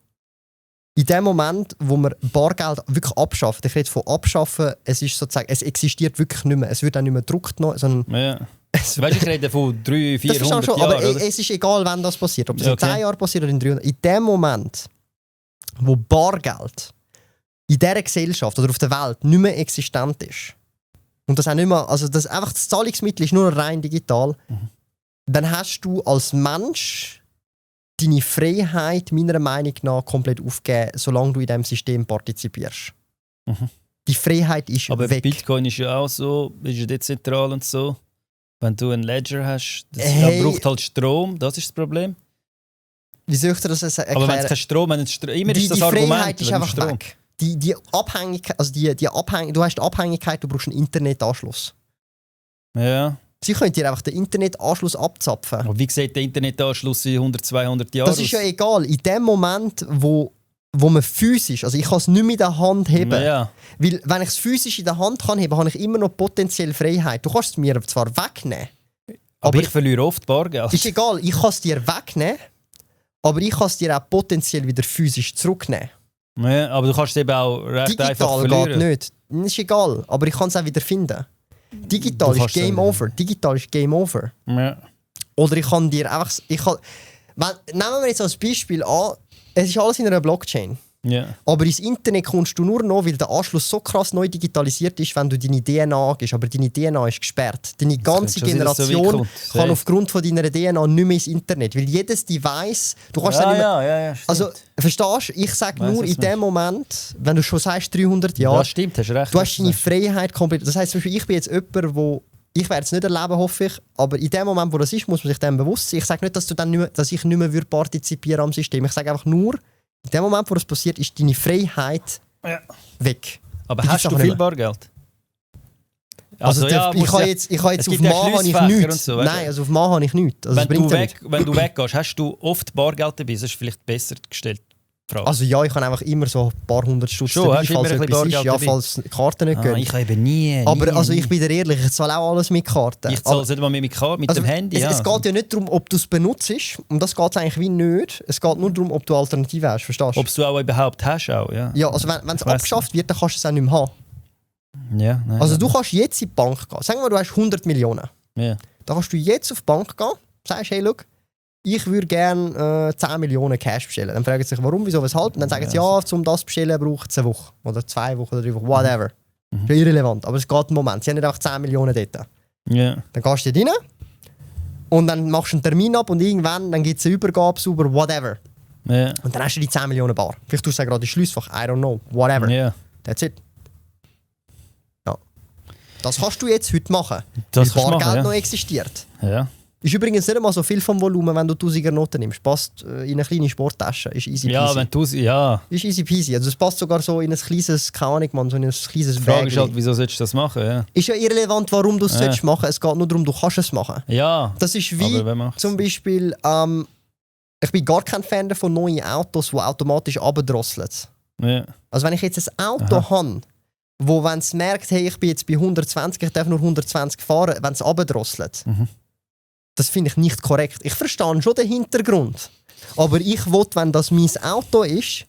In dem Moment, wo man Bargeld wirklich abschafft, ich rede von abschaffen, es ist sozusagen, es existiert wirklich nicht mehr. Es wird auch nicht mehr gedruckt, sondern weißt du, ich rede von 300, 400 Jahren. Aber es ist egal, wann das passiert. Ob es in 10 Jahren passiert oder in 300. In dem Moment, wo Bargeld in dieser Gesellschaft oder auf der Welt nicht mehr existent ist, und das auch nicht mehr, also das einfach das Zahlungsmittel ist nur rein digital, dann hast du als Mensch deine Freiheit meiner Meinung nach komplett aufgegeben, solange du in diesem System partizipierst. Die Freiheit ist aber weg. Bitcoin ist ja auch so, ist ja dezentral und so. Wenn du einen Ledger hast, das braucht halt Strom, das ist das Problem. Wie soll ich dir das erklären? Aber wenn es keinen Strom hat, immer ist das die Argument. Freiheit ist einfach Strom. Weg. Die Abhängigkeit, also du hast die Abhängigkeit, du brauchst einen Internetanschluss. Ja. Sie können dir einfach den Internetanschluss abzapfen. Aber wie sieht der Internetanschluss in 100, 200 Jahren aus? Das ist ja egal. In dem Moment, wo man physisch, also ich kann es nicht mehr in der Hand heben. Ja. Weil wenn ich es physisch in der Hand kann heben, habe ich immer noch potenziell Freiheit. Du kannst es mir zwar wegnehmen. Aber ich verliere oft Bargeld. Ist egal, ich kann es dir wegnehmen, aber ich kann es dir auch potenziell wieder physisch zurücknehmen. Ja, aber du kannst es eben auch recht einfach verlieren. Digital geht nicht. Ist egal, aber ich kann es auch wieder finden. Digital ist Game Over. Digital ist Game Over. Ja. Oder ich kann dir einfach... nehmen wir jetzt als Beispiel an, es ist alles in einer Blockchain. Ja. Aber ins Internet kommst du nur noch, weil der Anschluss so krass neu digitalisiert ist, wenn du deine DNA angibst. Aber deine DNA ist gesperrt. Deine ganze Generation kann aufgrund von deiner DNA nicht mehr ins Internet. Weil jedes Device, du kannst nicht mehr... Ja, also, verstehst du? Ich sage nur, in dem Moment, wenn du schon sagst 300 Jahre... Ja, stimmt, hast recht. Du hast deine Freiheit komplett... Das heisst, zum Beispiel, ich bin jetzt jemand, wo... Ich werde es nicht erleben, hoffe ich. Aber in dem Moment, wo das ist, muss man sich dem bewusst sein. Ich sage nicht, dass ich nicht mehr partizipieren am System. Ich sage einfach nur, in dem Moment, wo das passiert, ist deine Freiheit weg. Aber hast du viel Bargeld? Also ich habe jetzt auf Mann habe ich nichts. So, nein, also auf Mann habe ich nichts. Also wenn du weggehst, hast du oft Bargeld dabei? Das ist vielleicht besser gestellt. Frage. Also ja, ich habe einfach immer so ein paar hundert Stutz dabei, falls etwas ist. Ja, falls die Karten nicht gehen. Ich habe eben nie. Aber also ich bin dir ehrlich, ich zahle auch alles mit Karten. Ich zahle es nicht mal mit Karten, mit dem Handy. Es geht ja nicht darum, ob du es benutzt. Und das geht es eigentlich wie nicht. Es geht nur darum, ob du Alternativen hast, verstehst du? Ob du auch überhaupt hast, auch, ja. Ja, also wenn es abgeschafft wird, dann kannst du es auch nicht mehr haben. Ja, nein, also du kannst jetzt in die Bank gehen. Sagen wir, du hast 100 Millionen. Ja. Dann kannst du jetzt auf die Bank gehen, sagst, hey, schau, ich würde gerne 10 Millionen Cash bestellen. Dann fragen sie sich, warum, wieso, weshalb. Und dann sagen sie, ja, um das zu bestellen braucht es eine Woche. Oder 2 Wochen oder 3 Wochen, whatever. Das ist irrelevant, aber es geht einen Moment. Sie haben nicht auch 10 Millionen dort. Ja. Dann gehst du dort rein und dann machst du einen Termin ab und irgendwann dann gibt es eine Übergabe über whatever. Ja. Und dann hast du die 10 Millionen bar. Vielleicht tust du gerade die Schliessfach, I don't know, whatever. Ja. That's it. Ja. Das kannst du jetzt heute machen, das weil Bargeld noch existiert. Ja. Ist übrigens nicht einmal so viel vom Volumen, wenn du 1000er Noten nimmst. Passt in eine kleine Sporttasche. Ist easy peasy. Ja, wenn du... Ja. Ist easy peasy. Also es passt sogar so in ein kleines, keine Ahnung, man, so in ein kleines Die Frage ist halt, wieso solltest du das machen? Ja. Ist ja irrelevant, warum du es machen sollst. Es geht nur darum, du kannst es machen. Ja. Das ist wie zum Beispiel... ich bin gar kein Fan von neuen Autos, die automatisch abdrosseln. Ja. Also wenn ich jetzt ein Auto habe, wo wenn es merkt, hey, ich bin jetzt bei 120, ich darf nur 120 fahren, wenn es abdrosselt. Das finde ich nicht korrekt. Ich verstehe schon den Hintergrund. Aber ich will, wenn das mein Auto ist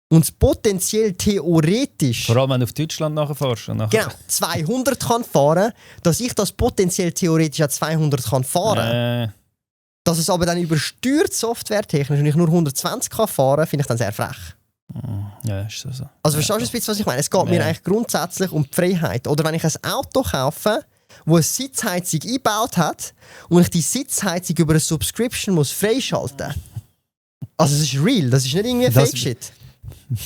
und es potenziell theoretisch... Vor allem, wenn du auf Deutschland nachfährst. Genau, 200 kann fahren, dass ich das potenziell theoretisch auch 200 kann fahren. Dass es aber dann übersteuert softwaretechnisch und ich nur 120 kann fahren, finde ich dann sehr frech. Ja, ist so. Also verstehst du ein bisschen, was ich meine? Es geht mir eigentlich grundsätzlich um die Freiheit. Oder wenn ich ein Auto kaufe, wo eine Sitzheizung eingebaut hat und ich die Sitzheizung über eine Subscription muss freischalten. Also es ist real, das ist nicht irgendwie Fake-Shit.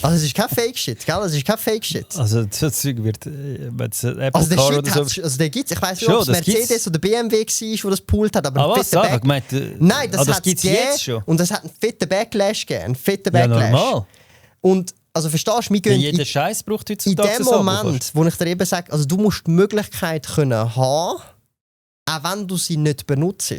Also es ist kein Fake-Shit, gell? Es ist kein Fake-Shit. Also das Zeug wird... Apple also der Car Shit oder so. also der gibt's. Ich weiss nicht, ob es Mercedes oder BMW war, wo das gepoolt hat, aber was? Nein, das hat es jetzt schon. Und es hat einen fetten Backlash gegeben. Einen fetten Backlash. Ja, normal. Und also verstehst du, wir gehen jeder Scheiß braucht heutzutage in dem Moment, wo ich dir eben sage, also du musst die Möglichkeit können haben, auch wenn du sie nicht benutzt.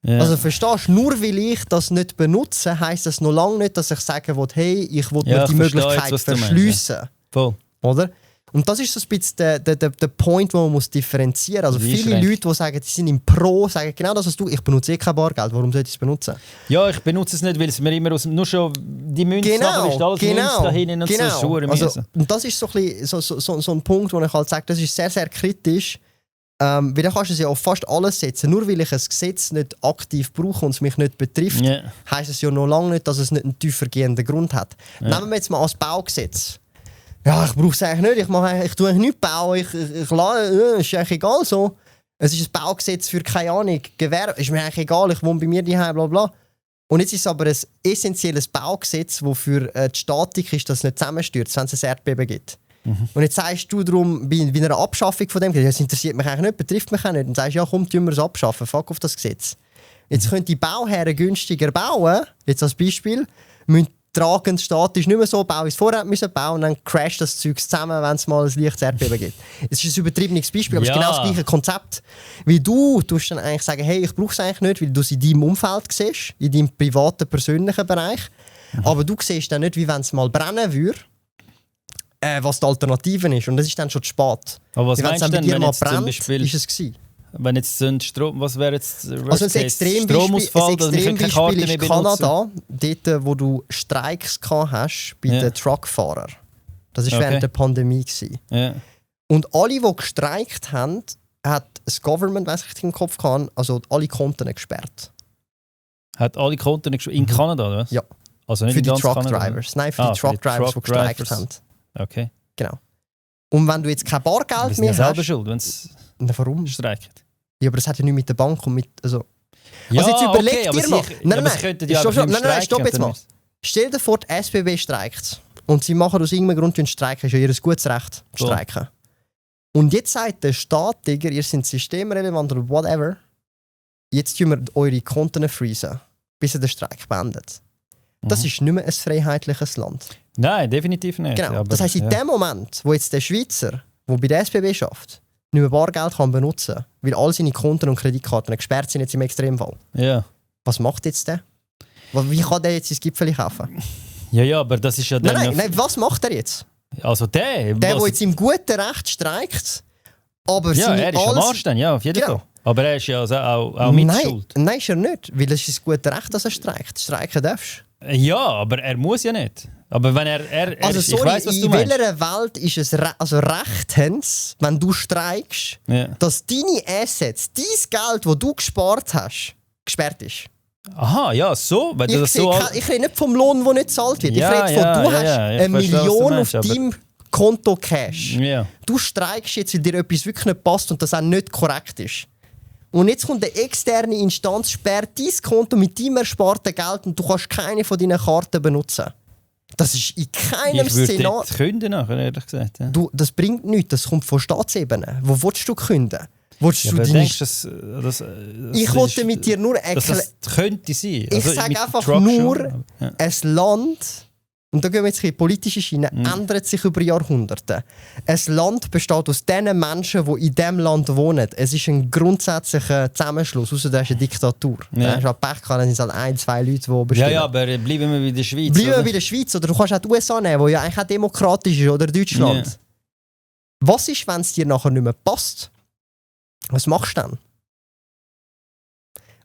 Ja. Also verstehst du, nur weil ich das nicht benutze, heisst das noch lange nicht, dass ich sagen will, hey, ich will mir die Möglichkeit verschliessen. Ja. Voll. Oder? Und das ist so ein bisschen der Point, wo man muss differenzieren muss. Also viele Leute, die sagen, sie sind im Pro, sagen genau das, was du, ich benutze kein Bargeld, warum soll ich es benutzen? Ja, ich benutze es nicht, weil es mir immer nur schon die Münze ist, alles Münze da hinten und so Schuhe. Also, und das ist so ein Punkt, wo ich halt sage, das ist sehr, sehr kritisch. Weil dann kannst du es ja auf fast alles setzen. Nur weil ich ein Gesetz nicht aktiv brauche und es mich nicht betrifft, heisst es ja noch lange nicht, dass es nicht einen tiefergehenden Grund hat. Nehmen wir jetzt mal als Baugesetz. Ja, ich brauche es eigentlich nicht. Ich tue eigentlich nichts bauen. Ich lade, ist eigentlich egal so. Es ist ein Baugesetz für, keine Ahnung, Gewerbe. Ist mir eigentlich egal, ich wohne bei mir daheim, bla bla. Und jetzt ist es aber ein essentielles Baugesetz, das für die Statik ist, dass es nicht zusammenstürzt, wenn es ein Erdbeben gibt. Und jetzt sagst du darum, bei einer Abschaffung von dem, das interessiert mich eigentlich nicht, betrifft mich auch nicht. Und sagst, ja komm, tun wir es abschaffen, fuck auf das Gesetz. Jetzt können die Bauherren günstiger bauen, jetzt als Beispiel, müssen tragend statisch nicht mehr so bauen, wie es vorher müssen bauen, und dann crasht das Zeug zusammen, wenn es mal ein leichtes Erdbeben gibt. Es ist ein übertriebenes Beispiel, aber es ist genau das gleiche Konzept. Weil du tust dann eigentlich sagen, hey, ich brauche es eigentlich nicht, weil du es in deinem Umfeld siehst, in deinem privaten, persönlichen Bereich. Aber du siehst dann nicht, wie wenn es mal brennen würde, was die Alternative ist. Und das ist dann schon zu spät. Aber was wenn es dann bei dir mal brennt, ist es gewesen. Wenn jetzt ein Strom, was wäre jetzt also ein Extrembeispiel ist Kanada, dort wo du Streiks hast bei den Truckfahrern. Das war während der Pandemie. Ja. Und alle, die gestreikt haben, hat das Government, weiss ich im Kopf kann, also alle Konten gesperrt. Hat alle Konten gesperrt? In Kanada, oder was? Ja. Also nicht für in die ganz Truck Kanada? Drivers. Nein, für die für Truck Drivers, die gestreikt Drivers. haben. Okay. Genau. Und wenn du jetzt kein Die Bargeld sind ja mehr selber hast... schuld, wenn sie Na, warum? streiken. Ja, aber das hat ja nichts mit der Bank und mit... Also, Ja, jetzt überleg okay, aber dir mal. aber sie könnten ja Stopp, einfach nicht stopp, mehr nein, stopp streiken, jetzt mal. oder? Stell dir vor, die SBB streikt. Und sie machen aus irgendeinem Grund einen Streik. Das ist ja ihr gutes Recht, zu Cool. streiken. Und jetzt sagt der Staat, Digga, ihr seid systemrelevant oder whatever. Jetzt tun wir eure Konten freezen, bis ihr den Streik beendet. Das ist nicht mehr ein freiheitliches Land. Nein, definitiv nicht. Genau. Aber, Das heisst, in dem Moment, wo jetzt der Schweizer, der bei der SBB schafft, nicht mehr Bargeld kann benutzen, weil all seine Konten und Kreditkarten gesperrt sind jetzt im Extremfall. Ja. Was macht jetzt der? Wie kann der jetzt sein Gipfeli kaufen? Ja, aber das ist ja dann... Nein, was macht er jetzt? Also der Der jetzt im guten Recht streikt, aber ja, seine er ist am Arsch dann, ja, auf jeden Genau. Fall. Aber er ist ja also auch mit schuld. Nein, ist er nicht, weil es ist das gute Recht, dass er streikt. Streiken darfst. Ja, aber er muss ja nicht. Aber wenn er Also ist, sorry, ich weiss, was du in meinst. welcher Welt ist es Recht haben sie, wenn du streikst, Ja. dass deine Assets, dein Geld, das du gespart hast, gesperrt ist. Aha, ja, so. Wenn du das so Ich rede nicht vom Lohn, der nicht gezahlt wird. Ja, ich rede von, du ja, hast ja, ich eine verstehe, was du Million meinst, auf aber- deinem Konto Cash. Ja. Du streikst jetzt, weil dir etwas wirklich nicht passt und das auch nicht korrekt ist. Und jetzt kommt eine externe Instanz, sperrt dein Konto mit deinem ersparten Geld und du kannst keine von deinen Karten benutzen. Das ist in keinem Ich würde Szenario... jetzt künden nachher, ehrlich gesagt. Ja. Du, das bringt nichts, das kommt von Staatsebene. Wo willst du künden? Willst Ja, du aber deine... denkst du, das Ich wollte mit dir nur dass erklären... das könnte sein? Ich Also sage mit einfach Truck nur, schon, ja. ein Land, und da gehen wir jetzt in die politische Schiene, ändert sich über Jahrhunderte. Ein Land besteht aus den Menschen, die in diesem Land wohnen. Es ist ein grundsätzlicher Zusammenschluss, außer das ist eine Diktatur. Ja. Da hast du halt Pech gehabt, dann sind es halt ein, zwei Leute, die bestimmen. Ja, aber bleiben wir bei der Schweiz. Bleiben wir oder? bei der Schweiz, oder du kannst auch die USA nehmen, die ja eigentlich auch demokratisch ist, oder Deutschland. Ja. Was ist, wenn es dir nachher nicht mehr passt? Was machst du dann?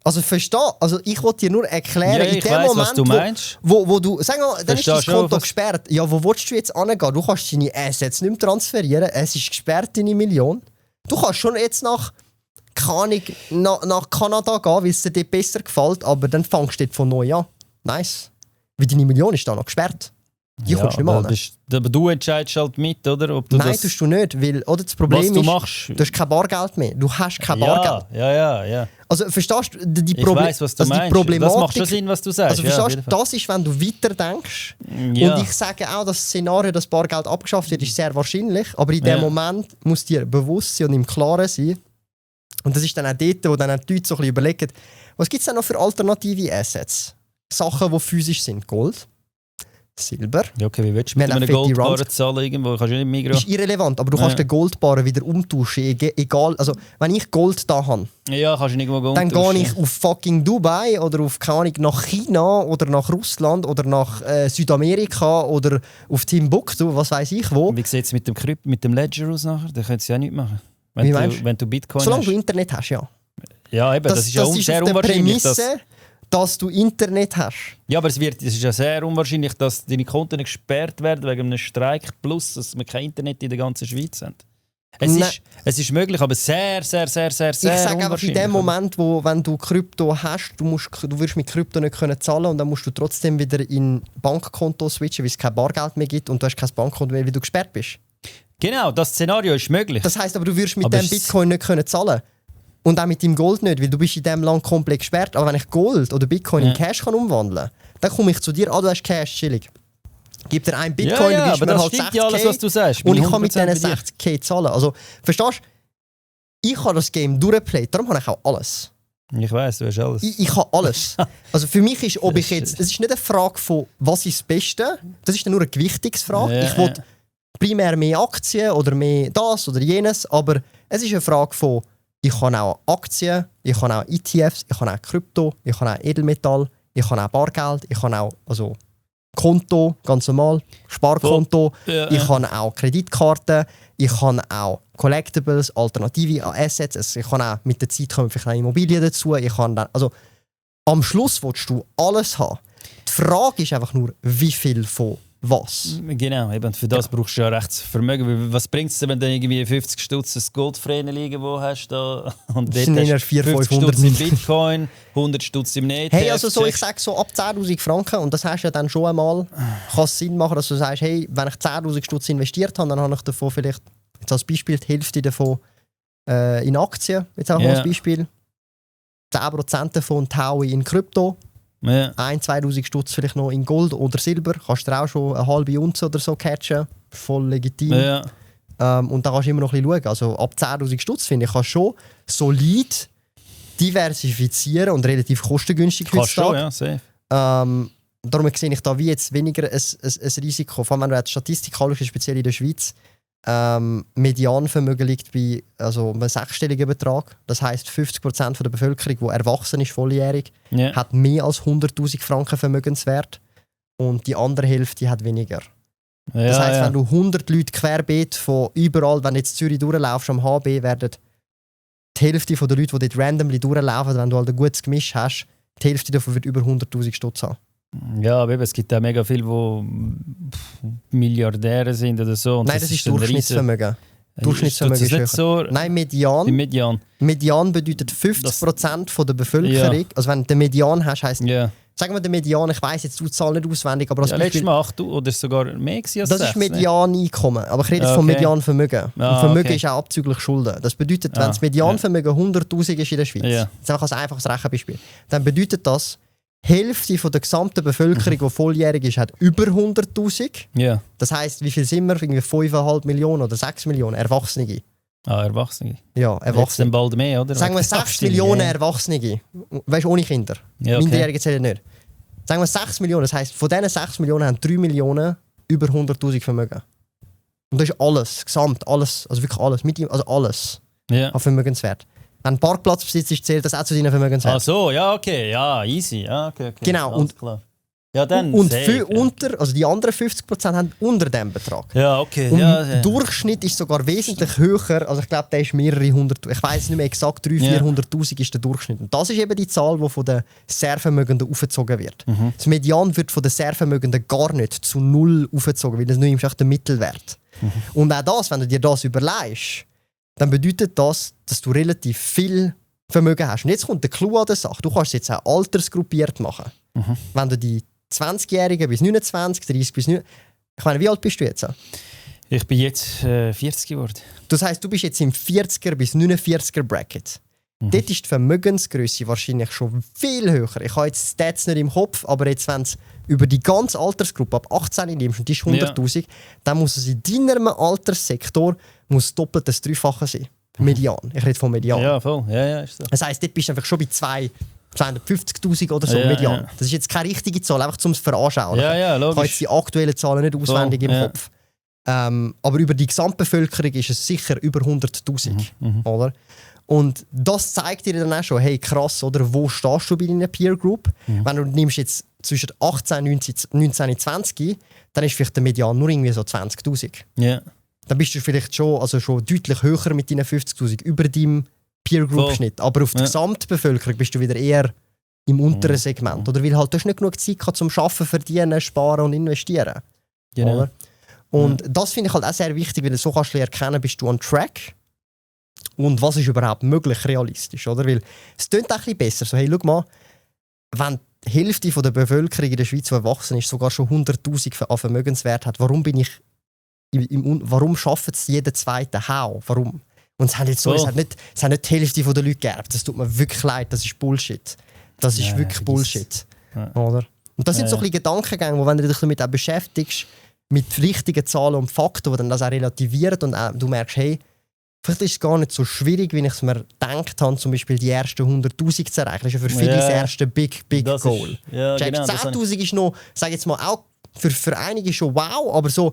Also versteh, also ich wollte dir nur erklären, Ja, in ich dem weiss, Moment, was du meinst. wo du, sag mal, dann ist Versteh dein schon, Konto was- gesperrt. Ja, wo willst du jetzt hingehen? Du kannst deine Assets nicht mehr transferieren, es ist gesperrt, deine Million. Du kannst schon jetzt nach Kanada gehen, weil es dir dort besser gefällt, aber dann fängst du dort von neu an. Nice. Weil deine Million ist da noch gesperrt. Die kommst du nicht mehr aber, an. aber du entscheidest halt mit, oder? Ob du Nein, das, tust du nicht, weil oder das Problem was du ist, machst. du hast kein Bargeld mehr. Du hast kein Bargeld. Ja. Also verstehst du, die Ich weiss, was du also die meinst. Problematik... Das macht schon Sinn, was du sagst. Also ja, auf verstehst jeden du, Fall. das ist, wenn du weiterdenkst. Ja. Und ich sage auch, das Szenario, dass Bargeld abgeschafft wird, ist sehr wahrscheinlich. Aber in dem Ja. Moment muss dir bewusst sein und im Klaren sein. Und das ist dann auch dort, wo dann auch die Leute so ein bisschen überlegen, was gibt es denn noch für alternative Assets? Sachen, die physisch sind. Gold, Silber. Ja, okay, wie willst du Wir mit haben einem auch fette Goldbarren Runs. zahlen irgendwo? Kannst du nicht im Migros? Ist irrelevant, aber du kannst Ja. den Goldbarren wieder umtauschen. Egal, also wenn ich Gold da habe, Ja, kannst du nirgendwo dann umtauschen. gehe ich auf fucking Dubai oder auf, keine Ahnung, nach China oder nach Russland oder nach Südamerika oder auf Timbuktu, was weiß ich wo. Wie sieht es mit dem Ledger aus nachher? Da könntest du ja nichts machen. Wie meinst Wenn du Bitcoin Solange hast. du Internet hast, ja. Ja, eben, das ist ja sehr auf der unwahrscheinlich. Prämisse, dass du Internet hast. Ja, aber es ist ja sehr unwahrscheinlich, dass deine Konten gesperrt werden wegen einem Streik, plus dass wir kein Internet in der ganzen Schweiz haben. Nein. Es ist möglich, aber sehr Ich sage einfach, in dem Moment, wo wenn du Krypto hast, du wirst mit Krypto nicht können zahlen und dann musst du trotzdem wieder in Bankkonto switchen, weil es kein Bargeld mehr gibt und du hast kein Bankkonto mehr, weil du gesperrt bist. Genau, das Szenario ist möglich. Das heisst aber, du wirst mit Aber dem es- Bitcoin nicht können zahlen. Und auch mit dem Gold nicht, weil du bist in diesem Land komplett gesperrt. Aber wenn ich Gold oder Bitcoin in Ja. Cash kann umwandeln kann, dann komme ich zu dir, du hast Cash, chillig. Gib dir einen Bitcoin, ja, du gibst aber mir das halt stimmt 60k ja alles, was du sagst. und Bin ich kann mit 100% diesen bei dir. 60k zahlen. Also, verstehst du? Ich habe das Game durchgeplayt, darum habe ich auch alles. Ich weiss, du hast alles. Ich habe alles. Also für mich ist, ob ich jetzt... Es ist nicht eine Frage von, was ist das Beste. Das ist dann nur eine Gewichtungsfrage. Ja, Ich will primär mehr Aktien oder mehr das oder jenes, aber es ist eine Frage von, ich kann auch Aktien, ich kann auch ETFs, ich kann auch Krypto, ich kann auch Edelmetall, ich kann auch Bargeld, ich kann auch also Konto, ganz normal, Sparkonto, Ja, ich kann auch Kreditkarten, ich kann auch Collectibles, alternative Assets, also ich kann auch mit der Zeit kommen vielleicht auch Immobilien dazu, ich kann dann, also am Schluss willst du alles haben. Die Frage ist einfach nur, wie viel von was. Genau, eben für das brauchst du ja recht Vermögen. Weil was bringt es dir, wenn du irgendwie 50 Stutz ein Goldfräne liegen wo hast da und Das sind eher 400, 50 Stutz im Bitcoin, 100 Stutz im ETF. Hey, also so, ich sage so ab 10'000 Franken, und das hast du ja dann schon einmal, kann es Sinn machen, dass du sagst, hey, wenn ich 10'000 Stutz investiert habe, dann habe ich davon vielleicht, jetzt als Beispiel, die Hälfte davon in Aktien, jetzt auch mal als Beispiel. 10% davon haue ich in Krypto. Ja. 1'000-2'000 Stutz vielleicht noch in Gold oder Silber. Kannst du auch schon eine halbe Unze oder so catchen. Voll legitim. Ja. Und da kannst du immer noch ein bisschen schauen. Also ab 10'000 Stutz finde ich, kannst du schon solid diversifizieren und relativ kostengünstig Kannst schon, heutzutage. ja, safe. Darum sehe ich da wie jetzt weniger ein Risiko. Vor allem, wenn du die Statistik anschaust, speziell in der Schweiz, Medianvermögen liegt bei einem 6-stelligen Betrag. Das heisst, 50% der Bevölkerung, die erwachsen ist, volljährig, hat mehr als 100'000 Franken Vermögenswert. Und die andere Hälfte hat weniger. Ja, Das heisst, wenn du 100 Leute querbeet von überall, wenn du jetzt Zürich durchlaufst am HB, werden die Hälfte der Leute, die dort randomly durchlaufen, wenn du halt ein gutes Gemisch hast, die Hälfte davon wird über 100'000 Stutz haben. Ja, aber eben, es gibt auch mega viele, die Milliardäre sind oder so. Und Nein, das ist Durchschnittsvermögen. Durchschnittsvermögen ist nicht höher. so. Nein, Median. Median. Median bedeutet 50% von der Bevölkerung. Ja. Also wenn du den Median hast, heisst, Ja. sagen wir den Median, ich weiss jetzt die Zahl nicht auswendig, aber als Ja, letztes Beispiel, Mal 8 oder sogar mehr als 6. das ist Medianeinkommen. Aber ich rede jetzt vom Okay. Medianvermögen. Und Ah, Vermögen okay. ist auch abzüglich Schulden. Das bedeutet, wenn das Medianvermögen 100'000 ist in der Schweiz, Ja. jetzt einfach als einfaches Rechenbeispiel, dann bedeutet das, die Hälfte von der gesamten Bevölkerung, die volljährig ist, hat über 100'000. Ja. Das heisst, wie viel sind wir? Irgendwie 5,5 Millionen oder 6 Millionen Erwachsene. Erwachsene. Ja, Jetzt Erwachsene. dann bald mehr, oder? Sagen wir 6 Millionen Erwachsene. Weißt du, ohne Kinder. Ja, okay. Minderjährige zählen nicht. Sagen wir 6 Millionen. Das heisst, von diesen 6 Millionen haben 3 Millionen über 100'000 Vermögen. Und das ist alles, gesamt, alles, also wirklich alles, also alles Ja. an Vermögenswert. Wenn ein Parkplatzbesitz ist, zählt das auch zu deinen Vermögenswerten. Ach so, ja, okay. Ja, easy. Ja, okay. Genau, Alles und- klar. Ja, dann. Und safe, also die anderen 50% haben unter diesem Betrag. ja, okay. Und Ja, der Durchschnitt ist sogar wesentlich höher. Also ich glaube, der ist mehrere hundert. Ich weiß nicht mehr exakt, 300'000-400'000 ist der Durchschnitt. Und das ist eben die Zahl, die von den sehr Vermögenden aufgezogen wird. Das Median wird von den sehr Vermögenden gar nicht zu null aufgezogen, weil das nur ist der Mittelwert. Und auch das, wenn du dir das überlegst, dann bedeutet das, dass du relativ viel Vermögen hast. Und jetzt kommt der Clou an der Sache. Du kannst es jetzt auch altersgruppiert machen. Wenn du die 20-Jährigen bis 29, 30 bis 9. Ich meine, wie alt bist du jetzt? Ich bin jetzt 40 geworden. Das heisst, du bist jetzt im 40er bis 49er Bracket. Dort ist die Vermögensgröße wahrscheinlich schon viel höher. Ich habe jetzt die Stats nicht im Kopf, aber jetzt, wenn es über die ganze Altersgruppe ab 18 nimmst und die ist 100'000, dann muss es in deinem Alterssektor doppelt das Dreifache sein. Median. Ich rede von Median. Ja, voll. Ja, ist so. Das heisst, dort bist du einfach schon bei 250'000 oder so Ja, Median. ja. Das ist jetzt keine richtige Zahl, einfach zum Veranschaulichen. Ja, Ich habe jetzt logisch. die aktuellen Zahlen nicht auswendig im ja. Kopf. Aber über die Gesamtbevölkerung ist es sicher über 100'000. Oder? Und das zeigt dir dann auch schon, hey krass, oder, wo stehst du bei deiner Peer Group? Wenn du nimmst jetzt zwischen 18, 19 und 20, dann ist vielleicht der Median nur irgendwie so 20'000. Ja. Dann bist du vielleicht schon deutlich höher mit deinen 50'000 über deinem Peer Group Schnitt. Aber auf der Gesamtbevölkerung bist du wieder eher im unteren Segment. Oder weil halt, du hast nicht genug Zeit gehabt zum Arbeiten, verdienen, sparen und investieren. Genau. Oder? Und das finde ich halt auch sehr wichtig, weil du so kannst du erkennen, bist du on track und was ist überhaupt möglich, realistisch. Oder? Weil es klingt auch ein bisschen besser. So, hey, schau mal, wenn die Hälfte von der Bevölkerung in der Schweiz, die erwachsen ist, sogar schon 100'000 an Vermögenswert hat, warum schafft es jeder Zweite? How? Warum? Und es hat nicht nicht die Hälfte der Leute geerbt. Das tut mir wirklich leid, das ist Bullshit. Das ist wirklich Bullshit. Ja. Oder? Und das sind so ein bisschen Gedankengänge, wo, wenn du dich damit auch beschäftigst, mit richtigen Zahlen und Fakten, die dann das auch relativieren und auch, du merkst, hey, vielleicht ist es gar nicht so schwierig, wie ich es mir gedacht habe, zum Beispiel die ersten 100'000 zu erreichen. Das ist ja für viele das erste Big das Goal. Ist, ja, genau, 10'000 ist noch, sag jetzt mal, auch für einige schon wow, aber so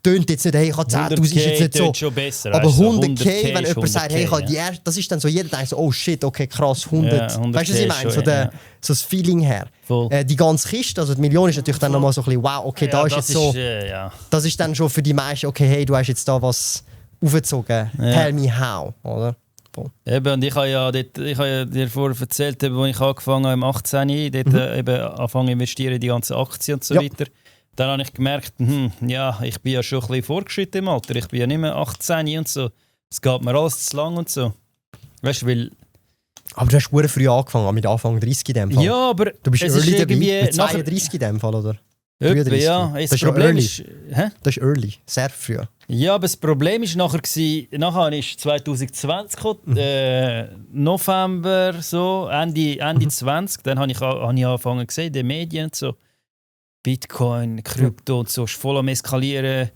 tönt jetzt nicht, hey, ich habe 10'000 ist jetzt nicht so. Schon besser, aber 100'000, wenn wenn jemand sagt, hey, ich habe die erste, das ist dann so, jeder denkt so, oh shit, okay, krass, 100. Ja, 100 weißt du, was ich meine? So, so das Feeling her. Die ganze Kiste, also die Million ist natürlich dann nochmal so ein bisschen, wow, okay, da ist jetzt so. Das ist dann schon für die meisten, okay, hey, du hast jetzt da was aufgezogen. Tell me how, oder? Eben, und ich habe ja dir vorher erzählt, als ich angefangen habe im 18. Dort eben angefangen zu investieren in die ganzen Aktien und so weiter. dann habe ich gemerkt, ja, ich bin ja schon ein bisschen vorgeschritten im Alter. Ich bin ja nicht mehr 18 und so. Es geht mir alles zu lang und so. Weißt du, weil... Aber du hast sehr früh angefangen, mit Anfang 30 in dem Fall. Ja, aber du bist es early ist dabei, irgendwie mit 32 in dem Fall, oder? Etwa, ja. Das ist Problem early. ist... Hä? Das ist early, sehr früh. Ja, aber das Problem ist nachher ist 2020 gekommen, November, so, Ende 20. Dann habe ich angefangen gesehen, in den Medien und so. Bitcoin, Krypto und so, ist voll am Eskalieren.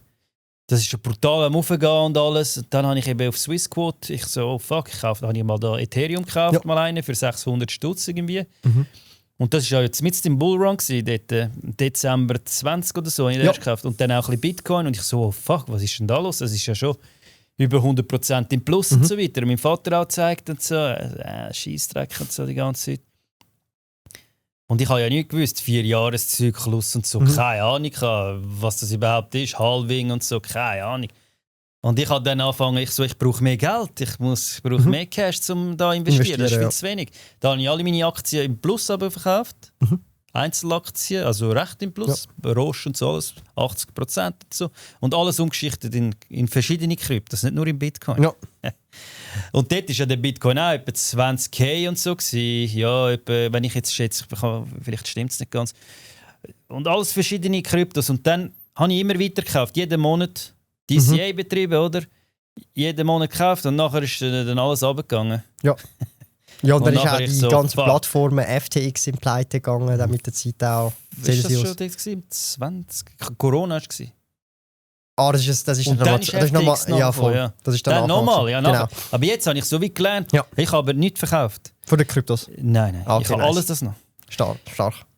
Das ist schon brutal am Aufgehen und alles. Und dann habe ich eben auf Swissquote, ich so, oh fuck, dann habe ich mal da Ethereum gekauft, mal einen für 600 Stutz irgendwie. Und das war ja jetzt mit dem Bullrun, dort, Dezember 20 oder so, habe ich erst gekauft. Und dann auch ein bisschen Bitcoin. Und ich so, oh fuck, was ist denn da los? Das ist ja schon über 100% im Plus und so weiter. Und mein Vater auch gezeigt und so, Scheissdreck und so die ganze Zeit. Und ich habe ja nicht gewusst, 4-Jahres-Zyklus und so, keine Ahnung, was das überhaupt ist, Halving und so, keine Ahnung. Und ich habe dann angefangen, ich brauche mehr Geld, ich brauche mehr Cash, um da zu investieren. Das ist viel zu wenig. Da habe ich alle meine Aktien im Plus aber verkauft. Einzelaktien, also recht im Plus, Roche und so alles, 80% und so. Und alles umgeschichtet in verschiedene Kryptos, nicht nur in Bitcoin. Ja. Und dort war ja der Bitcoin auch etwa 20.000 und so. Ja, etwa, wenn ich jetzt schätze, vielleicht stimmt es nicht ganz. Und alles verschiedene Kryptos. Und dann habe ich immer weiter gekauft, jeden Monat DCA betrieben, oder? Jeden Monat gekauft und nachher ist dann alles runtergegangen. Ja. Ja, und dann ist auch die so, ganze Plattform FTX in Pleite gegangen, dann mit der Zeit auch. Ist das schon dort 20? Corona war es. Ah, das ist und dann ist nochmal. Ja, voll. Ja. Das ist dann nochmal, ja. Genau. Aber jetzt habe ich so weit gelernt. Ja. Ich habe nicht verkauft. Von den Kryptos? Nein. Okay, ich habe alles das noch. Stark.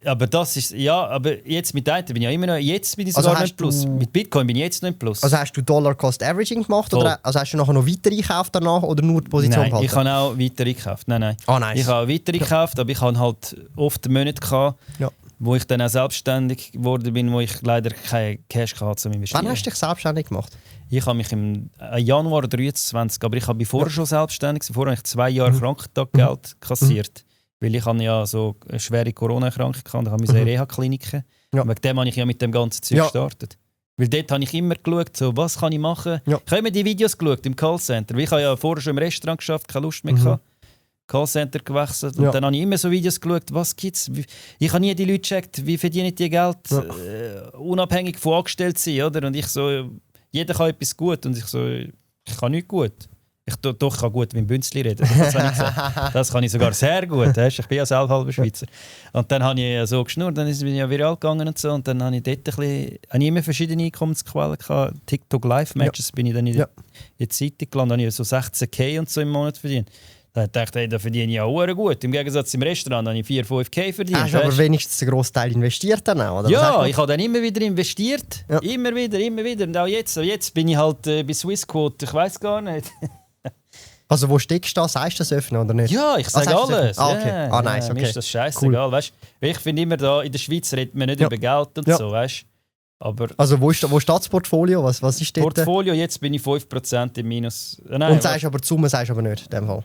Aber das ist, ja, aber jetzt mit Ethereum bin ich ja immer noch, jetzt bin ich sogar noch im Plus. Mit Bitcoin bin ich jetzt noch im Plus. Also hast du Dollar-Cost-Averaging gemacht? Oder also hast du nachher noch weiter gekauft danach oder nur die Position behalten? Nein, ich habe auch weiter gekauft. Nein. Ah, nice. Ich habe weiter gekauft, aber ich habe halt oft Monate gehabt, wo ich dann auch selbstständig geworden bin, wo ich leider kein Cash hatte zum Investieren. Wann hast du dich selbstständig gemacht? Ich habe mich im Januar 23, aber ich habe vorher schon selbstständig. Vorher habe ich 2 Jahre Krankentaggeld kassiert. Weil ich ja so eine schwere Corona-Erkrankung hatte, da habe ich in Reha-Kliniken. Wegen dem habe ich ja mit dem ganzen Zeug gestartet. Weil dort habe ich immer geschaut, so, was kann ich machen. Ich habe immer die Videos geschaut im Callcenter. Weil ich habe ja vorher schon im Restaurant geschafft, keine Lust mehr gehabt. Callcenter gewechselt und dann habe ich immer so Videos geschaut, was gibt es. Ich habe nie die Leute gecheckt, wie verdienen die Geld, unabhängig von angestellt sein, oder? Und ich so, jeder kann etwas gut und ich so, ich kann nicht gut. Ich kann gut mit dem Bünzli reden. Das kann ich sogar sehr gut. Ich bin ja selber halber Schweizer. Und dann habe ich so geschnurrt, dann bin ich ja viral gegangen und so. Und dann habe ich dort immer verschiedene Einkommensquellen gehabt. TikTok Live-Matches bin ich dann in die Zeitung gelandet. Dann habe ich so 16.000 und so im Monat verdient. Dann dachte ich, da verdiene ich ja auch gut. Im Gegensatz im Restaurant habe ich 4-5K verdient. Hast du aber wenigstens den grossen Teil investiert dann auch, oder? Ja, ich habe dann immer wieder investiert. Ja. Immer wieder. Und auch jetzt bin ich halt bei Swissquote, ich weiß gar nicht. Also wo steckst du da? Sagst du das öffnen oder nicht? Ja, ich sage alles. Okay. Ja, nice, okay. Mir ist das scheißegal, weißt du? Ich finde immer, da in der Schweiz redet man nicht über Geld und so, weißt du? Aber also wo steht das Portfolio? Was ist dort? Portfolio, jetzt bin ich 5% im Minus. Nein, und sagst aber die Summe sagst aber nicht in dem Fall?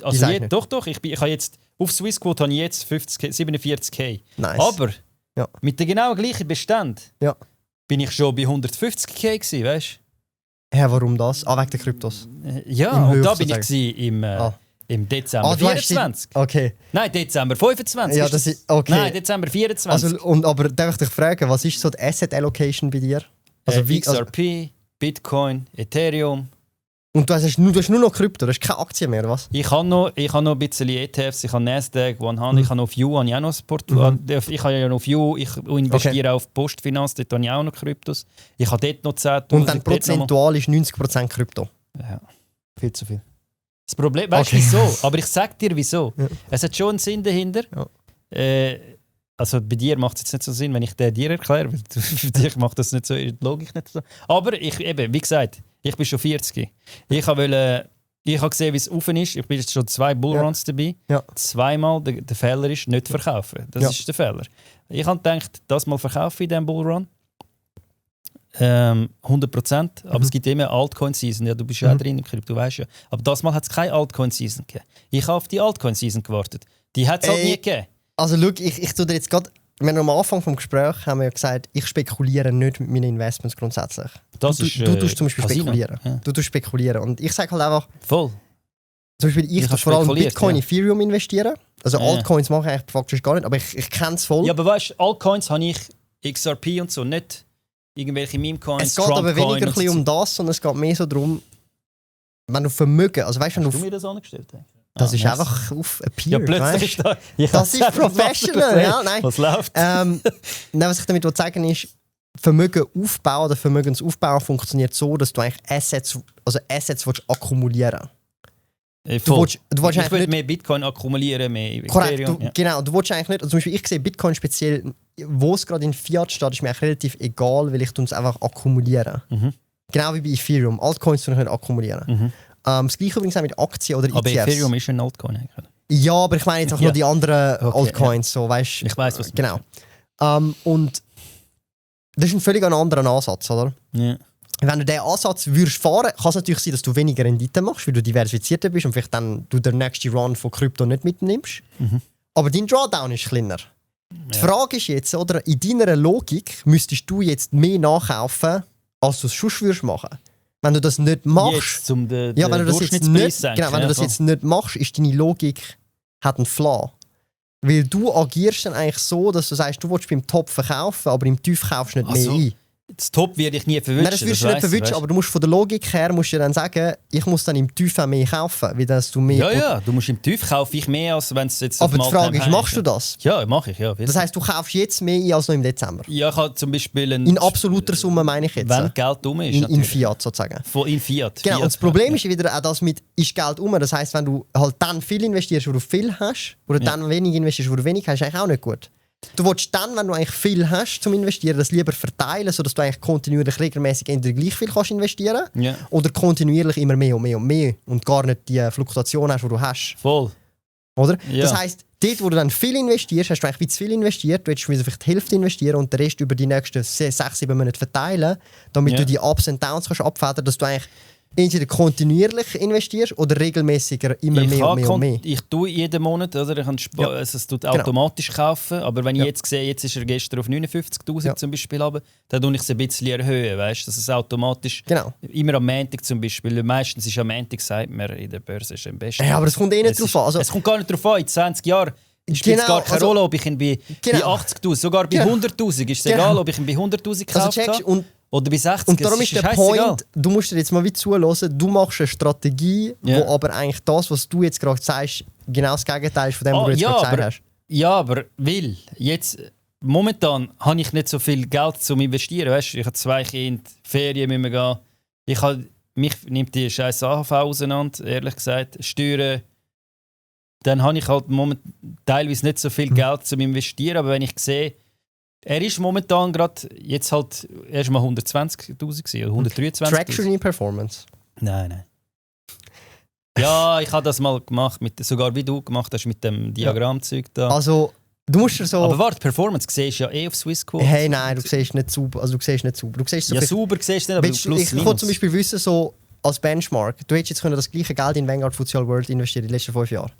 Also doch. Ich habe jetzt, auf Swissquote habe ich jetzt 47k. Nice. Aber mit dem genau gleichen Bestand bin ich schon bei 150k gewesen, weißt du? Ja, warum das? Wegen der Kryptos? Ja, und da bin ich im Dezember 24. Okay. Nein, Dezember 25. Ja, das ist, okay. Nein, Dezember 24. Also, aber darf ich dich fragen, was ist so die Asset Allocation bei dir? Also XRP, Bitcoin, Ethereum. Und du hast nur noch Krypto, du hast keine Aktien mehr, was? Ich habe noch ein bisschen ETFs, ich habe Nasdaq 100, ich habe auf View auch noch ein Portfolio. Ich habe ja noch auf View, ich investiere auch auf Postfinanz, dort habe ich auch noch Kryptos. Ich habe dort noch 10'000. Und dann prozentual ist 90% Krypto? Ja, viel zu viel. Das Problem, weißt du wieso? Aber ich sage dir wieso. Ja. Es hat schon einen Sinn dahinter. Ja. Also bei dir macht es jetzt nicht so Sinn, wenn ich dir erkläre, weil für dich macht das nicht so, die Logik nicht so. Aber wie gesagt, ich bin schon 40. Ich habe gesehen, wie es offen ist. Ich bin jetzt schon 2 Bullruns dabei. Ja. Zweimal der Fehler ist, nicht verkaufen. Das ist der Fehler. Ich habe gedacht, das mal verkaufen in diesem Bullrun. 100%. Aber es gibt immer Altcoin-Season. Ja, du bist ja auch drin im Krypto, du weißt ja. Aber das Mal hat es keine Altcoin-Season gegeben. Ich habe auf die Altcoin-Season gewartet. Die hat es halt nie gegeben. Also schau, ich tue dir jetzt gerade wir haben am Anfang des Gesprächs haben wir ja gesagt, ich spekuliere nicht mit meinen Investments grundsätzlich. Das du ist, tust zum Beispiel Casino. spekulieren. Ja. Du tust spekulieren. Und ich sage halt einfach, Voll. zum Beispiel ich habe tue vor allem spekuliert, Bitcoin, ja. Ethereum investieren. Also Ja. Altcoins mache ich eigentlich faktisch gar nicht, aber ich kenne es voll. Ja, aber weißt du, Altcoins habe ich XRP und so, nicht irgendwelche Meme-Coins, Es geht aber weniger ein Trump-Coin bisschen um das, sondern es geht mehr so darum, wenn du Vermögen, also weißt du, wenn Hast du du mir das angestellt? das ist nice. einfach auf ein Peer, Ja, plötzlich weißt? ist da... Ich Das ist hab gesagt, professional, ja, nein. Was läuft? Nein, was ich damit sagen will, ist, Vermögen aufbauen oder Vermögensaufbau funktioniert so, dass du eigentlich Assets willst akkumulieren. Du willst ich eigentlich will nicht, mehr Bitcoin akkumulieren, mehr korrekt, Ethereum. du, genau, du willst eigentlich nicht, also zum Beispiel ich sehe Bitcoin speziell, wo es gerade in Fiat steht, ist mir eigentlich relativ egal, weil ich es einfach akkumulieren. Mhm. Genau wie bei Ethereum, Altcoins tue ich nicht akkumulieren. Mhm. Das gleiche übrigens auch mit Aktien oder Aber ETFs. Ethereum ist ein Altcoin eigentlich. Ja, aber ich meine jetzt auch Ja. nur die anderen Okay, Altcoins, so, weißt, Ich weiss, was du genau. Und das ist ein völlig anderer Ansatz, oder? Ja. Wenn du diesen Ansatz würdest fahren, kann es natürlich sein, dass du weniger Rendite machst, weil du diversifizierter bist und vielleicht dann du den nächsten Run von Krypto nicht mitnimmst. Mhm. Aber dein Drawdown ist kleiner. Die Ja. Frage ist jetzt, oder, in deiner Logik müsstest du jetzt mehr nachkaufen, als du es sonst würdest machen. Wenn du das nicht machst, Jetzt, um den ja, wenn du das jetzt Durchschnittspreis nicht, senken. genau, wenn du das Ja, jetzt nicht machst, ist deine Logik hat einen Flaw. Weil du agierst dann eigentlich so, dass du sagst, du willst beim Top verkaufen, aber im Tief kaufst du nicht mehr ein. Das Top werde ich nie verwischen. Nein, das wirst du nicht verwünschen, aber du musst von der Logik her musst du dann sagen, ich muss dann im Tief auch mehr kaufen, weil dass du mehr... Ja, du musst im Tief kaufe ich mehr, als wenn es jetzt Aber die auf dem Frage ist, Alltime machst du das? Ja, mache ich, ja. Das heisst, du kaufst jetzt mehr ein als noch im Dezember. Ja, ich habe zum Beispiel In absoluter Summe meine ich jetzt. Wenn Geld um ist. in natürlich. Fiat sozusagen. In Fiat. Genau, Fiat, und das Problem ja. ist wieder auch das mit, ist Geld um. Das heisst, wenn du halt dann viel investierst, wo du viel hast, oder dann wenig investierst, wo du wenig hast, ist eigentlich auch nicht gut. Du willst dann, wenn du eigentlich viel hast zum Investieren, das lieber verteilen, sodass du eigentlich kontinuierlich regelmäßig entweder gleich viel kannst investieren Ja. oder kontinuierlich immer mehr und mehr und mehr und gar nicht die Fluktuation hast, die du hast. Voll. Oder? Ja. Das heisst, dort, wo du dann viel investierst, hast du eigentlich zu viel investiert, du hättest vielleicht die Hälfte investieren und den Rest über die nächsten 6-7 Monate verteilen, damit Ja. du die Ups und Downs kannst abfedern, dass du eigentlich entweder kontinuierlich investierst oder regelmäßiger immer mehr und mehr. Ich tue jeden Monat, oder? Ich kann Ja. also es tut automatisch kaufen, aber wenn ich Ja. jetzt sehe, jetzt ist er gestern auf 59'000 Ja. zum Beispiel, dann tue ich es ein bisschen erhöhen, weißt? Dass es automatisch Genau. immer am Montag zum Beispiel, meistens ist am Montag, sagt man, in der Börse ist am besten. Ja, aber es kommt eh nicht Es drauf ist- an. Also, es kommt gar nicht darauf an, in 20 Jahren spielt es Genau, gar keine also- Rolle, ob ich ihn bei Genau. 80'000, sogar bei Genau. 100'000, ist es Genau. egal, ob ich ihn bei 100'000 also gekauft checkst, habe oder bei 60'000. und darum es ist der scheissegal. Point, du musst dir jetzt mal wie zuhören, du machst eine Strategie, Ja. wo aber eigentlich das, was du jetzt gerade sagst, genau das Gegenteil ist von dem, was du jetzt ja, gerade gesagt aber- hast. Ja, aber jetzt momentan habe ich nicht so viel Geld zum Investieren. Weißt, ich habe 2 Kinder, Ferien müssen wir gehen. Mich nimmt die scheiß AHV auseinander, ehrlich gesagt. Steuern. Dann habe ich halt teilweise nicht so viel Geld zum Investieren. Aber wenn ich sehe, er ist momentan gerade jetzt halt erst mal 120'000 gewesen, oder 123'000. Trackst du deine Performance? Nein. Ja, ich habe das mal gemacht, sogar wie du gemacht hast mit dem Diagrammzeug da. Also, du musst dir so... Aber warte, Performance siehst du ja eh auf Swissquote. Hey, nein, du siehst nicht sauber. Also, du siehst nicht sauber. Du siehst so Ja, viel- sauber siehst du nicht, aber Willst du- plus ich kann minus. zum Beispiel wissen, so als Benchmark, du hättest jetzt können das gleiche Geld in Vanguard Futsal World investieren in den letzten 5 Jahren.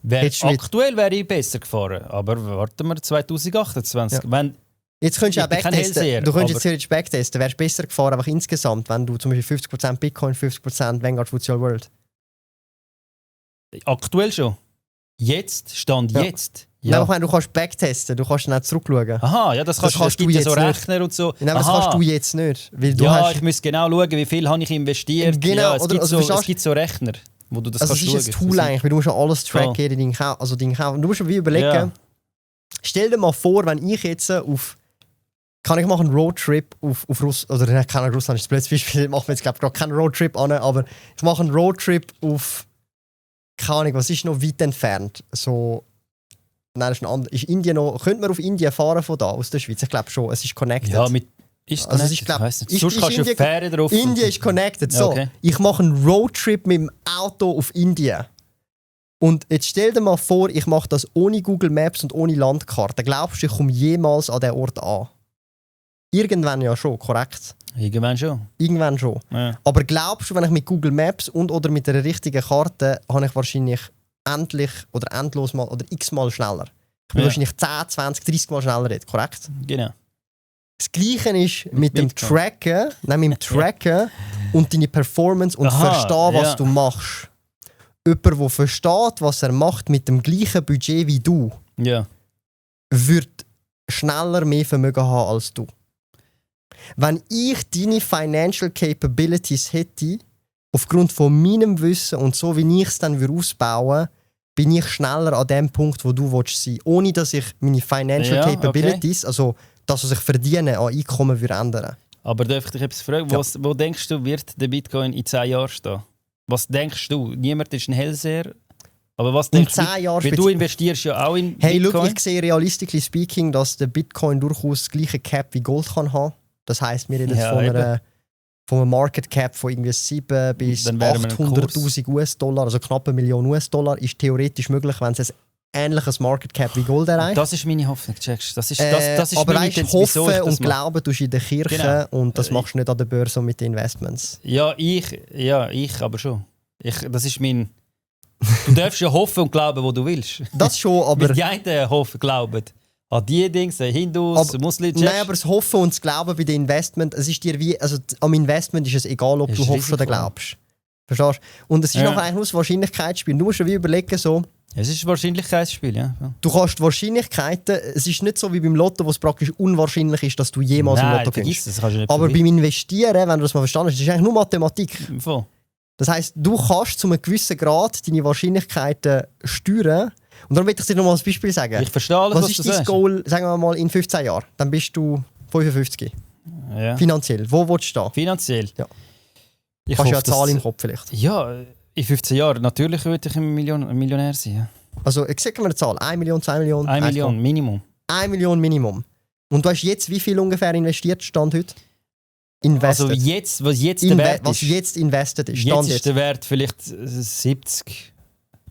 hättest du Aktuell wäre ich besser gefahren, aber warten wir 2028. Ja. Wenn, Jetzt könntest du auch Ich bin kein backtesten. Hellseher, Du könntest aber- jetzt theoretisch backtesten. Wärst besser gefahren, einfach insgesamt, wenn du zum Beispiel 50% Bitcoin, 50% Vanguard Futsal World. aktuell schon. Jetzt, Stand Ja. jetzt. Nein, Ja. aber ich meine, du kannst backtesten, du kannst dann auch zurückschauen. Aha, ja, das kannst kannst es gibt du ja so jetzt nicht. Rechner und so. Nein, aber das Aha. kannst du jetzt nicht. Weil du Ja, hast, ich muss genau schauen, wie viel habe ich investiert. Genau, ja, es, oder- gibt also so, es verstehst- gibt so Rechner, wo du das also es kannst ist ein schauen. Tool eigentlich, weil du musst ja alles tracken, Voll. deinen Kauf. Also deinen Kauf. Und du musst dir wie überlegen, Ja. stell dir mal vor, wenn ich jetzt kann ich machen einen Roadtrip auf Russland, oder nein, kein Russland ist das blödes Beispiel, machen wir jetzt glaube ich gerade keinen Roadtrip an, aber ich mache einen Roadtrip auf, keine Ahnung, was ist noch weit entfernt, so, nein, das ist ein anderer, ist Indien noch, könnte man auf Indien fahren von da, aus der Schweiz? Ich glaube schon, es ist connected. Ja, ist es Also es connected? ist, glaub- Ich weiss nicht. ist- Sonst ist kannst du Indien- Fähre drauf. Indien ist connected, so, Ja, okay. ich mache einen Roadtrip mit dem Auto auf Indien. Und jetzt stell dir mal vor, ich mache das ohne Google Maps und ohne Landkarte. Glaubst du, ich komme jemals an diesen Ort an? Irgendwann ja schon, korrekt? Irgendwann schon. Irgendwann schon. Ja. Aber glaubst du, wenn ich mit Google Maps und oder mit einer richtigen Karte, habe ich wahrscheinlich endlich oder endlos mal oder x-mal schneller. Ich bin wahrscheinlich 10, 20, 30 Mal schneller reden, korrekt? Genau. Das Gleiche ist mit dem Tracken, und deine Performance und verstehen, was du machst. Jemand, der versteht, was er macht mit dem gleichen Budget wie du, wird schneller mehr Vermögen haben als du. Wenn ich deine Financial Capabilities hätte, aufgrund von meinem Wissen und so, wie ich es dann ausbauen würde, bin ich schneller an dem Punkt, wo du sein willst. Ohne dass ich meine Financial Capabilities, also das, was ich verdiene, an Einkommen würde ändern. Aber darf ich dich etwas fragen? Wo denkst du, wird der Bitcoin in 10 Jahren stehen? Was denkst du? Niemand ist ein Hellseher. Aber was denkst in 10 Jahren du? Du investierst ja auch in Bitcoin. Look, ich sehe realistically speaking, dass der Bitcoin durchaus das gleiche Cap wie Gold kann haben. Das heisst, wir reden von einem Market Cap von irgendwie 7 bis 800'000 US-Dollar, also knapp 1 Million US-Dollar, ist theoretisch möglich, wenn es ein ähnliches Market Cap wie Gold erreicht. Das ist meine Hoffnung, checkst. Das ist aber meine Intention, hoffen und glauben tust in der Kirche und das machst du nicht an der Börse und mit den Investments. Ja, ich aber schon. Das ist mein... Du darfst ja hoffen und glauben, wo du willst. Das schon, aber... Die einen hoffen, glauben an die Dinge, Hindus, Muslims... Nein, aber das Hoffen und das Glauben bei den Investment, es ist dir wie... Also am Investment ist es egal, ob du hoffst oder glaubst. Verstehst du? Und es ist nachher eigentlich nur ein Wahrscheinlichkeitsspiel. Du musst dir wie überlegen, so... Es ist ein Wahrscheinlichkeitsspiel, ja. Du kannst Wahrscheinlichkeiten... Es ist nicht so wie beim Lotto, wo es praktisch unwahrscheinlich ist, dass du jemals im Lotto gewinnst. Aber beim Investieren, wenn du das mal verstanden hast, ist eigentlich nur Mathematik. Voll. Das heisst, du kannst zu einem gewissen Grad deine Wahrscheinlichkeiten steuern. Und darum möchte ich dir noch mal ein Beispiel sagen. Ich verstehe alles, was ist dein Goal, sagen wir mal, in 15 Jahren? Dann bist du 55. Ja. Finanziell. Wo willst du stehen? Finanziell? Ja. Ich hast ja eine Zahl im Kopf vielleicht. Ja, in 15 Jahren. Natürlich würde ich ein Millionär sein. Ja. Also, ich sage mal eine Zahl. 1 Million, 2 Millionen? 1 Million, Minimum. 1 Million Minimum. Und du hast jetzt wie viel ungefähr investiert, Stand heute? Invested. Also was jetzt der Wert ist. Was jetzt invested ist. Stand jetzt ist der Wert vielleicht 70.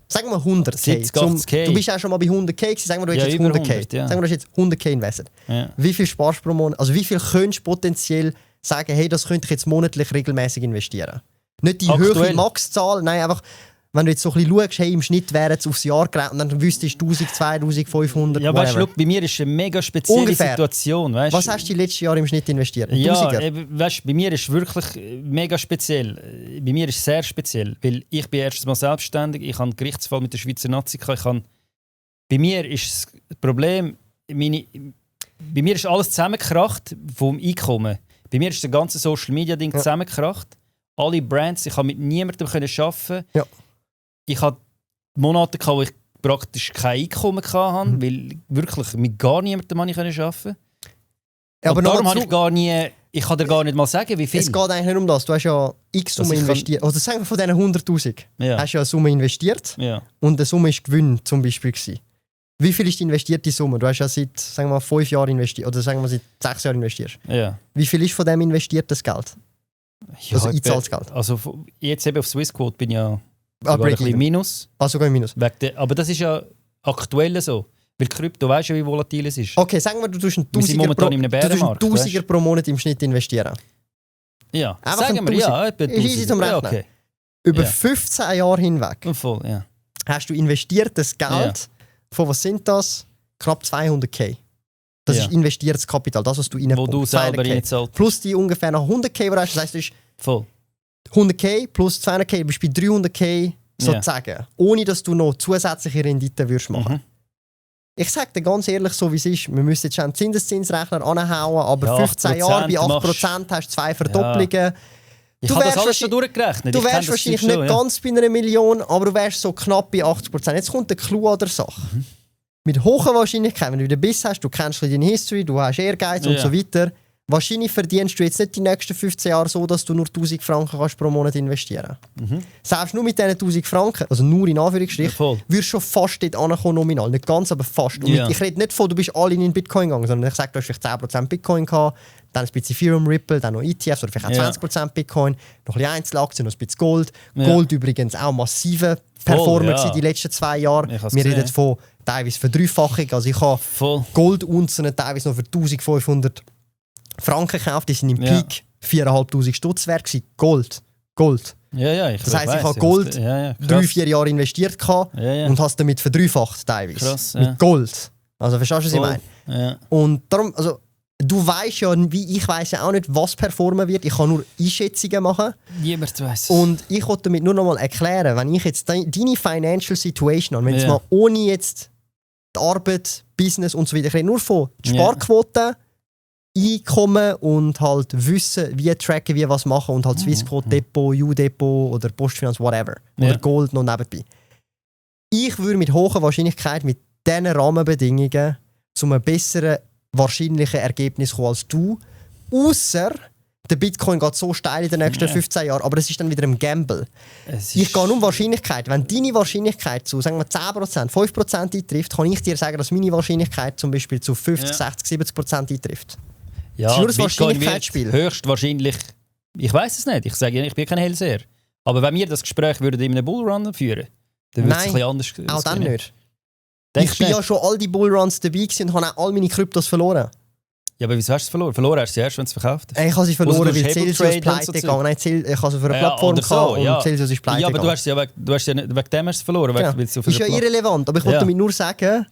Sagen wir 100k. 70, 80k. Du bist auch schon mal bei 100k gewesen. Sagen wir, du hast jetzt 100k. 100, ja. Sagen wir, du hast jetzt 100k invested. Ja. Wie viel sparst du pro Monat? Also wie viel könntest du potenziell sagen, hey, das könnte ich jetzt monatlich regelmäßig investieren? Nicht die höhere Maxzahl, nein, einfach, wenn du jetzt so ein bisschen schaust, hey, im Schnitt wäre es aufs Jahr gerechnet, dann wüsstest du 1000, 2500. Ja, weißt du, bei mir ist eine mega spezielle Situation. Weißt? Was hast du die letzten Jahre im Schnitt investiert? Ja, weißt, bei mir ist es wirklich mega speziell. Bei mir ist es sehr speziell, weil ich bin erstens mal selbstständig, ich habe einen Gerichtsfall mit der Schweizer Nazi gehabt. Bei mir ist das Problem, bei mir ist alles zusammengekracht vom Einkommen. Bei mir ist das ganze Social-Media-Ding zusammengekracht. Alle Brands, ich konnte mit niemandem arbeiten. Ja. Ich hatte Monate, wo ich praktisch kein Einkommen hatte, weil wirklich mit gar niemandem arbeiten konnte. Ja, aber darum habe ich kann dir gar nicht mal sagen, wie viel. Es geht eigentlich nicht um das. Du hast ja x Summe investiert. Oder sagen wir von diesen 100'000. Hast du ja eine Summe investiert und eine Summe war Gewinn zum Beispiel gewesen. Wie viel ist die investierte Summe? Du hast ja seit, sagen wir mal, 5 Jahren investiert oder sagen wir seit 6 Jahren investierst. Ja. Wie viel ist von dem investiertes Geld? Ja, also einzahltes Geld? Also jetzt eben auf Swissquote bin ich ja ein bisschen minus. Sogar minus. Aber das ist ja aktuell so. Weil Krypto, weißt du, wie volatil es ist. Okay, sagen wir, du tust einen 1000er pro Monat im Schnitt investieren. Ja, einfach sagen wir, ja. Ist easy zum Rechnen. Okay. Über 15 Jahre hinweg voll, hast du investiertes Geld von, was sind das? Knapp 200k. Das ist investiertes Kapital, das, was du reinpumpst. Wo du selber reinzahlt. Plus die ungefähr nach 100k, wo du hast. Das heisst, du hast voll 100k plus 200k, du bist bei 300k sozusagen. Ohne, dass du noch zusätzliche Renditen würdest machen. Ich sage dir ganz ehrlich, so wie es ist, wir müssen jetzt schon einen Zinseszinsrechner anhauen, aber 15 Jahre bei 8% hast du 2 Verdopplungen. Ja. Ich habe das alles schon durchgerechnet. Du wärst wahrscheinlich nicht ganz bei einer Million, aber du wärst so knapp bei 80%. Jetzt kommt der Clou an der Sache. Mit hoher Wahrscheinlichkeit, wenn du wieder Biss hast, du kennst deine History, du hast Ehrgeiz und so weiter, wahrscheinlich verdienst du jetzt nicht die nächsten 15 Jahre so, dass du nur 1000 Franken kannst pro Monat investieren kannst. Selbst nur mit diesen 1000 Franken, also nur in Anführungsstrichen, wirst du schon fast dort ankommen nominal. Nicht ganz, aber fast. Und ich rede nicht von, du bist all in Bitcoin gegangen, sondern ich sage, du hast vielleicht 10% Bitcoin gehabt, dann ein bisschen Ethereum, Ripple, dann noch ETFs oder vielleicht auch 20% Bitcoin, noch ein bisschen Einzelaktien, noch ein bisschen Gold. Gold übrigens auch massive Performance in den letzten 2 Jahren. Wir reden von teilweise Verdreifachung. Also ich habe Goldunzen teilweise noch für 1500 Franken gekauft, die sind im Peak 4'500 Stutz wert gewesen. Gold. Das heisst, ich habe Gold 3-4 Jahre investiert und habe es damit verdreifacht teilweise. Krass, mit Gold. Also verstehst du, was ich meine? Ja. Und darum, also du weißt ja, wie ich weiß ja auch nicht, was performen wird. Ich kann nur Einschätzungen machen. Niemand weiß. Und ich wollte damit nur noch mal erklären, wenn ich jetzt deine Financial Situation habe, wenn jetzt mal ohne jetzt die Arbeit, Business und so weiter, ich rede nur von Sparquoten, Einkommen und halt Wissen, wie tracken, wie was machen und halt Swissquote, Depot, U-Depot oder Postfinanz, whatever. Oder Gold noch nebenbei. Ich würde mit hoher Wahrscheinlichkeit mit diesen Rahmenbedingungen zu einem besseren wahrscheinlichen Ergebnis kommen als du. Ausser der Bitcoin geht so steil in den nächsten 15 Jahren, aber es ist dann wieder ein Gamble. Ich gehe um Wahrscheinlichkeit. Wenn deine Wahrscheinlichkeit zu sagen wir 10%, 5% eintrifft, kann ich dir sagen, dass meine Wahrscheinlichkeit zum Beispiel zu 50, 60, 70% eintrifft. Ja, das ist nur ein Bitcoin Wahrscheinlichkeitsspiel. Höchstwahrscheinlich, ich weiß es nicht, ich sage ja, ich bin kein Hellseher. Aber wenn wir das Gespräch würden in einem Bullrun führen, dann würde es ein bisschen anders auch dann nicht. Denkst ich bin ja schon all die Bullruns dabei gewesen und habe auch all meine Kryptos verloren. Ja, aber wieso hast du es verloren? Verloren hast du sie erst, wenn du es verkauft hast. Ich habe sie verloren, weil Celsius Hebeltrade pleite gegangen. Nein, ich habe sie für eine Plattform so, gehabt und Celsius ist pleite gegangen. Ja, aber du hast ja nicht, wegen dem hast du es verloren. Genau. Ist ja irrelevant, aber ich wollte damit nur sagen,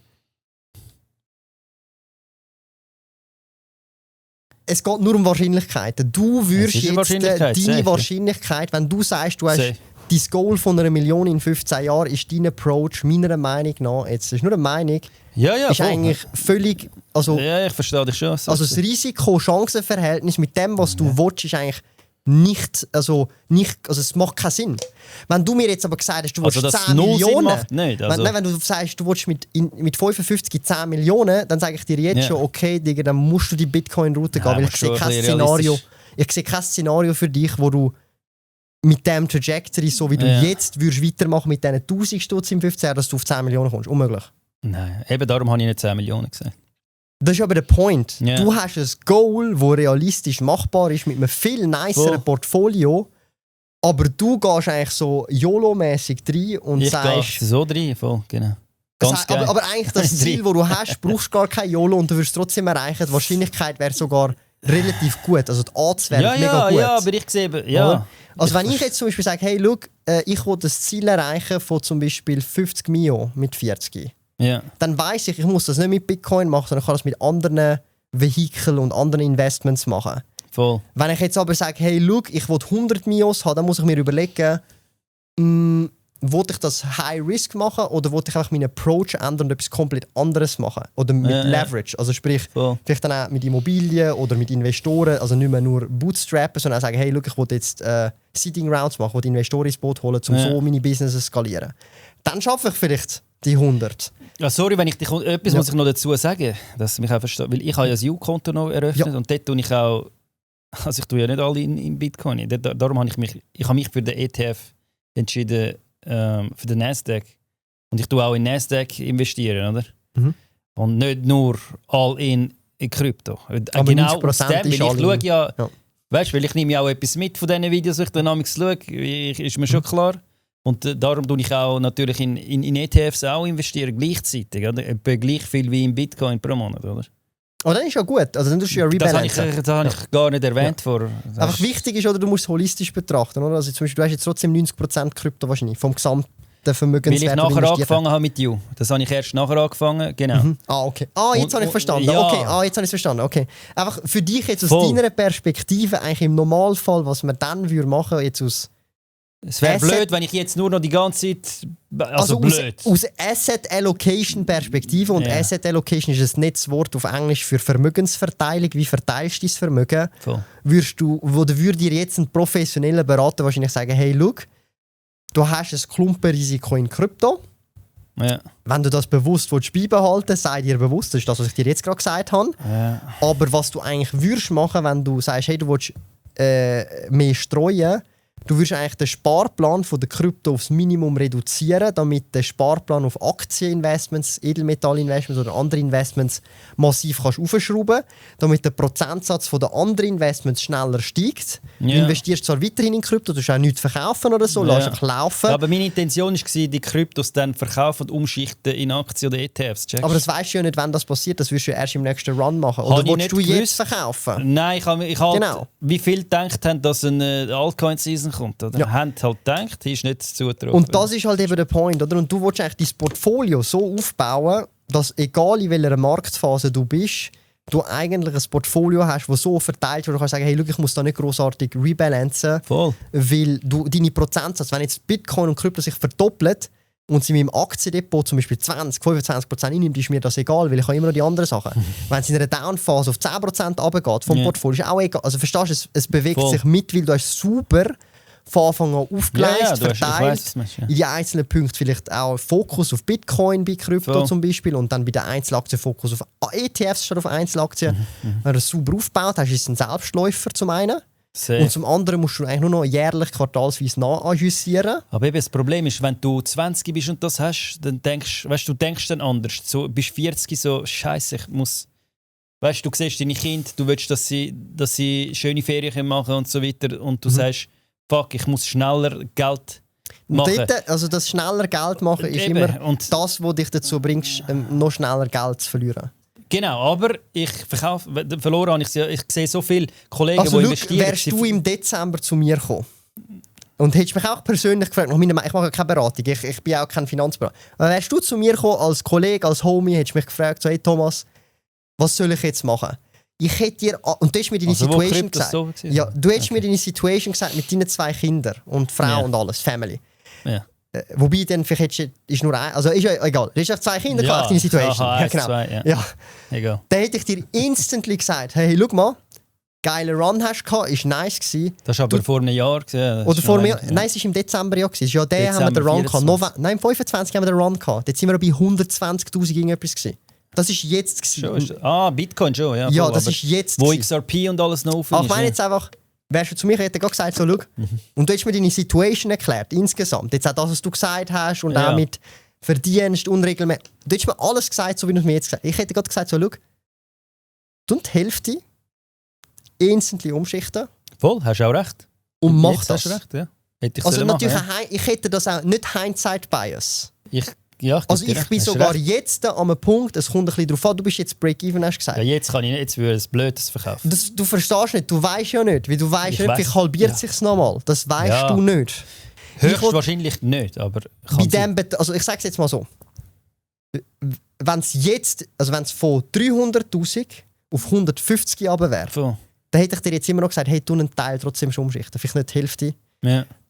es geht nur um Wahrscheinlichkeiten. Du würdest jetzt deine Wahrscheinlichkeit, wenn du sagst, du hast dein Goal von 1 Million in 15 Jahren, ist dein Approach meiner Meinung nach, jetzt ist nur eine Meinung, ist eigentlich völlig... Also, ja, ich verstehe dich schon. Also das Risiko-Chancen-Verhältnis mit dem, was du willst, ist eigentlich nicht, also es macht keinen Sinn. Wenn du mir jetzt aber gesagt hast, du willst 10 Millionen, wenn du sagst, du willst mit 55 10 Millionen, dann sage ich dir jetzt schon, okay, Digga, dann musst du die Bitcoin-Route gehen, weil ich sehe kein Szenario für dich, wo du mit dem Trajectory, so wie du jetzt würdest weitermachen mit diesen 1000 Stutz im 15 Jahren, dass du auf 10 Millionen kommst. Unmöglich. Nein, eben darum habe ich nicht 10 Millionen gesagt. Das ist aber der Point. Yeah. Du hast ein Goal, das realistisch machbar ist, mit einem viel niceren Portfolio, aber du gehst eigentlich so YOLO-mäßig rein und sagst... Ich gehe so rein, voll, genau. Ganz geil. Aber eigentlich das Ziel, das du hast, brauchst gar kein YOLO und du wirst es trotzdem erreichen. Die Wahrscheinlichkeit wäre sogar relativ gut. Also die Odds wären mega gut. Ja, aber ich sehe... Ja. Also wenn ich jetzt zum Beispiel sage, hey, schau, ich will das Ziel erreichen von zum Beispiel 50 Mio mit 40. Dann weiss ich muss das nicht mit Bitcoin machen, sondern ich kann das mit anderen Vehikeln und anderen Investments machen. Voll. Wenn ich jetzt aber sage, hey, look, ich will 100 Mios haben, dann muss ich mir überlegen, will ich das High Risk machen oder will ich einfach meinen Approach ändern und etwas komplett anderes machen? Oder mit Leverage, also sprich, vielleicht dann auch mit Immobilien oder mit Investoren, also nicht mehr nur bootstrappen, sondern auch sagen, hey, look, ich will jetzt Seeding Rounds machen, ich will Investoren ins Boot holen, um so meine Businesses zu skalieren. Dann schaffe ich vielleicht die 100. Ja, sorry, wenn ich dich etwas muss ich noch dazu sagen, dass mich auch verstehe, weil ich habe ja ein U-Konto noch eröffnet und dort tue ich auch, also ich tue ja nicht alle in Bitcoin. Darum habe ich mich für den ETF entschieden, für den Nasdaq. Und ich tue auch in Nasdaq investieren, oder? Mhm. Und nicht nur all in Krypto. Aber genau aus dem, weil ich schaue ja. Weißt, weil ich nehme ja auch etwas mit von diesen Videos, die ich dann schaue, ist mir schon klar. Und darum tue ich auch natürlich in ETFs auch investieren, gleichzeitig. Oder? Etwa gleich viel wie in Bitcoin pro Monat, oder? Oh, das ist ja gut. Also dann tust du ja rebalancen. Das habe ich gar nicht erwähnt vor. Einfach wichtig ist, oder du musst es holistisch betrachten. Oder? Also zum Beispiel, du hast jetzt trotzdem 90% Krypto wahrscheinlich vom gesamten Vermögenswert. Weil ich nachher angefangen habe mit You. Das habe ich erst nachher angefangen, genau. Mhm. Ah, okay. Jetzt habe ich verstanden. Ja. Okay, jetzt habe ich verstanden. Okay. Einfach für dich jetzt aus deiner Perspektive eigentlich im Normalfall, was man dann machen würde, jetzt aus... Es wäre blöd, wenn ich jetzt nur noch die ganze Zeit... Also blöd. Aus Asset Allocation Perspektive, und Asset Allocation ist ein nettes Wort auf Englisch für Vermögensverteilung, wie verteilst du dein Vermögen, würde dir jetzt ein professioneller Berater wahrscheinlich sagen, hey, look, du hast ein Klumpenrisiko in Krypto. Ja. Wenn du das bewusst beibehalten willst, sei dir bewusst, das ist das, was ich dir jetzt gerade gesagt habe. Ja. Aber was du eigentlich würdest machen, wenn du sagst, hey, du willst mehr streuen, du würdest eigentlich den Sparplan von der Krypto aufs Minimum reduzieren, damit der Sparplan auf Aktieninvestments, Edelmetallinvestments oder andere Investments massiv kannst aufschrauben, damit der Prozentsatz von den anderen Investments schneller steigt. Du investierst zwar weiterhin in Krypto, du musst auch nichts verkaufen oder so, lässt einfach laufen. Ja, aber meine Intention war, die Kryptos dann verkaufen und umschichten in Aktien oder ETFs. Checkst? Aber das weißt du ja nicht, wann das passiert, das wirst du ja erst im nächsten Run machen. Oder willst du jetzt verkaufen? Nein, ich halt, genau. Wie viele gedacht haben, dass eine Altcoin-Season kommt. Oder? Haben halt gedacht, ist nicht zugetroffen. Und das ist halt eben der Point. Oder? Und du willst eigentlich dein Portfolio so aufbauen, dass egal in welcher Marktphase du bist, du eigentlich ein Portfolio hast, das so verteilt, wo du kannst sagen, hey, schau, ich muss da nicht grossartig rebalancen, weil du deine Prozentsatz, wenn jetzt Bitcoin und Krypto sich verdoppelt und sie mit dem Aktiendepot zum Beispiel 20-25% einnimmt, ist mir das egal, weil ich habe immer noch die anderen Sachen. Wenn es in einer Downphase auf 10% runtergeht vom Portfolio, ist auch egal. Also verstehst du, es bewegt sich mit, weil du hast super von Anfang an aufgeleistet, verteilt, in die einzelnen Punkte vielleicht auch Fokus auf Bitcoin bei Krypto zum Beispiel und dann bei den Einzelaktien Fokus auf ETFs statt auf Einzelaktien. Wenn du das sauber aufgebaut hast, ist es ein Selbstläufer zum einen. Und zum anderen musst du eigentlich nur noch jährlich, quartalsweise nachjustieren. Aber eben das Problem ist, wenn du 20 bist und das hast, dann denkst du denkst dann anders. So, bist 40 so, Scheiße, ich muss... Weißt du, du siehst deine Kinder, du willst, dass sie schöne Ferien machen und so weiter und du sagst, fuck, ich muss schneller Geld machen. Und dort, also das schneller Geld machen ist eben. immer Und das, was dich dazu bringt, noch schneller Geld zu verlieren. Genau, aber verloren habe ich ja. Ich sehe so viele Kollegen, also, die investieren. Wärst du im Dezember zu mir gekommen und hättest mich auch persönlich gefragt, ich mache keine Beratung, ich bin auch kein Finanzberater, aber wärst du zu mir gekommen als Kollege, als Homie, hättest mich gefragt, so, hey Thomas, was soll ich jetzt machen? Ich hätte dir, und du hast mir deine Situation gesagt. So ja, du hättest mir deine Situation gesagt mit deinen 2 Kindern und Frau und alles, Family. Ja. Wobei dann vielleicht ist nur ein, also ist ja egal, du hast ja 2 Kinder, klar, deine Situation. Aha, genau. 2, ja. Egal. Dann hätte ich dir instantly gesagt, hey, schau mal, geiler Run hast du gehabt, ist nice gewesen. Das war aber vor einem Jahr. Oder vor einem Jahr, nein, es war im Dezember ja. Gewesen. Ja, der haben wir den Run gehabt. Nein, im 25 haben wir den Run gehabt. Dort sind wir bei 120'000 irgendetwas gewesen. Das ist jetzt gewesen. Bitcoin schon, ja. Ja, das ist jetzt wo XRP und alles noch offen ist. Ich meine jetzt einfach, wärst du zu mir, hätte ich gesagt, so, schau, und du hast mir deine Situation erklärt, insgesamt. Jetzt auch das, was du gesagt hast und auch mit Verdienst, unregelmäßig. Du hast mir alles gesagt, so wie du es mir jetzt gesagt hast. Ich hätte gerade gesagt, so, schau, du die Hälfte instantly umschichten. Voll, hast du auch recht. Und mach das. Hast du recht, ja. Hätte ich also natürlich, machen, ich hätte das auch nicht Hindsight-Bias. Ich bin sogar jetzt an einem Punkt, es kommt ein bisschen darauf an, du bist jetzt Break-Even, hast du gesagt. Ja, jetzt würde es Blödes verkaufen. Du verstehst nicht, du weißt ja nicht, weil du weißt nicht, wie halbiert sich nochmal. Das weißt du nicht. Höchstwahrscheinlich nicht, aber bei dem also ich sage es jetzt mal so. Wenn es von 300'000 auf 150 runter wäre, dann hätte ich dir jetzt immer noch gesagt, hey, du einen Teil trotzdem schon umschichten. Vielleicht nicht die Hälfte,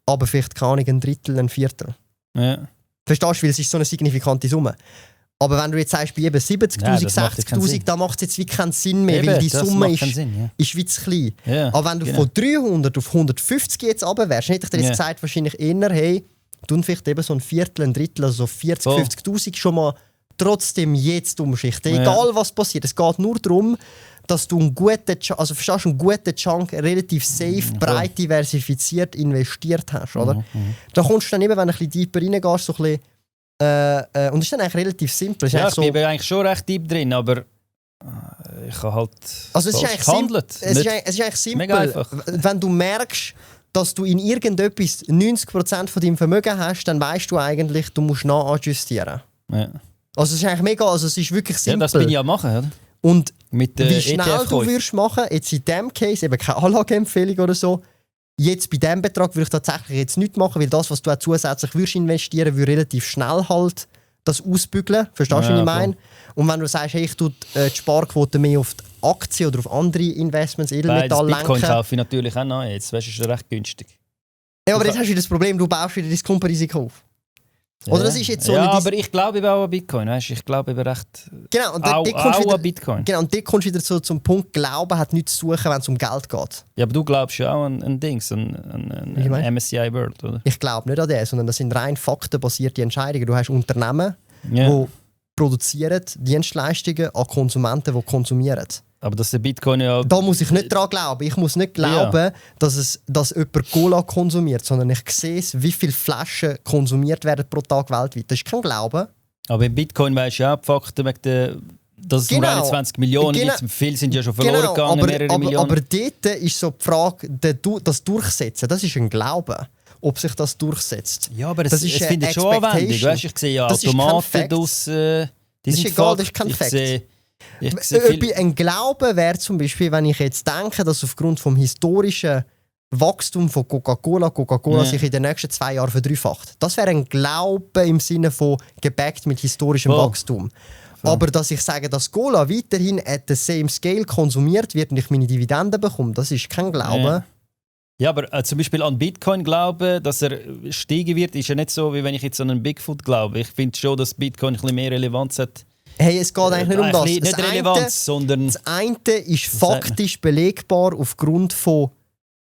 aber vielleicht, keine Ahnung, ein Drittel, ein Viertel. Ja. Verstehst du, weil es ist so eine signifikante Summe. Aber wenn du jetzt sagst, bei eben 70'000, 60'000, dann macht es jetzt wie keinen Sinn mehr, weil die Summe ist wie zu klein. Ja, aber wenn du von 300 auf 150 jetzt runter wärst, dann hätte ich dir jetzt gesagt, wahrscheinlich eher, hey, du vielleicht eben so ein Viertel, ein Drittel, also so 40'000, 50'000 schon mal trotzdem jetzt umschichten. Egal was passiert, es geht nur darum, dass du einen guten Chunk relativ safe, breit diversifiziert investiert hast. Oder? Da kommst du dann eben, wenn du ein bisschen tiefer reingehst, so ein bisschen, und das ist dann eigentlich relativ simpel. Ja, ich bin eigentlich schon recht deep drin, aber ich habe halt also es ist gehandelt. Es ist eigentlich simpel. Wenn du merkst, dass du in irgendetwas 90% von deinem Vermögen hast, dann weißt du eigentlich, du musst nachjustieren. Ja. Also es ist eigentlich mega, also es ist wirklich simpel. Ja, das bin ich ja machen, oder? Und mit, wie schnell du würdest machen, jetzt in diesem Case, eben keine Anlageempfehlung oder so, jetzt bei diesem Betrag würde ich tatsächlich jetzt nichts machen, weil das, was du auch zusätzlich würdest investieren, würde relativ schnell halt das ausbügeln. Verstehst du, was ich meine? Und wenn du sagst, hey, ich tue die Sparquote mehr auf die Aktien oder auf andere Investments, Edelmetall lenken. Bitcoin kaufe ich natürlich auch noch jetzt, weißt du, ist ja recht günstig. Ja, aber jetzt hast du das Problem, du baust wieder das Kumpenrisiko auf. Oder das ist jetzt so aber ich glaube eben auch an Bitcoin, weißt? Ich glaube eben recht und auch an Bitcoin. Genau, und dort kommst du wieder so zum Punkt, Glauben hat nichts zu suchen, wenn es um Geld geht. Ja, aber du glaubst ja auch an Dings, an MSCI World, oder? Ich glaube nicht an das, sondern das sind rein faktenbasierte Entscheidungen. Du hast Unternehmen, die produzieren Dienstleistungen an Konsumenten, die konsumieren. Aber dass der Bitcoin ja... Da muss ich nicht dran glauben. Ich muss nicht glauben, dass jemand Cola konsumiert, sondern ich sehe, wie viele Flaschen konsumiert werden pro Tag weltweit. Das ist kein Glauben. Aber im Bitcoin weisst du ja auch die Fakten, dass es nur 21 Millionen gibt. Viele sind ja schon verloren gegangen, mehrere Millionen. Aber dort ist so die Frage, das Durchsetzen, das ist ein Glauben. Ob sich das durchsetzt. Ja, aber es findet schon Anwendung. Weißt, ich sehe ja Automaten das ist egal, das ist kein Fakt. Ein Glaube wäre zum Beispiel, wenn ich jetzt denke, dass aufgrund vom historischen Wachstum von Coca-Cola sich in den nächsten 2 Jahren verdreifacht. Das wäre ein Glaube im Sinne von gebackt mit historischem Wachstum. Aber dass ich sage, dass Cola weiterhin at the same scale konsumiert wird und ich meine Dividenden bekomme, das ist kein Glaube. Ja, aber zum Beispiel an Bitcoin glauben, dass er steigen wird, ist ja nicht so, wie wenn ich jetzt an einen Bigfoot glaube. Ich finde schon, dass Bitcoin ein bisschen mehr Relevanz hat. Hey, es geht eigentlich nicht um das. Nicht Relevanz, sondern... Das eine ist faktisch belegbar aufgrund von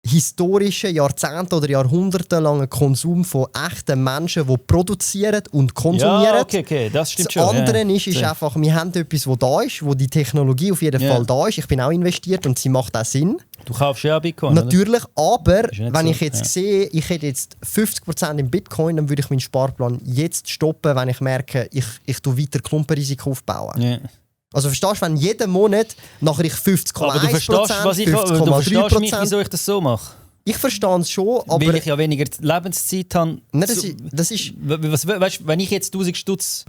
historischen, Jahrzehnten oder jahrhundertelangen Konsum von echten Menschen, die produzieren und konsumieren. Ja, okay, das stimmt schon. Das andere ist einfach, wir haben etwas, das da ist, wo die Technologie auf jeden Fall da ist. Ich bin auch investiert und sie macht auch Sinn. Du kaufst ja auch Bitcoin, natürlich, aber wenn so, ich jetzt sehe, ich hätte jetzt 50% in Bitcoin, dann würde ich meinen Sparplan jetzt stoppen, wenn ich merke, ich tue weiter Klumpenrisiko aufbauen. Ja. Also verstehst du, wenn jeden Monat nachher ich 50,1%, aber du verstehst mich, wieso ich das so mache? Ich verstehe es schon, aber... Weil ich ja weniger Lebenszeit habe. Nein, das ist... Weißt, wenn ich jetzt 1000 Stutz...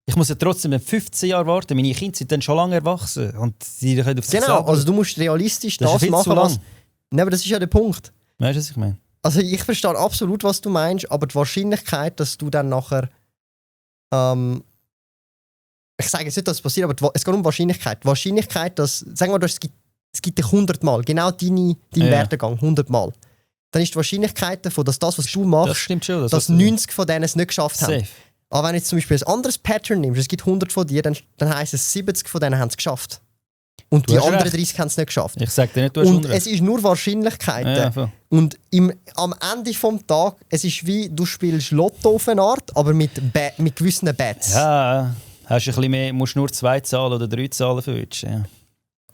Ich muss ja trotzdem 15 Jahre warten. Meine Kinder sind dann schon lange erwachsen. Und sie können auf sich Genau, selber... also du musst realistisch das das machen, was... Nein, aber das ist ja der Punkt. Weißt du, was ich meine? Also ich verstehe absolut, was du meinst, aber die Wahrscheinlichkeit, dass du dann nachher... ich sage jetzt nicht, dass es passiert, aber es geht um Wahrscheinlichkeit. Die Wahrscheinlichkeit, dass... Sagen wir, es gibt dich 100 Mal, genau deinen Werdegang, 100 Mal. Dann ist die Wahrscheinlichkeit davon, dass das, was du machst, das stimmt schon, dass 90 von denen es nicht geschafft haben. Safe. Aber wenn du jetzt zum Beispiel ein anderes Pattern nimmst, es gibt 100 von dir, dann heisst es, 70 von denen haben es geschafft. Und die anderen 30 haben es nicht geschafft. Ich sage dir nicht, du hast Und Unrecht. es ist nur Wahrscheinlichkeiten. Ja, und am Ende des Tages, es ist wie, du spielst Lotto auf eine Art, aber mit gewissen Bets. Ja, hast ein bisschen mehr, musst nur 2 Zahlen oder 3 Zahlen verwischen. Ja.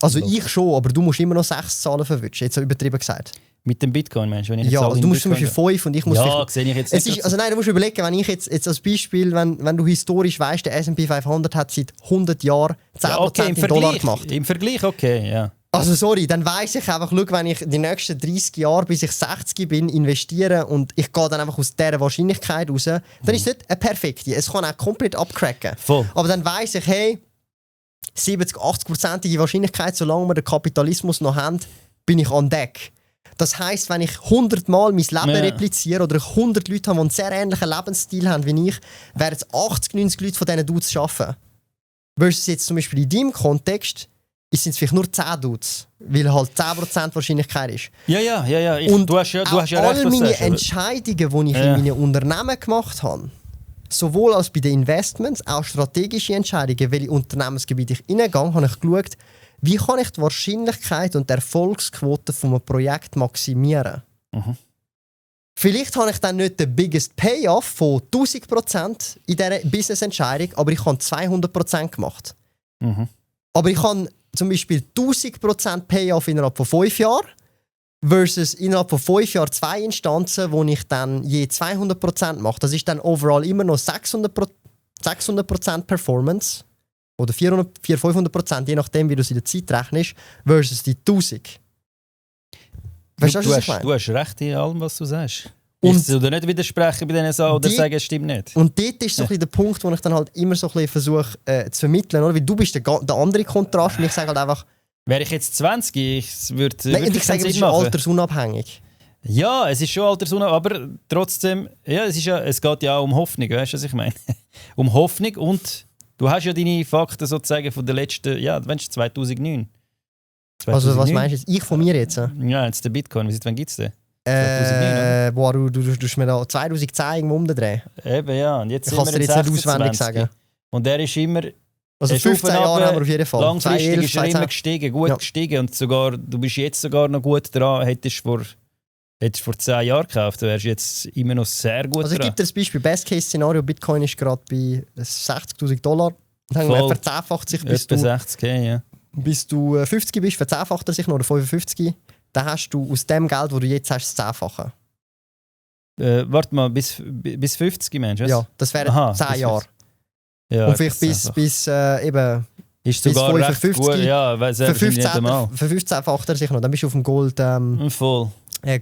Also ich schon, aber du musst immer noch 6 Zahlen verwischen, jetzt so übertrieben gesagt. Mit dem Bitcoin, meinst du? Wenn ich Ja, also du musst zum Beispiel 5 und ich muss... Ja, sehe ich jetzt nicht. Also nein, du musst überlegen, wenn ich jetzt als Beispiel, wenn du historisch weißt, der S&P 500 hat seit 100 Jahren 10% in Dollar gemacht. Im Vergleich, okay, ja. Also sorry, dann weiss ich einfach, schau, wenn ich die nächsten 30 Jahre, bis ich 60 bin, investiere und ich gehe dann einfach aus dieser Wahrscheinlichkeit raus, dann ist es nicht eine perfekte. Es kann auch komplett abcracken. Voll. Aber dann weiss ich, hey, 70-80%ige Wahrscheinlichkeit, solange wir den Kapitalismus noch haben, bin ich an Deck. Das heisst, wenn ich 100 Mal mein Leben repliziere oder ich 100 Leute habe, die einen sehr ähnlichen Lebensstil haben wie ich, werden es 80-90 Leute von diesen Dudes schaffen. Versus jetzt zum Beispiel in deinem Kontext, sind es vielleicht nur 10 Dudes, weil halt 10% Wahrscheinlichkeit ist. Ja. Und du hast ja recht, all meine Entscheidungen, die ich in meinen Unternehmen gemacht habe, sowohl als bei den Investments, auch strategische Entscheidungen, welche Unternehmensgebiete ich reingehe, habe ich geschaut, wie kann ich die Wahrscheinlichkeit und die Erfolgsquote von einem Projekt maximieren. Vielleicht habe ich dann nicht den biggest Payoff von 1000% in dieser Business-Entscheidung, aber ich habe 200% gemacht. Aber ich habe zum Beispiel 1000% Payoff innerhalb von 5 Jahren versus innerhalb von 5 Jahren 2 Instanzen, wo ich dann je 200% mache. Das ist dann overall immer noch 600% Performance oder 400-500%, je nachdem, wie du es in der Zeit rechnest, versus die 1000. Weißt du, was ich meine? Du hast recht in allem, was du sagst. Und ich soll nicht widersprechen bei diesen Sachen oder sagen, es stimmt nicht. Und dort ist so ein bisschen der Punkt, wo ich dann halt immer so ein bisschen versuche zu vermitteln. Oder? Weil du bist der andere Kontrast und ich sage halt einfach... Wäre ich jetzt 20, ich würde ich sage, es ist altersunabhängig. Ja, es ist schon altersunabhängig, aber trotzdem, ja, es geht ja auch um Hoffnung, weißt du, was ich meine? Um Hoffnung und du hast ja deine Fakten sozusagen von der letzten, ja, wenn es 2009. Also was meinst du jetzt? Ich von mir jetzt? Ja, jetzt der Bitcoin, wann gibt es den? 2009, boah, du mir da 2010 irgendwo umdrehen. Eben, ja. Und jetzt ich kann es dir jetzt nicht auswendig sagen. Und der ist immer... Also 15 Jahre haben wir auf jeden Fall. Langfristig ist er immer gestiegen, gut gestiegen. Und sogar, du bist jetzt sogar noch gut dran. Hättest vor 10 Jahren gekauft, du wärst jetzt immer noch sehr gut also dran. Also gibt es ein Beispiel, Best-Case-Szenario, Bitcoin ist gerade bei $60.000. Dann verzehnfacht sich, bis du 60, ja. Bis du 50 bist, verzehnfacht er sich noch, oder 55. Dann hast du aus dem Geld, das du jetzt hast, das 10-fache. Warte mal, bis 50 Menschen? Ja, das wären 10 Jahre. Ja, und vielleicht bis eben... Ist sogar bis recht 50, gut, ja, weil für 15-facht er sich noch. Dann bist du auf dem Gold... voll.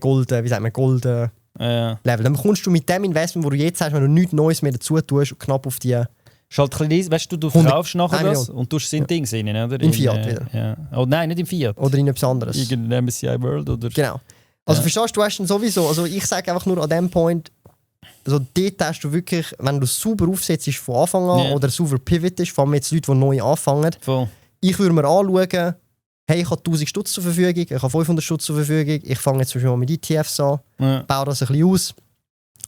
Gold, wie sagt man, Gold... Level. Dann kommst du mit dem Investment, das du jetzt hast, wenn du nichts Neues mehr dazu tust, knapp auf die... Weißt du verkaufst nachher das und tust es in Ding rein, oder? In Fiat wieder. Ja. Oh nein, nicht in Fiat. Oder in etwas anderes. Irgendein MSCI World oder... Genau. Also verstehst du, hast dann sowieso... Also ich sage einfach nur an dem Point, also dort hast du wirklich, wenn du sauber aufsetzt von Anfang an oder sauber pivotest, vor allem jetzt Leute, die neu anfangen, Voll. ich würde mir anschauen, hey, ich habe 1000 Stutz zur Verfügung, ich habe 500 Stutz zur Verfügung, ich fange jetzt zum Beispiel mal mit ETFs an, baue das ein bisschen aus,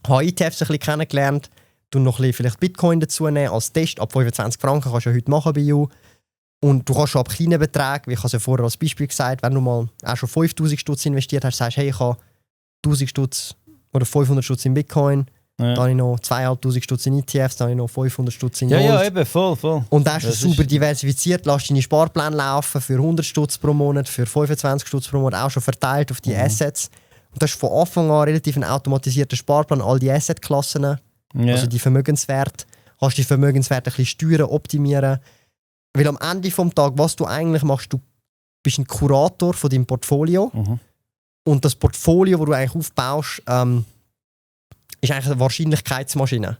habe ETFs ein bisschen kennengelernt, du noch ein bisschen vielleicht Bitcoin dazu nehmen als Test, ab 25 Franken kannst du ja heute machen bei You. Und du kannst schon ab kleinen Beträgen, wie ich es ja vorher als Beispiel gesagt, wenn du mal auch schon 5000 Stutz investiert hast, sagst, hey, ich habe 1000 Stutz oder 500 Stutz in Bitcoin, dann habe ich noch 2500 Stutz in ETFs, dann habe ich noch 500 Stutz in Gold. Ja, eben, voll. Und dann hast du es super diversifiziert, lässt deine Sparpläne laufen für 100 Stutz pro Monat, für 25 Stutz pro Monat, auch schon verteilt auf die Assets. Und das ist von Anfang an relativ ein automatisierter Sparplan, all die Assetklassen, also die Vermögenswerte, kannst die Vermögenswerte ein bisschen steuern, optimieren. Weil am Ende des Tages, was du eigentlich machst, du bist ein Kurator von deinem Portfolio. Und das Portfolio, das du eigentlich aufbaust, ist eigentlich eine Wahrscheinlichkeitsmaschine.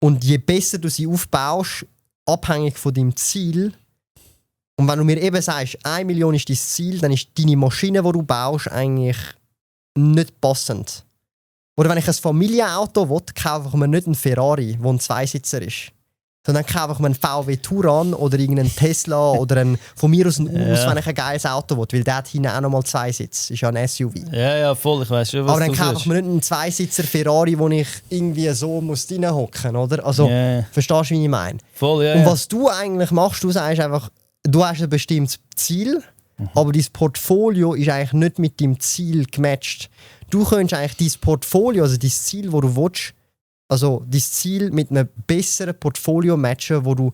Und je besser du sie aufbaust, abhängig von deinem Ziel, und wenn du mir eben sagst, 1 Million ist dein Ziel, dann ist deine Maschine, die du baust, eigentlich nicht passend. Oder wenn ich ein Familienauto will, kaufe ich mir nicht einen Ferrari, der ein Zweisitzer ist. Sondern kaufe ich mir einen VW Touran oder irgendeinen Tesla oder von mir aus einen Urus, wenn ich ein geiles Auto will. Weil der hat hinten auch nochmal 2 Sitze. Das ist ja ein SUV. Ja, voll, ich weiss schon, was aber dann du kaufe ich mir nicht einen Zweisitzer Ferrari, wo ich irgendwie so muss reinhocken muss, oder? Also, verstehst du, wie ich meine? Voll, Und was du eigentlich machst, du sagst einfach, du hast ein bestimmtes Ziel, aber dein Portfolio ist eigentlich nicht mit deinem Ziel gematcht. Du könntest eigentlich dein Portfolio, also dein Ziel, das du willst, also dein Ziel mit einem besseren Portfolio matchen, wo du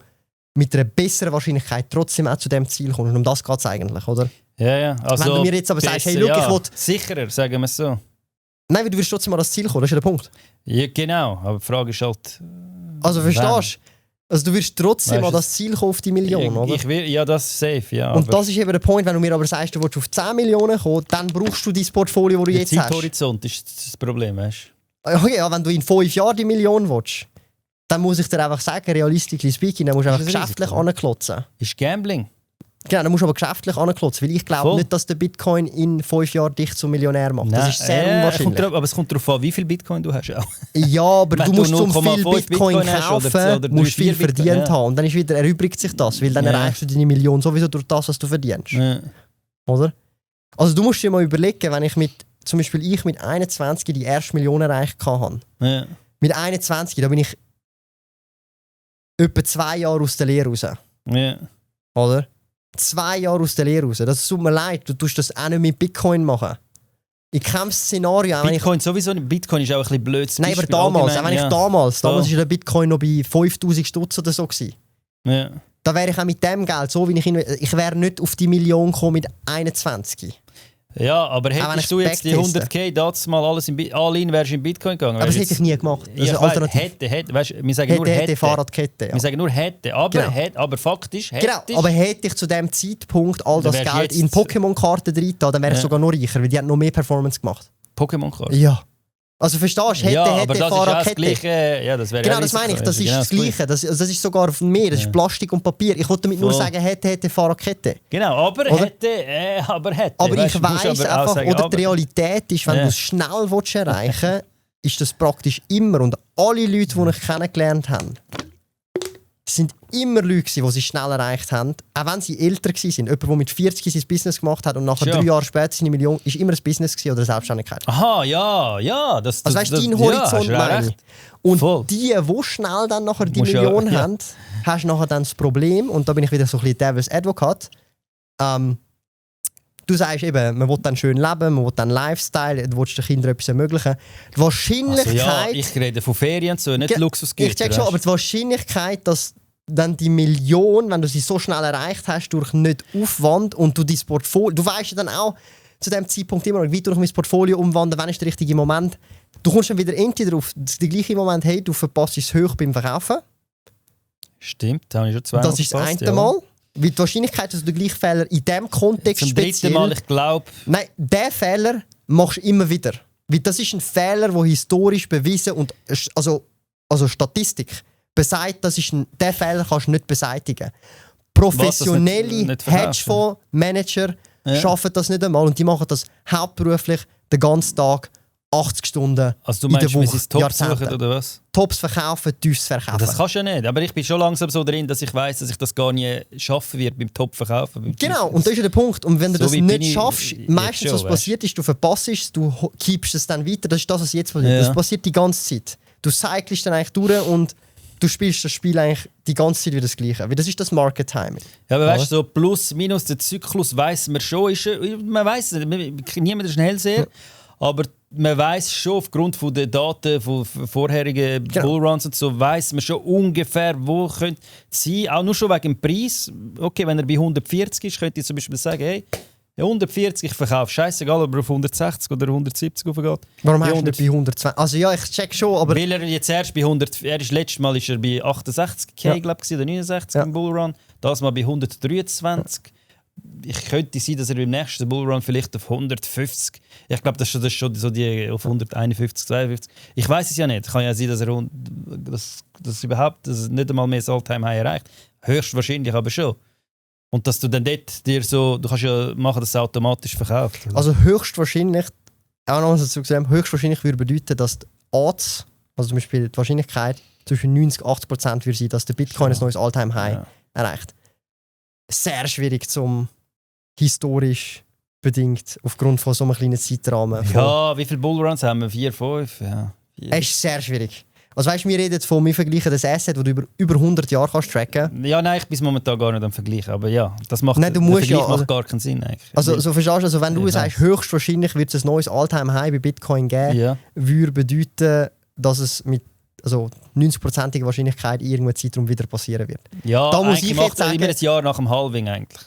mit einer besseren Wahrscheinlichkeit trotzdem auch zu dem Ziel kommst. Und um das geht es eigentlich, oder? Ja. Also wenn du mir jetzt aber sagst, hey, schau, ich will... Sicherer, sagen wir es so. Nein, weil du wirst trotzdem an das Ziel kommen, das ist ja der Punkt. Ja, genau, aber die Frage ist halt... Also verstehst du? Also du wirst trotzdem an das Ziel kommen, auf die Million, oder? Ja, das ist safe, ja. Und das ist eben der Punkt, wenn du mir aber sagst, du willst auf 10 Millionen kommen, dann brauchst du dein Portfolio, das du jetzt hast. Der Zeithorizont ist das Problem, weißt du? Okay, ja, wenn du in 5 Jahren die Million willst, dann muss ich dir einfach sagen, realistically speaking, dann musst du einfach geschäftlich anklotzen. Ist Gambling. Genau, dann musst du aber geschäftlich anklotzen, weil ich glaube nicht, dass der Bitcoin in 5 Jahren dich zum Millionär macht. Nein, das ist sehr unwahrscheinlich. Aber es kommt darauf an, wie viel Bitcoin du hast. Auch. Ja, aber du musst zum viel Bitcoin kaufen, oder musst viel verdient haben. Und dann ist wieder, erübrigt sich das, weil dann erreichst du deine Million sowieso durch das, was du verdienst. Ja. Oder? Also du musst dir mal überlegen, wenn ich zum Beispiel mit 21 die erste Million erreicht habe. Ja. Mit 21, da bin ich etwa 2 Jahre aus der Lehre raus. Ja. Oder? 2 Jahre aus der Lehre raus. Das tut mir leid, du tust das auch nicht mit Bitcoin machen. In keinem Szenario... Bitcoin sowieso nicht. Bitcoin ist auch ein bisschen blöd. Nein, aber damals, damals war der Bitcoin noch bei 5000 Stutz oder so gewesen. Ja. Da wäre ich auch mit dem Geld so, wie ich wäre nicht auf die Million gekommen mit 21. Ja, aber hättest du jetzt die 100k das mal alles all-in, wärst du in Bitcoin gegangen? Aber das hätte ich nie gemacht. Also hätte. Weißt, wir sagen nur hätte. Fahrradkette. Ja. Wir sagen nur hätte. Aber, genau. Aber faktisch hätte. Genau, aber hätte ich zu dem Zeitpunkt all das Geld in Pokémon-Karten drin, dann wäre ich sogar noch reicher, weil die haben noch mehr Performance gemacht. Pokémon-Karten? Ja. Also verstehst du, hätte Fahrradkette. Ja, das wäre genau, das meine ich, das ist das Gleiche. Das ist sogar von mir, das ist Plastik und Papier. Ich wollte damit nur sagen, hätte Fahrradkette. Genau, aber hätte. Aber ich weiss einfach, oder die Realität ist, wenn du es schnell erreichen willst, ist das praktisch immer. Und alle Leute, die ich kennengelernt habe, sind immer Leute, die sie schnell erreicht haben, auch wenn sie älter waren. Jemand, der mit 40 sein Business gemacht hat und nachher 3 Jahre später seine Million, ist immer ein Business oder eine Selbstständigkeit. Aha, ja. Also weißt du, dein Horizont meine ich. Und die schnell dann nachher die Million haben, hast du nachher dann das Problem, und da bin ich wieder so ein bisschen Devil's Advocate. Du sagst eben, man will dann schön leben, man will dann Lifestyle, du willst den Kindern etwas ermöglichen. Die Wahrscheinlichkeit... ich rede von Ferien und so, nicht Luxusgüter. Ich check schon, aber die Wahrscheinlichkeit, dass dann die Million, wenn du sie so schnell erreicht hast, durch nicht Aufwand und du dein Portfolio... Du weißt ja dann auch zu dem Zeitpunkt immer noch, wie du mein Portfolio umwandeln, wann ist der richtige Moment. Du kommst dann wieder entweder auf den gleichen Moment, hey, du verpasst es hoch beim Verkaufen. Stimmt, da habe ich schon zweimal Das ist das eine Mal. Weil die Wahrscheinlichkeit, dass du den gleichen Fehler in diesem Kontext zum dritten Mal, ich glaube... Nein, diesen Fehler machst du immer wieder. Weil das ist ein Fehler, der historisch bewiesen und also Statistik besagt, diesen Fehler kannst du nicht beseitigen. Professionelle Hedgefonds-Manager schaffen das nicht einmal und die machen das hauptberuflich den ganzen Tag 80 Stunden Also du in meinst, der wir Woche, sind Top Jahrzehnte. suchen oder was? Tops verkaufen, Tiefs verkaufen. Das kannst du ja nicht. Aber ich bin schon langsam so drin, dass ich weiss, dass ich das gar nie schaffen werde beim Top verkaufen. Beim Genau, und das ist ja der Punkt. Und wenn du So das weit bin nicht ich schaffst, jetzt meistens schon, was passiert ist, du verpasst es, du keepst es dann weiter. Das ist das, was jetzt passiert. Ja. Das passiert die ganze Zeit. Du cyclest dann eigentlich durch und du spielst das Spiel eigentlich die ganze Zeit wieder das Gleiche. Weil das ist das Market Timing. Ja, aber weißt du, so plus, minus, der Zyklus weiss man schon. Man weiss nicht, niemand ist ein Hellseher. Aber man weiss schon aufgrund von der Daten von vorherigen Bullruns und so, weiss man schon ungefähr, wo könnte sein. Auch nur schon wegen dem Preis. Okay, wenn er bei 140 ist, könnte ich zum Beispiel sagen, hey, 140, ich verkaufe scheißegal, ob er auf 160 oder 170 aufgeht. Warum hast du nicht bei 120? Also ja, ich check schon, aber... Weil er jetzt erst bei 100... Letztes Mal ist er bei 68 K, glaube ich, oder 69 im Bullrun. Das Mal bei 123. Ich könnte sein, dass er beim nächsten Bullrun vielleicht auf 150... Ich glaube, das ist schon so die auf 151, 52. Ich weiß es ja nicht. Kann ja sein, dass er das überhaupt nicht einmal mehr das All-Time-High erreicht. Höchstwahrscheinlich aber schon. Und dass du dann dort dir so... Du kannst ja machen, dass es automatisch verkauft. Also höchstwahrscheinlich... Auch noch dazu gesagt, höchstwahrscheinlich würde bedeuten, dass die Odds, also zum Beispiel die Wahrscheinlichkeit, zwischen 90-80% würde sein, dass der Bitcoin ein neues All-Time-High erreicht. Sehr schwierig zum historisch bedingt, aufgrund von so einem kleinen Zeitrahmen. Ja, wie viele Bullruns haben wir? 4, 5? Ja. 4. Es ist sehr schwierig. Also weißt du, wir vergleichen das Asset, das du über 100 Jahre kannst tracken. Ja, nein, ich bin momentan gar nicht am Vergleichen, aber ja, das macht, nein, du musst der Vergleich ja, macht gar keinen Sinn eigentlich. Also so verstehst du, also wenn du sagst, höchstwahrscheinlich wird es ein neues All-Time-High bei Bitcoin geben, würde bedeuten, dass es mit 90%iger Wahrscheinlichkeit in irgendeinem Zeitraum wieder passieren wird. Ja, da muss ich macht jetzt sagen, immer ein Jahr nach dem Halving eigentlich.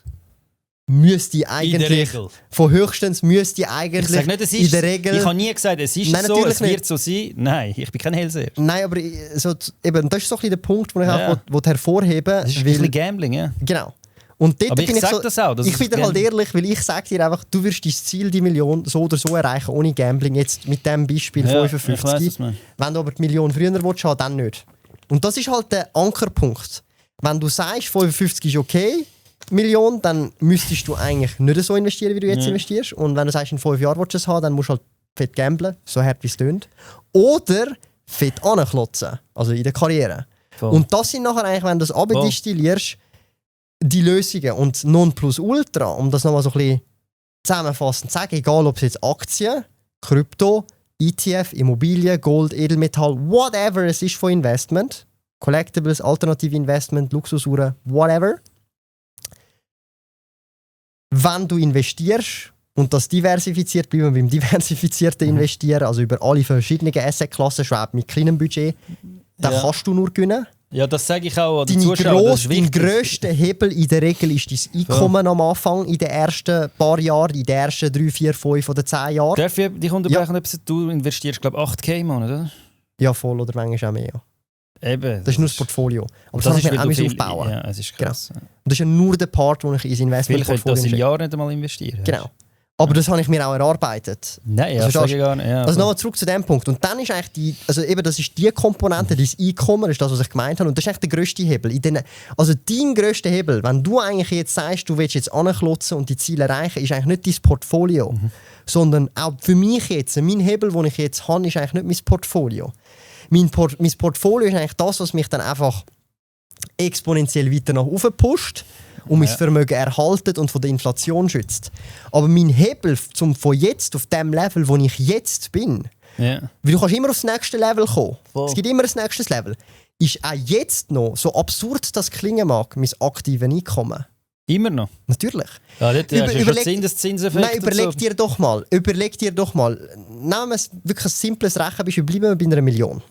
Müsste eigentlich, in der Regel. Von höchstens müsste eigentlich ich sage nicht, es ist, in der Regel... Ich habe nie gesagt, es ist so, es wird so sein. Nein, ich bin kein Hellseher. Nein, aber eben, das ist so ein bisschen der Punkt, den ich auch hervorheben will. Das ist ein bisschen Gambling, ja. Genau. Und dort aber ich sage so, das auch. Ich bin dir halt ehrlich, weil ich sage dir einfach, du wirst dein Ziel, die Million, so oder so erreichen, ohne Gambling. Jetzt mit dem Beispiel 55. Ich weiss, wenn du aber die Million früher willst, dann nicht. Und das ist halt der Ankerpunkt. Wenn du sagst, 55 ist okay, Million, dann müsstest du eigentlich nicht so investieren, wie du jetzt investierst. Und wenn du sagst, in 5 Jahren willst du es haben, dann musst du halt fett gamblen, so hart wie es tönt. Oder fett anklotzen, also in der Karriere. Voll. Und das sind nachher eigentlich, wenn du das abdestillierst, die Lösungen. Und Nonplusultra, um das nochmal so ein bisschen zusammenfassend zu sagen, egal ob es jetzt Aktien, Krypto, ETF, Immobilien, Gold, Edelmetall, whatever es ist von Investment, Collectibles, alternative Investment, Luxusuhren, whatever. Wenn du investierst und das diversifiziert, bleiben wir beim diversifizierten Investieren, also über alle verschiedenen Assetklassen, schon mit kleinem Budget, dann kannst du nur gewinnen. Ja, das sage ich auch an den Zuschauern. Dein grösster Hebel in der Regel ist dein Einkommen am Anfang, in den ersten paar Jahren, in den ersten 3, 4, 5 oder 10 Jahren. Darf ich dich unterbrechen? Du investierst, glaube ich, 8 K im Monat, oder? Ja, voll oder manchmal auch mehr. Eben, das ist nur das Portfolio. Aber das kann ich mir auch aufbauen. Ja, es ist krass. Genau. Und das ist ja nur der Part, wo ich ins Investmentportfolio das im Jahr nicht einmal investieren. Genau. Aber das habe ich mir auch erarbeitet. Nein, ja, das sage ich gar nicht. Ja, also nochmal zurück zu dem Punkt. Und dann ist eigentlich das ist die Komponente, dein Einkommen, ist das, was ich gemeint habe. Und das ist eigentlich der grösste Hebel. Also dein grösster Hebel, wenn du eigentlich jetzt sagst, du willst jetzt anklotzen und die Ziele erreichen, ist eigentlich nicht dein Portfolio. Sondern auch für mich jetzt, mein Hebel, den ich jetzt habe, ist eigentlich nicht mein Portfolio. Mein Portfolio ist eigentlich das, was mich dann einfach exponentiell weiter nach oben pusht und mein Vermögen erhaltet und von der Inflation schützt. Aber mein Hebel von jetzt auf dem Level, wo ich jetzt bin, weil du kannst immer aufs nächste Level kommen. Es gibt immer ein nächstes Level. Ist auch jetzt noch, so absurd das klingen mag, mein aktives Einkommen. Immer noch? Natürlich. Ja, das ist Nein, überleg dir doch mal. Nehmen wir wirklich ein simples Rechenbeispiel, bleiben wir bei 1 Million.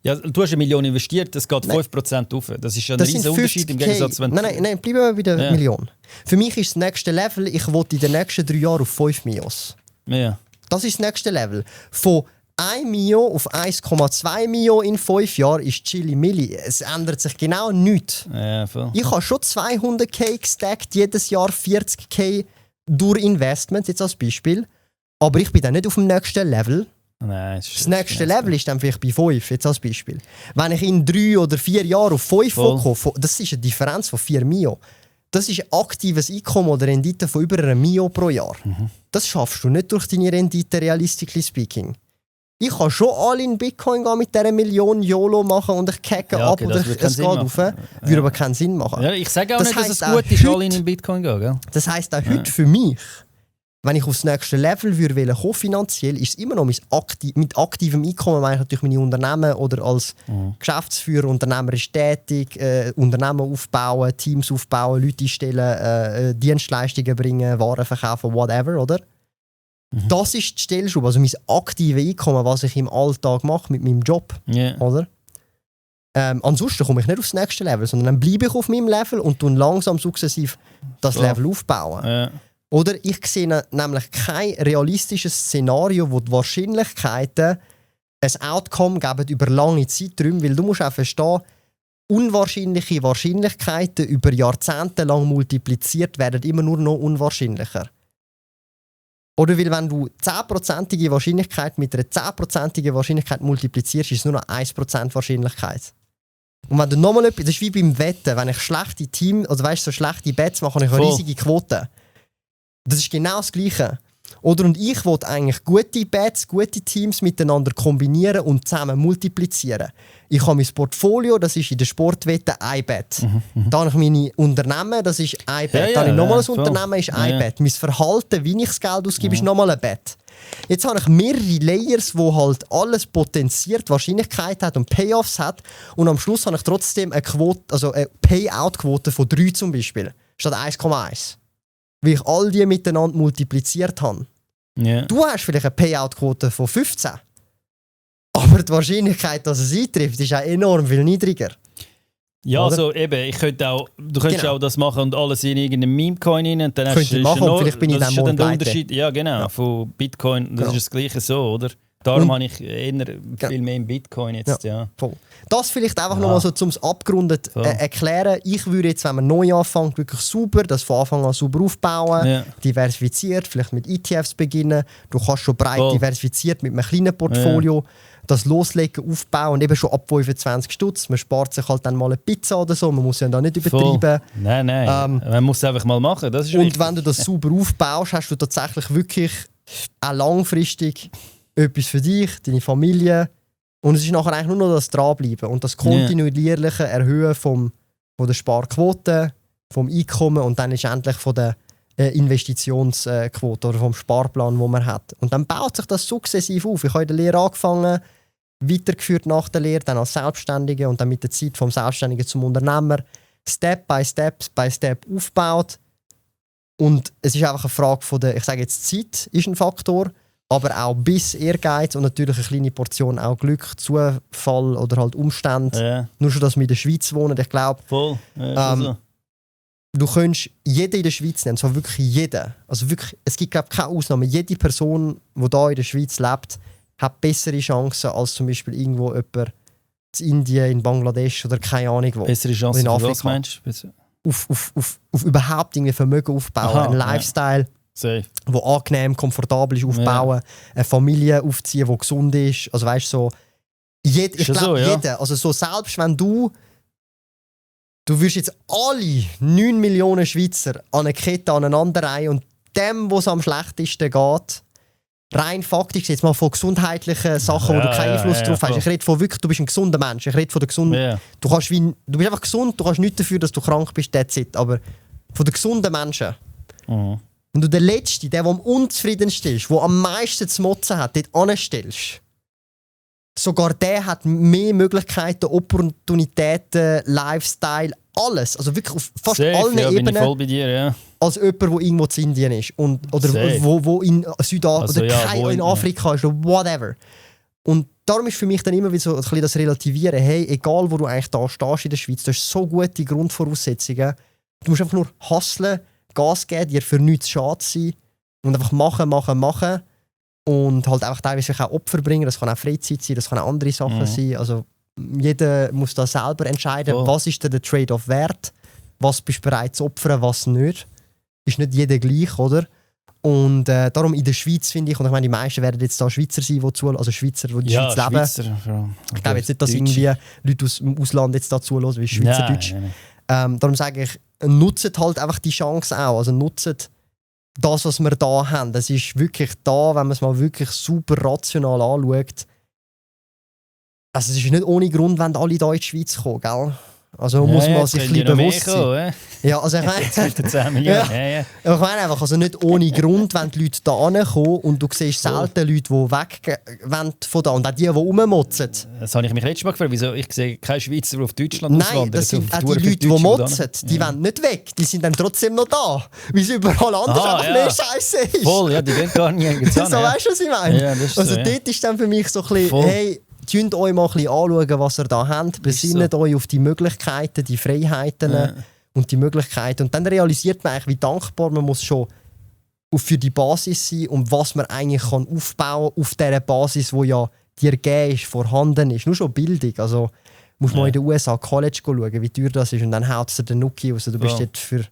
Ja, du hast 1 Million investiert, das geht 5% auf. Das ist ein riesiger Unterschied im Gegensatz, wenn... Nein, bleiben wir bei der Million. Für mich ist das nächste Level, ich will in den nächsten 3 Jahren auf 5 Mios. Ja. Das ist das nächste Level. Von 1 Mio auf 1,2 Mio in 5 Jahren ist Chili Milli. Es ändert sich genau nichts. Ja, voll. Ich habe schon 200k gestackt, jedes Jahr 40k durch Investments, jetzt als Beispiel. Aber ich bin dann nicht auf dem nächsten Level. Nein, das nächste Level ist dann vielleicht bei 5, jetzt als Beispiel. Wenn ich in 3 oder 4 Jahren auf 5 komme, das ist eine Differenz von 4 Mio. Das ist ein aktives Einkommen oder Rendite von über 1 Mio pro Jahr. Das schaffst du nicht durch deine Rendite, realistically speaking. Ich kann schon alle in Bitcoin gehen mit dieser Million YOLO machen und ich kacke ab oder es geht rauf. Würde aber keinen Sinn machen. Ja, ich sage auch Das nicht, dass heisst es gut auch ist, heute- alle in Bitcoin gehen. Gell? Das heisst auch heute für mich, wenn ich aufs nächste Level würde kommen, finanziell, ist es immer noch mit aktivem Einkommen, meine ich natürlich meine Unternehmen oder als Geschäftsführer, unternehmerisch tätig, Unternehmen aufbauen, Teams aufbauen, Leute einstellen, Dienstleistungen bringen, Waren verkaufen, whatever, oder? Das ist die Stellschraube, also mein aktives Einkommen, was ich im Alltag mache mit meinem Job, oder? Ansonsten komme ich nicht aufs nächste Level, sondern dann bleibe ich auf meinem Level und tue langsam sukzessiv das Level aufbauen. Ja. Oder ich sehe nämlich kein realistisches Szenario, wo die Wahrscheinlichkeiten ein Outcome geben über lange Zeiträume, weil du musst auch verstehen, unwahrscheinliche Wahrscheinlichkeiten über Jahrzehnte lang multipliziert werden immer nur noch unwahrscheinlicher. Oder weil wenn du 10%ige Wahrscheinlichkeit mit einer 10%igen Wahrscheinlichkeit multiplizierst, ist es nur noch 1% Wahrscheinlichkeit. Und wenn du nochmal etwas, das ist wie beim Wetten, wenn ich schlechte Teams, also weißt, so schlechte Bets mache, habe ich eine riesige Quote. Das ist genau das Gleiche. Oder? Und ich will eigentlich gute Bets, gute Teams miteinander kombinieren und zusammen multiplizieren. Ich habe mein Portfolio, das ist in der Sportwette ein Bet. Dann habe ich meine Unternehmen, das ist ein Bet. Dann habe ich nochmal ein Unternehmen, ist ein Bet. Mein Verhalten, wie ich das Geld ausgebe, ist nochmal ein Bet. Jetzt habe ich mehrere Layers, wo halt alles potenziert, Wahrscheinlichkeit hat und Payoffs hat. Und am Schluss habe ich trotzdem eine Quote, also eine Payout-Quote von 3 zum Beispiel, statt 1,1. Weil ich all die miteinander multipliziert habe. Yeah. Du hast vielleicht eine Payout-Quote von 15. Aber die Wahrscheinlichkeit, dass es eintrifft, ist auch enorm viel niedriger. Ja, Oder? also eben, du könntest Genau. auch das machen und alles in irgendeinen Meme-Coin rein. Und dann Könnte hast du ich machen, noch, und vielleicht bin ich das dann ist ja morgen der pleite. Unterschied. Ja, genau, Ja. von Bitcoin. Das Genau. ist das Gleiche so, oder? Darum Und- habe ich eher viel mehr in Bitcoin jetzt, ja. Voll. Das vielleicht einfach nochmal so zum abgerundet erklären. Ich würde jetzt, wenn man neu anfängt, wirklich sauber, das von Anfang an sauber aufbauen, Ja. diversifiziert, vielleicht mit ETFs beginnen. Du kannst schon breit Voll. diversifiziert mit einem kleinen Portfolio das loslegen, aufbauen und eben schon ab 25 Stutz. Man spart sich halt dann mal eine Pizza oder so, man muss ja da nicht übertreiben. Nein, man muss es einfach mal machen, das ist Und wichtig. wenn du das sauber aufbaust, hast du tatsächlich wirklich auch langfristig etwas für dich, deine Familie. Und es ist nachher eigentlich nur noch das Dranbleiben und das kontinuierliche Erhöhen von der Sparquote, vom Einkommen und dann letztendlich von der Investitionsquote oder vom Sparplan, den man hat. Und dann baut sich das sukzessiv auf. Ich habe in der Lehre angefangen, weitergeführt nach der Lehre, dann als Selbstständige und dann mit der Zeit vom Selbstständigen zum Unternehmer Step by Step aufgebaut. Und es ist einfach eine Frage von der, ich sage jetzt Zeit ist ein Faktor, aber auch Biss, Ehrgeiz und natürlich eine kleine Portion auch Glück, Zufall oder halt Umstände. Ja, Nur schon, dass wir in der Schweiz wohnen, ich glaube, voll. Ja, ist so. du könntest jeden in der Schweiz nehmen, zwar wirklich jeden. Also wirklich, es gibt glaube ich keine Ausnahme. Jede Person, die hier in der Schweiz lebt, hat bessere Chancen als zum Beispiel irgendwo jemand in Indien, in Bangladesch oder keine Ahnung wo. Bessere Chancen in für Afrika. was meinst du? Auf überhaupt irgendwie Vermögen aufbauen, Aha, einen Lifestyle, Safe. der angenehm, komfortabel ist, aufbauen, eine Familie aufziehen, die gesund ist. Also weißt du, so, ich Schon glaube, so, ja. jeder, also so selbst wenn du würdest jetzt alle 9 Millionen Schweizer an eine Kette aneinanderreihen und dem, wo es am schlechtesten geht, rein faktisch jetzt mal von gesundheitlichen Sachen, wo du keinen Einfluss drauf hast. voll. Ich rede von wirklich, du bist ein gesunder Mensch. Ich rede von der gesunden. Ja. Du bist einfach gesund, du kannst nichts dafür, dass du krank bist, that's it. Aber von den gesunden Menschen. Mhm. Wenn du den Letzten, der am unzufriedensten ist, der am meisten zu motzen hat, dort anstellst, sogar der hat mehr Möglichkeiten, Opportunitäten, Lifestyle, alles. Also wirklich auf fast Safe, allen ja, bin ich Ebenen, voll bei dir, ja. als jemand, der irgendwo in Indien ist. Oder Safe. wo in Südafrika Also, oder ja, wo in Afrika ist oder whatever. Und darum ist für mich dann immer wieder so ein bisschen das Relativieren. Hey, egal wo du eigentlich da stehst in der Schweiz, du hast so gute Grundvoraussetzungen. Du musst einfach nur hustlen, Gas geben, dir für nichts schade sein und einfach machen. Und halt einfach teilweise auch Opfer bringen. Das kann auch Freizeit sein, das kann auch andere Sachen sein. Also jeder muss da selber entscheiden, was ist dir der Trade-off wert, was bist du bereit zu opfern, was nicht. Ist nicht jeder gleich, oder? Und darum in der Schweiz finde ich, und ich meine, die meisten werden jetzt da Schweizer sein, also Schweizer, die in der Schweiz leben. Schweizer, Ich glaube jetzt nicht, dass irgendwie Leute aus dem Ausland jetzt da zuhören, wie Schweizerdeutsch. Nein. Darum sage ich, nutzt halt einfach die Chance auch. Also nutzt das, was wir da haben, das ist wirklich da, wenn man es mal wirklich super rational anschaut. Also es ist nicht ohne Grund, wenn alle hier in die Schweiz kommen, gell? Also muss man sich ein bisschen bewusst sein. Ja, also ich meine, ich meine einfach, also nicht ohne Grund, wenn die Leute da hinkommen und du siehst selten Leute, die weg wollen von da und auch die rummotzen. Das habe ich mich letztes Mal gefragt, wieso ich sehe keine Schweizer, die auf Deutschland auswandern. Nein, das sind auch die Leute, die motzen, die wollen nicht weg, die sind dann trotzdem noch da, weil es überall anders einfach mehr Scheiße ist. Voll, ja, die gehen gar nicht so, weißt du, was ich meine? Ja, das ist also so, dort ist dann für mich so ein bisschen, hey, schaut euch mal ein bisschen anschauen, was ihr da habt. Besinnt euch auf die Möglichkeiten, die Freiheiten und die Möglichkeiten. Und dann realisiert man eigentlich, wie dankbar man muss schon für die Basis sein und was man eigentlich kann aufbauen auf dieser Basis, die ja dir gegeben ist, vorhanden ist. Nur schon Bildung. Also musst du mal in den USA College schauen, wie teuer das ist. Und dann haut es dir den Nuki raus. Du bist dort für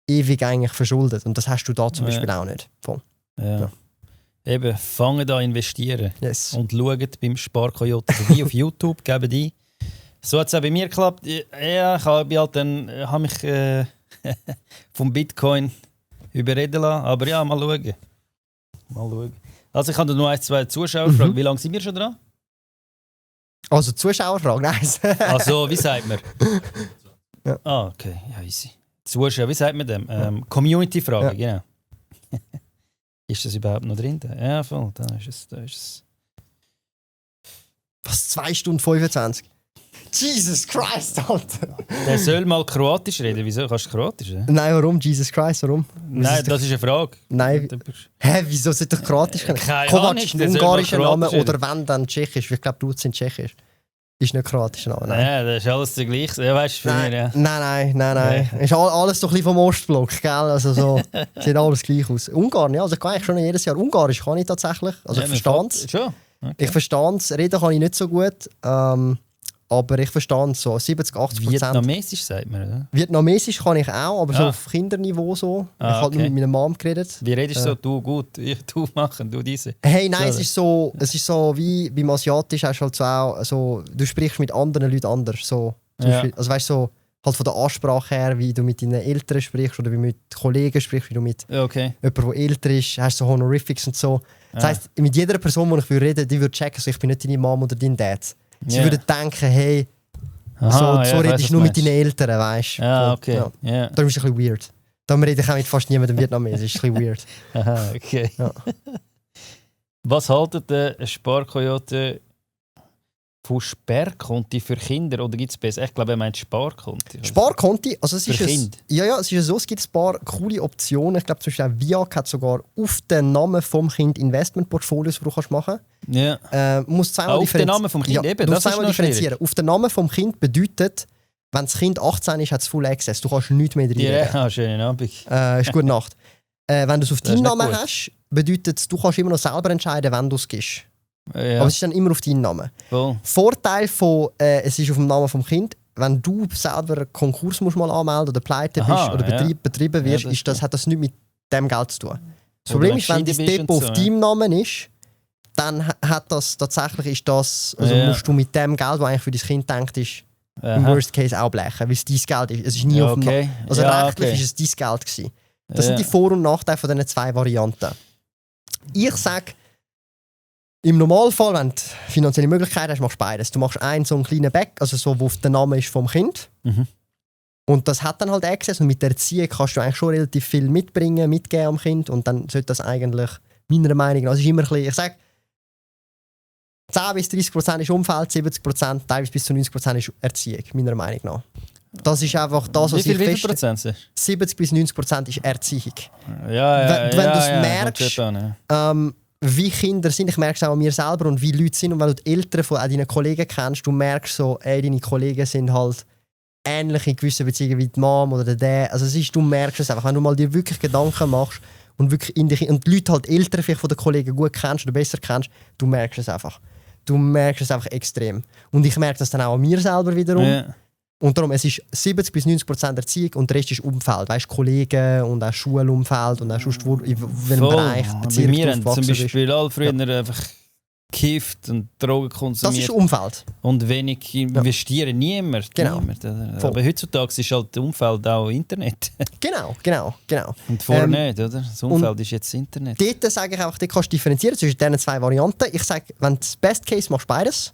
ewig eigentlich verschuldet. Und das hast du da zum Beispiel auch nicht. Voll. Ja. Eben, fangen an investieren. Yes. Und schaut beim Sparkoyote vorbei auf YouTube, geben die. So hat es auch bei mir geklappt. Ja, ich habe halt mich vom Bitcoin überreden lassen. Aber ja, mal schauen. Also ich habe nur 1, 2 Zuschauerfragen. Wie lange sind wir schon dran? Also Zuschauerfragen, nice. Also, wie sagt man? Ja. Ah, okay. Ja, easy. Zuschauer, wie sagt man dem? Community-Frage, genau. Ist das überhaupt noch drin? Ja, voll. Da ist es. Was, 2 Stunden 25? Jesus Christ, Alter! Der soll mal Kroatisch reden. Wieso? Kannst du Kroatisch? Nein, warum? Jesus Christ, warum? Nein, das ist eine Frage. Nein. Hä, wieso sollte ich Kroatisch können? Kovac ist ein ungarischer Name oder wenn dann Tschechisch. Ich glaube, du sind Tschechisch. Ist nicht kroatischer Name. Nein, das ist alles der gleiche. Ja, weißt du, für mich, ja. Nein. Ist alles so ein bisschen vom Ostblock, gell? Also so, sieht alles gleich aus. Ungarn, ja, also ich kann eigentlich schon jedes Jahr. Ungarisch kann ich tatsächlich. Also ich verstehe es. Schon? Okay. Ich verstehe es. Reden kann ich nicht so gut. Aber ich verstehe es so. 70-80%. Vietnamesisch sagt man, oder? Vietnamesisch kann ich auch, aber so auf Kinderniveau so. Ich habe halt nur mit meiner Mom geredet. Wie redest du so? Du gut, du machen, du diese. Hey, nein, es ist so wie beim Asiatisch hast du halt so auch, so, du sprichst mit anderen Leuten anders. So, Beispiel, also weißt du, so, halt von der Ansprache her, wie du mit deinen Eltern sprichst oder wie du mit Kollegen sprichst, wie du mit jemandem, der älter ist, hast so Honorifics und so. Das heisst, mit jeder Person, die ich reden würde, die würde checken, also ich bin nicht deine Mom oder dein Dad. Sie würden denken, hey, so redest du nur mit deinen Eltern, weißt du? Ja, okay. Ja. Darum ist es ein bisschen weird. Darum rede ich auch mit fast niemandem Vietnamesisch. Das ist ein bisschen weird. Aha, okay. Ja. Was haltet der Sparkoyote von Sperrkonti für Kinder? Oder gibt es besser? Ich glaube, er meint Sparkonti. Sparkonti, also es für ist Kinder? Ja, es ist so, es gibt ein paar coole Optionen. Ich glaube, zum Beispiel auch VIAG hat sogar auf den Namen vom Kind Investmentportfolios, die du machen kannst. Ja. Musst zweimal auf den Namen vom Kind, eben, das ist noch differenzieren. Auf den Namen vom Kind bedeutet, wenn das Kind 18 ist, hat es Full Access. Du kannst nichts mehr reinreden. Ja, schönen Abend. Ist gute Nacht. Wenn du es auf deinen Namen hast, bedeutet es, du kannst immer noch selber entscheiden, wenn du es gibst. Ja. Aber es ist dann immer auf deinen Namen. Cool. Vorteil von es ist auf dem Namen vom Kind, wenn du selber einen Konkurs musst mal anmelden oder pleite bist oder betrieben wirst, hat das nichts mit dem Geld zu tun. Das Problem ist, wenn das Depot auf deinem Namen ist, dann hat das tatsächlich musst du mit dem Geld, das eigentlich für dein Kind denkt ist, im Worst Case auch blechen, weil es dein Geld ist. Es ist nie auf dem Namen. Also rechtlich ist es dein Geld gewesen. Das sind die Vor- und Nachteile von diesen 2 Varianten. Ich sage, im Normalfall, wenn du finanzielle Möglichkeiten hast, machst du beides. Du machst so einen kleinen Back, also so, wo der Name ist vom Kind. Mhm. Und das hat dann halt Access. Und mit der Erziehung kannst du eigentlich schon relativ viel mitgeben am Kind. Und dann sollte das eigentlich, meiner Meinung nach, also ist immer ein bisschen, ich sage, 10-30% ist Umfeld, 70%, teilweise bis zu 90% ist Erziehung, meiner Meinung nach. Das ist einfach das, was wie viel Prozent? 70-90% ist Erziehung. Ja, wenn du es merkst, wie Kinder sind, ich merke es auch an mir selber und wie Leute sind, und wenn du die Eltern von deinen Kollegen kennst, du merkst so, deine Kollegen sind halt ähnlich in gewissen Beziehungen wie die Mom oder der Dad. Also du merkst es einfach, wenn du mal dir wirklich Gedanken machst und wirklich und die Leute halt Eltern vielleicht von den Kollegen gut kennst oder besser kennst, du merkst es einfach. Du merkst es einfach extrem. Und ich merke das dann auch an mir selber wiederum. Ja. Und darum, es ist 70-90% Erziehung und der Rest ist Umfeld. Weißt, Kollegen und auch Schulumfeld und auch sonst in welchem Bereich Bei mir haben zum Beispiel alle früher einfach kifft und Drogen konsumiert. Das ist Umfeld. Und wenig investieren. Niemand. Genau. Niemand. Aber heutzutage ist halt das Umfeld auch Internet. Genau. Und vorher nicht, oder? Das Umfeld ist jetzt Internet. Dort sage ich einfach, dort kannst du differenzieren zwischen diesen zwei Varianten. Ich sage, wenn du das Best Case machst, beides.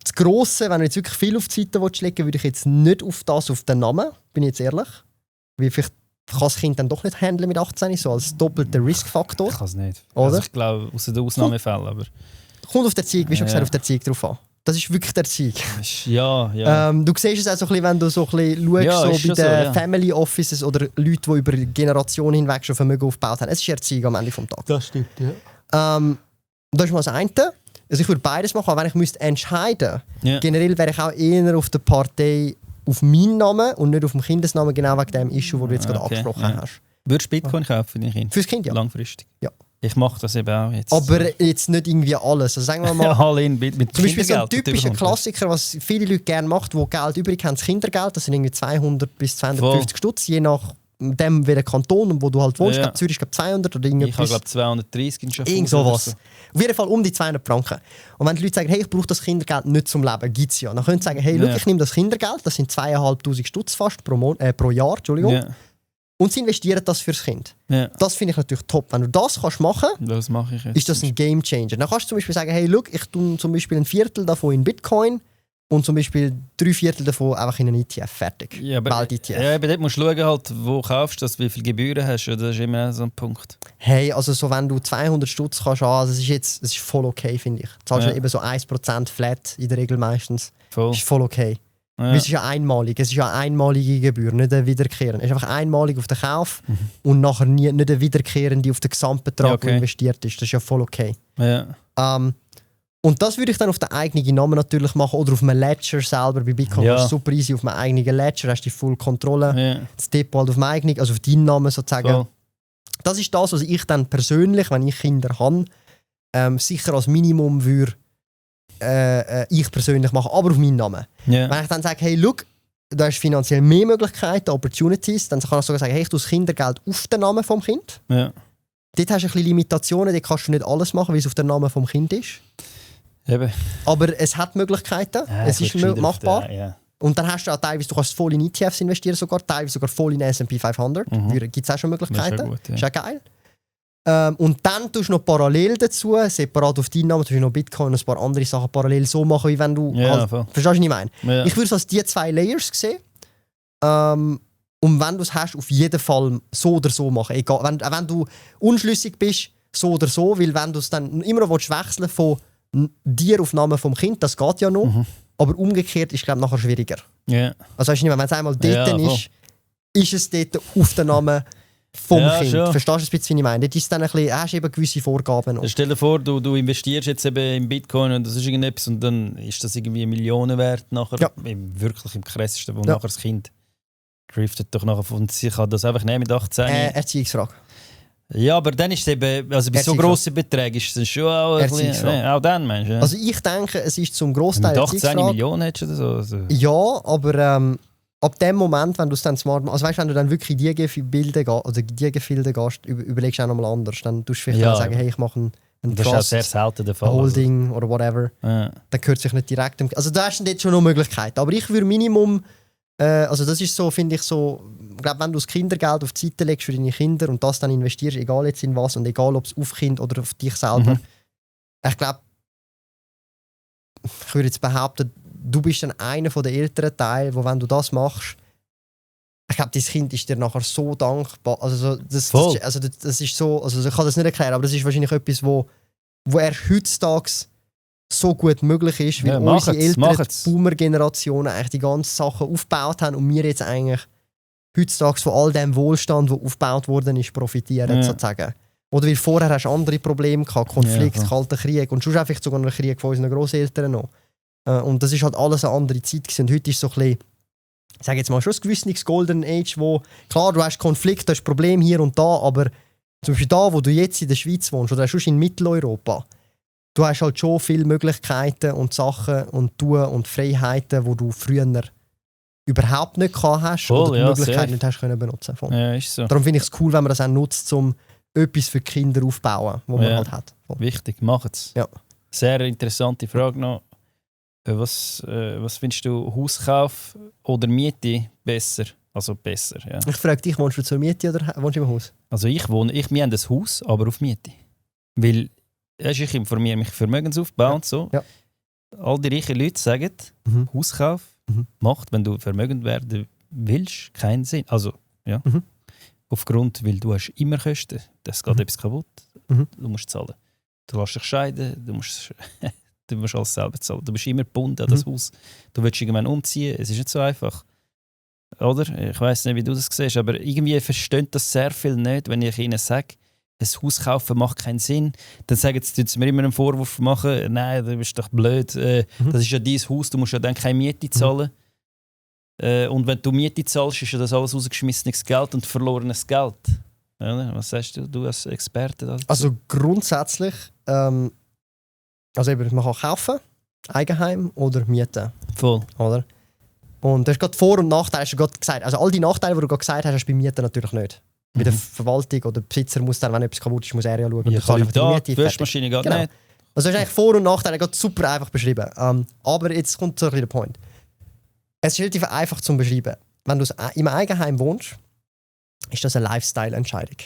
Das Grosse, wenn du jetzt wirklich viel auf die Seite legen willst, würde ich jetzt nicht auf den Namen, bin ich jetzt ehrlich. Weil vielleicht kann das Kind dann doch nicht handeln mit 18, so als doppelter Riskfaktor. Ich kann es nicht. Oder? Also ich glaube, aus den Ausnahmefällen. Aber kommt auf den Erziehung, wie schon gesagt, auf der Erziehung drauf an. Das ist wirklich der Erziehung. Ja. Du siehst es auch so ein bisschen, wenn du so ein bisschen schaust, so bei den Family Offices oder Leute, die über Generationen hinweg schon Vermögen aufgebaut haben. Es ist Erziehung am Ende des Tages. Das stimmt, ja. Das ist mal das eine. Also ich würde beides machen, aber wenn ich müsste entscheiden Ja. generell wäre ich auch eher auf der Partei auf meinen Namen und nicht auf dem Kindesnamen, genau wegen dem Issue, das du jetzt gerade angesprochen hast. Würdest du Bitcoin kaufen für dein Kind? Fürs Kind, ja. Langfristig? Ja. Ich mache das eben auch jetzt. Aber jetzt nicht irgendwie alles. Also sagen wir mal, All-in mit zum Beispiel so ein Kindergeld, typischer das Klassiker, was viele Leute gerne machen, die Geld übrig haben, das Kindergeld. Das sind irgendwie 200 bis 250 Stutz, je nach dem welcher Kanton und wo du halt wohnst. Ja. Ich glaube, Zürich ist 200 oder Ich habe glaube 230 in Schaffhausen. irgend sowas. So. Auf jeden Fall um die 200 Franken. Und wenn die Leute sagen, hey, ich brauche das Kindergeld nicht zum Leben, gibt es ja. Dann können sie sagen, hey, look, ich nehme das Kindergeld, das sind 2'500 Stutz fast pro Jahr, Entschuldigung. Ja. Und sie investieren das fürs Kind. Ja. Das finde ich natürlich top. Wenn du das kannst machen, Das mache ich jetzt. ist das ein Game Changer. Dann kannst du zum Beispiel sagen, hey, look, ich tue zum Beispiel ein Viertel davon in Bitcoin und zum Beispiel 3/4 davon einfach in einen ETF. Fertig. Ja, aber Welt-ETF. ja, aber dort musst du schauen, halt, wo kaufst du das, wie viele Gebühren hast du. Das ist immer so ein Punkt. Hey, also so, wenn du 200 Stutz kannst haben, also es ist voll okay, finde ich. Du zahlst ja eben so 1% flat in der Regel meistens. Voll. Ist voll okay. Ja. Weil es ist ja einmalig. Es ist ja eine einmalige Gebühr, nicht eine wiederkehrende. Es ist einfach einmalig auf den Kauf und nachher nicht eine wiederkehrende auf den Gesamtbetrag, Ja, okay. der investiert ist. Das ist ja voll okay. Ja. Und das würde ich dann auf den eigenen Namen natürlich machen oder auf einem Ledger selber. Bei Bitcoin Ja. ist es super easy auf einem eigenen Ledger, hast du die Full Kontrolle. Ja. Das Depot halt auf dem eigenen, also auf deinen Namen sozusagen. Voll. Das ist das, was ich dann persönlich, wenn ich Kinder habe, sicher als Minimum würde ich persönlich machen, aber auf meinen Namen. Ja. Wenn ich dann sage, hey, look, da hast finanziell mehr Möglichkeiten, Opportunities, dann kann ich sogar sagen, hey, ich tue das Kindergeld auf den Namen vom Kind. Ja. Dort hast du ein bisschen Limitationen, dort kannst du nicht alles machen, weil es auf den Namen vom Kind ist. Eben. Aber es hat Möglichkeiten, Ja, es ist machbar. Ja. Und dann hast du auch teilweise, du kannst voll in ETFs investieren, teilweise sogar voll in S&P 500. Gibt es auch schon Möglichkeiten. Das ist ja gut, ja. Ist auch geil. Und dann tust du noch parallel dazu, separat auf deinen Namen, tust du noch Bitcoin und ein paar andere Sachen parallel so machen, wie wenn du. Ja, voll. Verstehst du, was ich meine? Ja. Ich würde es als die 2 Layers sehen. Und wenn du es hast, auf jeden Fall so oder so machen. Egal, wenn du unschlüssig bist, so oder so, weil wenn du es dann immer noch wechseln von dir auf Namen vom Kind, das geht ja noch. Aber umgekehrt ist es, glaube ich, nachher schwieriger. Ja. Also weißt du nicht, wenn es einmal dort Ja, ist es dort auf den Namen vom Ja, Kind. schon. Verstehst du ein bisschen, wie ich meine? Dort ist dann ein bisschen, hast du eben gewisse Vorgaben noch. Stell dir vor, du investierst jetzt eben in Bitcoin und das ist irgendetwas und dann ist das irgendwie Millionen wert nachher. Ja. Wirklich im krassesten, wo Ja. nachher das Kind driftet doch nachher und sie kann das einfach nehmen mit 18. Erziehungsfrage. Ja, aber dann ist es eben, also bei so Erziehungsfrage. grossen Beträgen ist es schon auch ein bisschen, Erziehungsfrage. auch dann, meinst du? Ja. Also ich denke, es ist zum Großteil mit 18 Erziehungsfrage. Millionen hättest du oder so. Also, Ja, aber ab dem Moment, wenn du es dann smart machst, also weißt, wenn du dann wirklich in die Gefilde gehst, überlegst du auch nochmal anders. Dann tust du vielleicht Ja, auch sagen, hey, ich mache einen das ist auch Trust, sehr selten der Fall. ein Holding oder whatever. Also, ja. Dann gehört sich nicht direkt um. Also da hast du jetzt schon noch Möglichkeiten. Aber ich würde Minimum, also das ist so, finde ich so, ich glaube, wenn du das Kindergeld auf die Seite legst für deine Kinder und das dann investierst, egal jetzt in was und egal ob es auf Kind oder auf dich selber, ich glaube, ich würde jetzt behaupten, du bist dann einer der älteren Teile, wo wenn du das machst, ich glaube, dein Kind ist dir nachher so dankbar. Also so, das ist so, also ich kann das nicht erklären, aber das ist wahrscheinlich etwas, wo erst heutzutage so gut möglich ist, weil Ja, unsere machen's, älteren machen's. Boomer-Generationen eigentlich die ganzen Sachen aufgebaut haben und wir jetzt eigentlich heutzutage von all dem Wohlstand, der aufgebaut worden ist, profitieren, Ja. sozusagen. Oder weil vorher hast du andere Probleme gehabt, Konflikt, Ja, klar. Kalter Krieg und schon einfach sogar einen Krieg von unseren Grosseltern noch. Und das ist halt alles eine andere Zeit gewesen. Und heute ist so ein bisschen, ich sage jetzt mal, schon ein gewisses Golden Age, wo, klar, du hast Konflikt, du hast Probleme hier und da, aber zum Beispiel da, wo du jetzt in der Schweiz wohnst oder sonst in Mitteleuropa, du hast halt schon viele Möglichkeiten und Sachen und Tun und Freiheiten, die du früher überhaupt nicht gehabt hast Voll, oder die ja, Möglichkeiten safe. nicht hast können benutzen. Voll. Ja, ist so. Darum finde ich es cool, wenn man das auch nutzt, um etwas für die Kinder aufzubauen, was man Ja. halt hat. Voll. Wichtig, macht's. Ja. Sehr interessante Frage noch. Was findest du, Hauskauf oder Miete besser? Also besser, ja. Ich frage dich, wohnst du zur Miete oder wohnst du im Haus? Also wir haben ein Haus, aber auf Miete. Weil ich informiere mich Vermögensaufbau und so. Ja. All die reichen Leute sagen, Hauskauf macht, wenn du vermögend werden willst, keinen Sinn. Also, ja. Aufgrund, weil du hast immer Kosten. Das geht etwas kaputt. Du musst zahlen. Du lässt dich scheiden, du musst alles selber zahlen. Du bist immer gebunden an das Haus. Du willst irgendwann umziehen. Es ist nicht so einfach. Oder? Ich weiss nicht, wie du das siehst, aber irgendwie verstehen das sehr viel nicht, wenn ich ihnen sage, ein Haus kaufen macht keinen Sinn. Dann sagen sie mir immer einen Vorwurf machen, nein, du bist doch blöd. Das ist ja dein Haus, du musst ja dann keine Miete zahlen. Und wenn du Miete zahlst, ist ja das alles rausgeschmissenes Geld und verlorenes Geld. Ja, was sagst du als Experte dazu? Also grundsätzlich, man kann kaufen, Eigenheim oder mieten. Voll. Oder? Und du hast gerade Vor- und Nachteile hast du gerade gesagt. Also all die Nachteile, die du gerade gesagt hast, hast du bei Mieten natürlich nicht. Bei der Verwaltung oder der Besitzer muss dann, wenn etwas kaputt ist, muss er ja schauen. Ja, kann die Wäschmaschine geht nicht. Also du hast eigentlich Vor- und Nachteile gerade super einfach beschrieben. Aber jetzt kommt so ein bisschen der Point. Es ist relativ einfach zu beschreiben. Wenn du im Eigenheim wohnst, ist das eine Lifestyle-Entscheidung.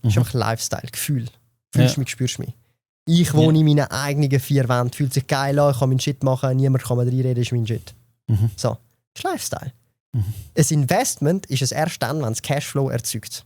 Das ist einfach Lifestyle, Gefühl. Fühlst du mich, spürst du mich. Ich wohne in meinen eigenen 4 Wänden, fühlt sich geil an, ich kann meinen Shit machen, niemand kann mir reinreden, ist mein Shit. So, das ist Lifestyle. Ein Investment ist es erst dann, wenn es Cashflow erzeugt.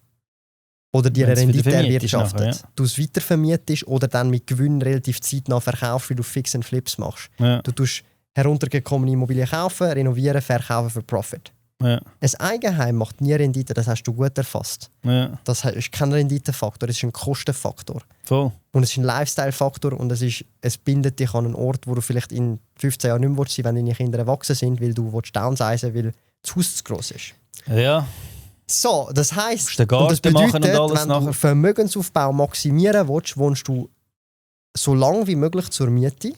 Oder dir eine Rendite erwirtschaftet. Nachher, ja. Du es weitervermietest oder dann mit Gewinn relativ zeitnah verkaufst, weil du Fix and Flips machst. Ja. Du tust heruntergekommene Immobilien kaufen, renovieren, verkaufen für Profit. Ja. Ein Eigenheim macht nie Rendite, das hast du gut erfasst. Ja. Das ist kein Renditefaktor, es ist ein Kostenfaktor. Voll. Und es ist ein Lifestyle-Faktor und es bindet dich an einen Ort, wo du vielleicht in 15 Jahren nicht mehr sein willst, wenn deine Kinder erwachsen sind, weil du downsizen willst, weil das Haus zu gross ist. Ja. So, das heisst, und das bedeutet, wenn du Vermögensaufbau maximieren willst, wohnst du so lange wie möglich zur Miete,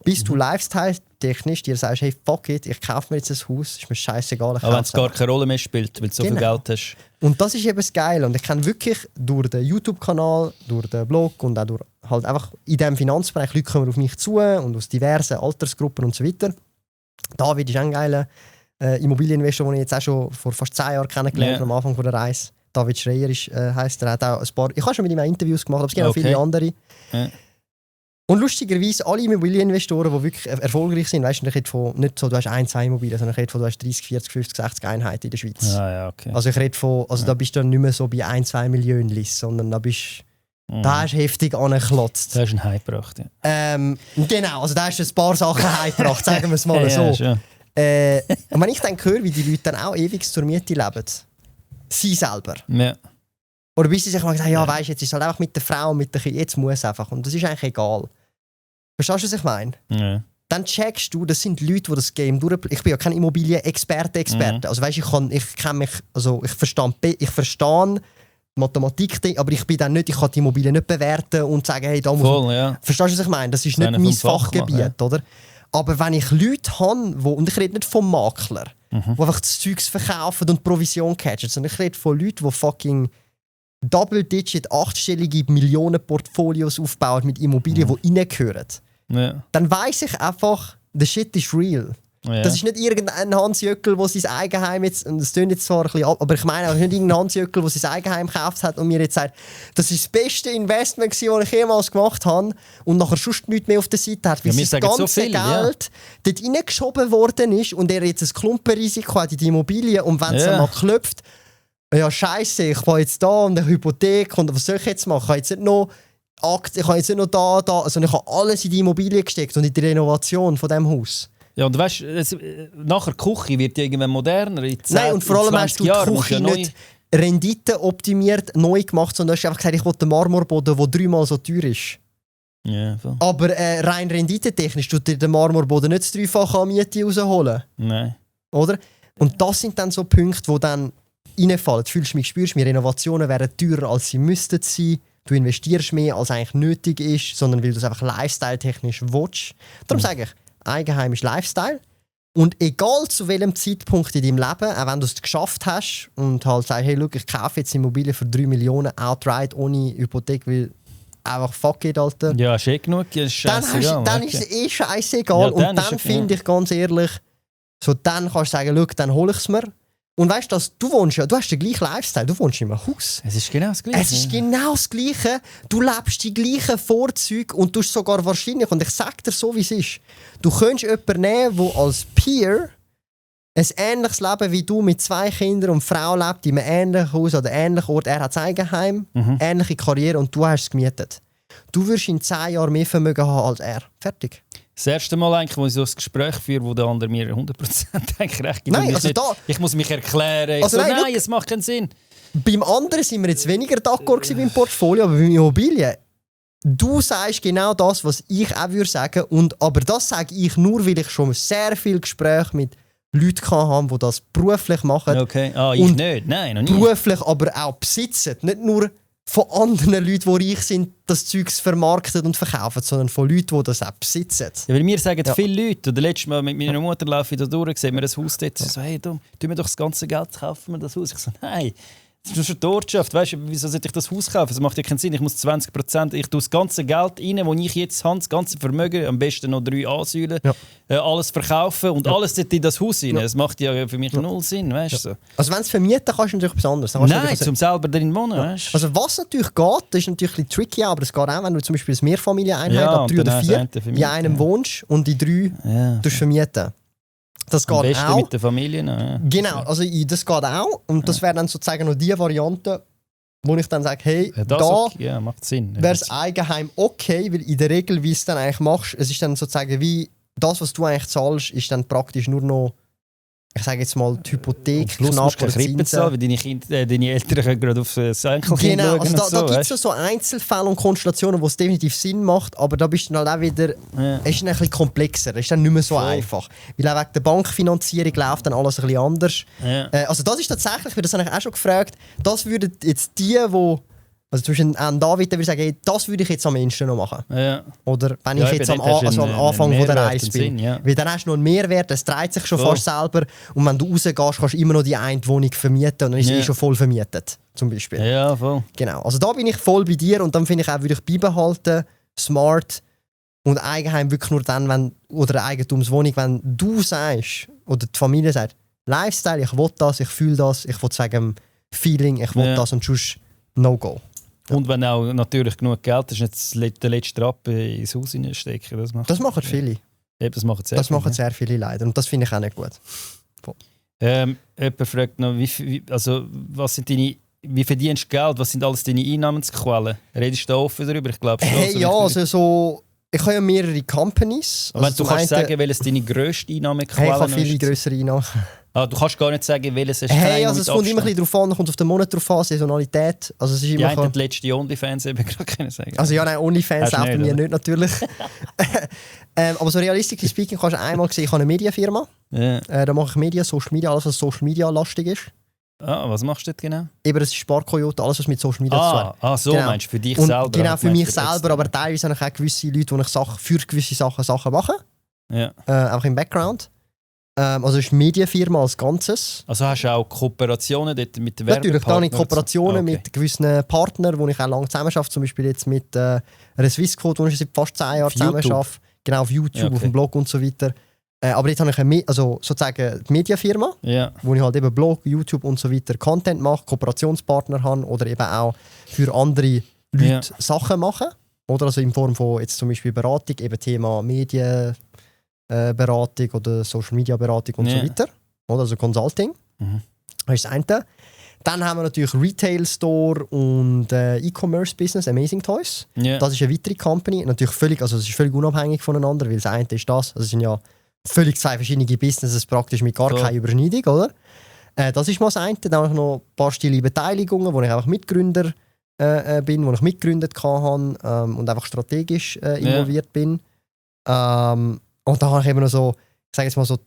bis du lifestyle-technisch dir sagst, hey, fuck it, ich kaufe mir jetzt ein Haus, ist mir scheißegal. Aber wenn es gar keine Rolle mehr spielt, weil du so viel Geld hast. Und das ist eben das Geile. Und ich kenne wirklich durch den YouTube-Kanal, durch den Blog und auch durch halt einfach in diesem Finanzbereich, Leute kommen auf mich zu und aus diversen Altersgruppen und so weiter. David ist ein geiler Immobilieninvestor, den ich jetzt auch schon vor fast 10 Jahren kennengelernt habe, am Anfang der Reise. David Schreier heisst er, hat auch ein paar... Ich habe schon mit ihm Interviews gemacht, aber es gibt auch viele andere. Ja. Und lustigerweise, alle Immobilieninvestoren, die wirklich erfolgreich sind, weißt du, ich rede von nicht so, du hast 1-2 Immobilien, sondern ich rede von, du hast 30, 40, 50, 60 Einheiten in der Schweiz. Ja, okay. Also ich rede von, da bist du dann nicht mehr so bei 1-2 Millionen, sondern da bist da hast du heftig angeklotzt. Da hast du einen Hype gebracht, ja. Genau, also da hast du ein paar Sachen Hype gebracht, sagen wir es mal so. Ja, und wenn ich dann höre, wie die Leute dann auch ewig zur Miete leben, sie selber. Ja. Oder bis sie sich mal sagen, ja weißt du, jetzt ist es halt einfach mit der Frau und mit der Kind, jetzt muss es einfach. Und das ist eigentlich egal. Verstehst du, was ich meine? Ja. Dann checkst du, das sind Leute, die das Game durchbringen. Ich bin ja kein Immobilien-Experte. Also weißt, ich verstehe Mathematik, aber ich bin dann nicht, ich kann die Immobilien nicht bewerten und sagen, hey, da muss Voll, ja. Verstehst du, was ich meine? Das ist nicht mein Fachgebiet, oder? Aber wenn ich Leute habe, und ich rede nicht vom Makler, die einfach das Zeugs verkaufen und Provision catchen, sondern ich rede von Leuten, die fucking Double-Digit, 8-stellige Millionen-Portfolios aufbauen mit Immobilien, die reingehören. Ja. Dann weiss ich einfach, the shit is real. Ja. Das ist nicht irgendein Hans Jöckel, der sein Eigenheim jetzt, und das klingt jetzt zwar ein bisschen ab, aber ich meine auch nicht irgendein Hans Jöckel, der sein Eigenheim gekauft hat und mir jetzt sagt, das ist das beste Investment, das ich jemals gemacht habe und nachher sonst nichts mehr auf der Seite hat, weil sein ganzes Geld dort reingeschoben worden ist und er jetzt ein Klumpenrisiko hat in die Immobilie und wenn es mal klopft, ja scheiße, ich war jetzt da und eine Hypothek und was soll ich jetzt machen? Ich habe jetzt nicht noch Aktien, ich habe jetzt nicht noch da, sondern ich habe alles in die Immobilie gesteckt und in die Renovation von diesem Haus. Ja, und weißt nachher die Küche wird ja irgendwann moderner. Nein, und vor allem hast du die Küche nicht renditeoptimiert neu gemacht, sondern du hast einfach gesagt, ich will den Marmorboden, der 3-mal so teuer ist. Ja, voll. Aber rein renditetechnisch tut dir der Marmorboden nicht das 3-fache an Miete rausholen. Nein. Oder? Und das sind dann so Punkte, die dann reinfallen. Fühlst du mich, spürst du mich, Renovationen wären teurer, als sie müssten sein. Du investierst mehr, als eigentlich nötig ist, sondern weil du es einfach lifestyle-technisch willst. Darum sage ich, Eigenheim ist Lifestyle. Und egal zu welchem Zeitpunkt in deinem Leben, auch wenn du es geschafft hast und halt sagst, hey, look, ich kaufe jetzt Immobilien für 3 Millionen outright, ohne Hypothek, weil einfach fuck it, Alter. Ja, ist genug, ist scheißegal. Dann ist es scheißegal. Ja, und dann finde ich ganz ehrlich, so dann kannst du sagen, schau, dann hole ich es mir. Und weißt du, du hast den gleichen Lifestyle, du wohnst in einem Haus. Es ist genau das Gleiche. Es ist genau das Gleiche. Du lebst die gleichen Vorzüge und du hast sogar wahrscheinlich, und ich sage dir so, wie es ist, du könntest jemanden nehmen, der als Peer ein ähnliches Leben wie du mit 2 Kindern und Frau lebt, in einem ähnlichen Haus oder ähnlichen Ort. Er hat das Eigenheim, ähnliche Karriere und du hast es gemietet. Du wirst in 10 Jahren mehr Vermögen haben als er. Fertig. Das erste Mal, eigentlich, wo ich so ein Gespräch führe, wo der andere mir 100% eigentlich recht gibt. Nein, also nicht, ich muss mich erklären. Also nein, es macht keinen Sinn. Beim anderen sind wir jetzt weniger d'accord beim Portfolio, aber beim Immobilien. Du sagst genau das, was ich auch würde sagen. Aber das sage ich nur, weil ich schon sehr viele Gespräche mit Leuten haben, die das beruflich machen. Okay, ich und nicht. Nein, noch nie. Beruflich aber auch besitzen. Nicht nur von anderen Leuten, die reich sind, das Zeugs vermarkten und verkaufen, sondern von Leuten, die das auch besitzen. Ja, weil mir sagen viele Leute, oder letztes Mal mit meiner Mutter laufe ich da durch, sehen wir ein Haus dort, sie so, hey, tun wir doch das ganze Geld, kaufen wir das Haus. Ich so, nein, das ist schon die Ortschaft, weißt du, wieso sollte ich das Haus kaufen? Das macht ja keinen Sinn, ich muss 20%, ich tue das ganze Geld rein, das ich jetzt habe, das ganze Vermögen, am besten noch 3 Ansäulen, alles verkaufen und alles dort in das Haus rein. Das macht ja für mich null Sinn, weißt du. So. Also wenn du es vermieten kannst, ist natürlich etwas anderes. Nein, zum selber drin wohnen, weißt du. Also was natürlich geht, das ist natürlich ein bisschen tricky, aber es geht auch, wenn du zum Beispiel eine Mehrfamilieneinheit ab 3 oder 4 in einem wohnst und die 3 vermieten. Das geht am besten auch. mit der Familie noch, ja. Genau, also das geht auch. Und das wäre dann sozusagen noch die Variante, wo ich dann sage, hey, okay. Macht Sinn. Wäre das Eigenheim okay, weil in der Regel, wie du es dann eigentlich machst, es ist dann sozusagen wie das, was du eigentlich zahlst, ist dann praktisch nur noch, ich sage jetzt mal, die Hypothek, knapp oder Krippe zahlen, weil deine Eltern können gerade auf das Enkelkind schauen. Also da gibt es so Einzelfälle und Konstellationen, wo es definitiv Sinn macht, aber da bist du dann halt auch wieder, es ist dann ein bisschen komplexer, es ist dann nicht mehr so einfach. Weil auch wegen der Bankfinanzierung läuft dann alles ein bisschen anders. Ja. Also das ist tatsächlich, das habe ich auch schon gefragt, das würden jetzt die also zwischen David würde ich sagen, hey, das würde ich jetzt am ehesten noch machen. Ja. Oder wenn ich jetzt am Anfang von der Reise bin. Sinn, Weil dann hast du noch einen Mehrwert, es dreht sich schon fast selber. Und wenn du rausgehst, kannst du immer noch die eine Wohnung vermieten und dann ist sie schon voll vermietet. Zum Beispiel. Ja, voll. Genau. Also da bin ich voll bei dir und dann finde ich auch, würde ich beibehalten, smart und Eigenheim wirklich nur dann, oder Eigentumswohnung, wenn du sagst, oder die Familie sagt, Lifestyle, ich will das, ich fühle das, ich will sagen, Feeling, ich will das und sonst No-Go. Und wenn auch natürlich genug Geld ist, nicht der letzte Rapp ins Haus hineinstecken. Das machen viele. Eben, das machen sehr viele leider. Und das finde ich auch nicht gut. Jemand fragt noch, was sind wie verdienst du Geld? Was sind alles deine Einnahmensquellen? Redest du da offen darüber? Ich glaube schon. Hey, ich habe ja mehrere Companies. Aber du kannst sagen, welches deine grösste Einnahmequelle ist? Ich habe viele grössere Einnahmen. Du kannst gar nicht sagen, welches ist. Also es kommt immer ein bisschen drauf an, kommt auf den Monat drauf an, Saisonalität. Also es ist immer die letzte OnlyFans eben gerade können sagen. Also ja, nein, OnlyFans läuft bei mir nicht natürlich. Aber so realistisch speaking kannst du einmal sehen, ich habe eine Medienfirma. Da mache ich Medien, Social Media, alles was Social Media lastig ist. Was machst du dort genau? Eben, das ist Sparkoyote, alles was mit Social Media zu tun hat. So genau. Meinst du, für dich selber? Genau, für mich selber, aber teilweise habe ich auch gewisse Leute, die ich für gewisse Sachen mache. Ja. Auch im Background. Also es ist eine Medienfirma als Ganzes. Also hast du auch Kooperationen dort mit den Werbepartnern? Natürlich, da habe ich Kooperationen mit gewissen Partnern, wo ich auch lange zusammen arbeite. Zum Beispiel jetzt mit einer Swissquote, wo ich seit fast 10 Jahren zusammen arbeite. Genau, auf YouTube, auf dem Blog und so weiter. Aber jetzt habe ich sozusagen die Medienfirma, wo ich halt eben Blog, YouTube und so weiter Content mache, Kooperationspartner habe oder eben auch für andere Leute Sachen mache. Oder also in Form von jetzt zum Beispiel Beratung, eben Thema Medien, Beratung oder Social Media Beratung und so weiter. Oder also Consulting. Das ist das eine. Dann haben wir natürlich Retail Store und E-Commerce Business, Amazing Toys. Das ist eine weitere Company. Natürlich es ist völlig unabhängig voneinander, weil das eine ist das. Also es sind ja völlig 2 verschiedene Businesses, praktisch mit gar keiner Überschneidung, oder? Das ist mal das eine. Dann habe ich noch ein paar stille Beteiligungen, wo ich einfach Mitgründer bin, wo ich mitgegründet habe und einfach strategisch involviert bin. Und dann habe ich eben noch so, ich sage jetzt mal so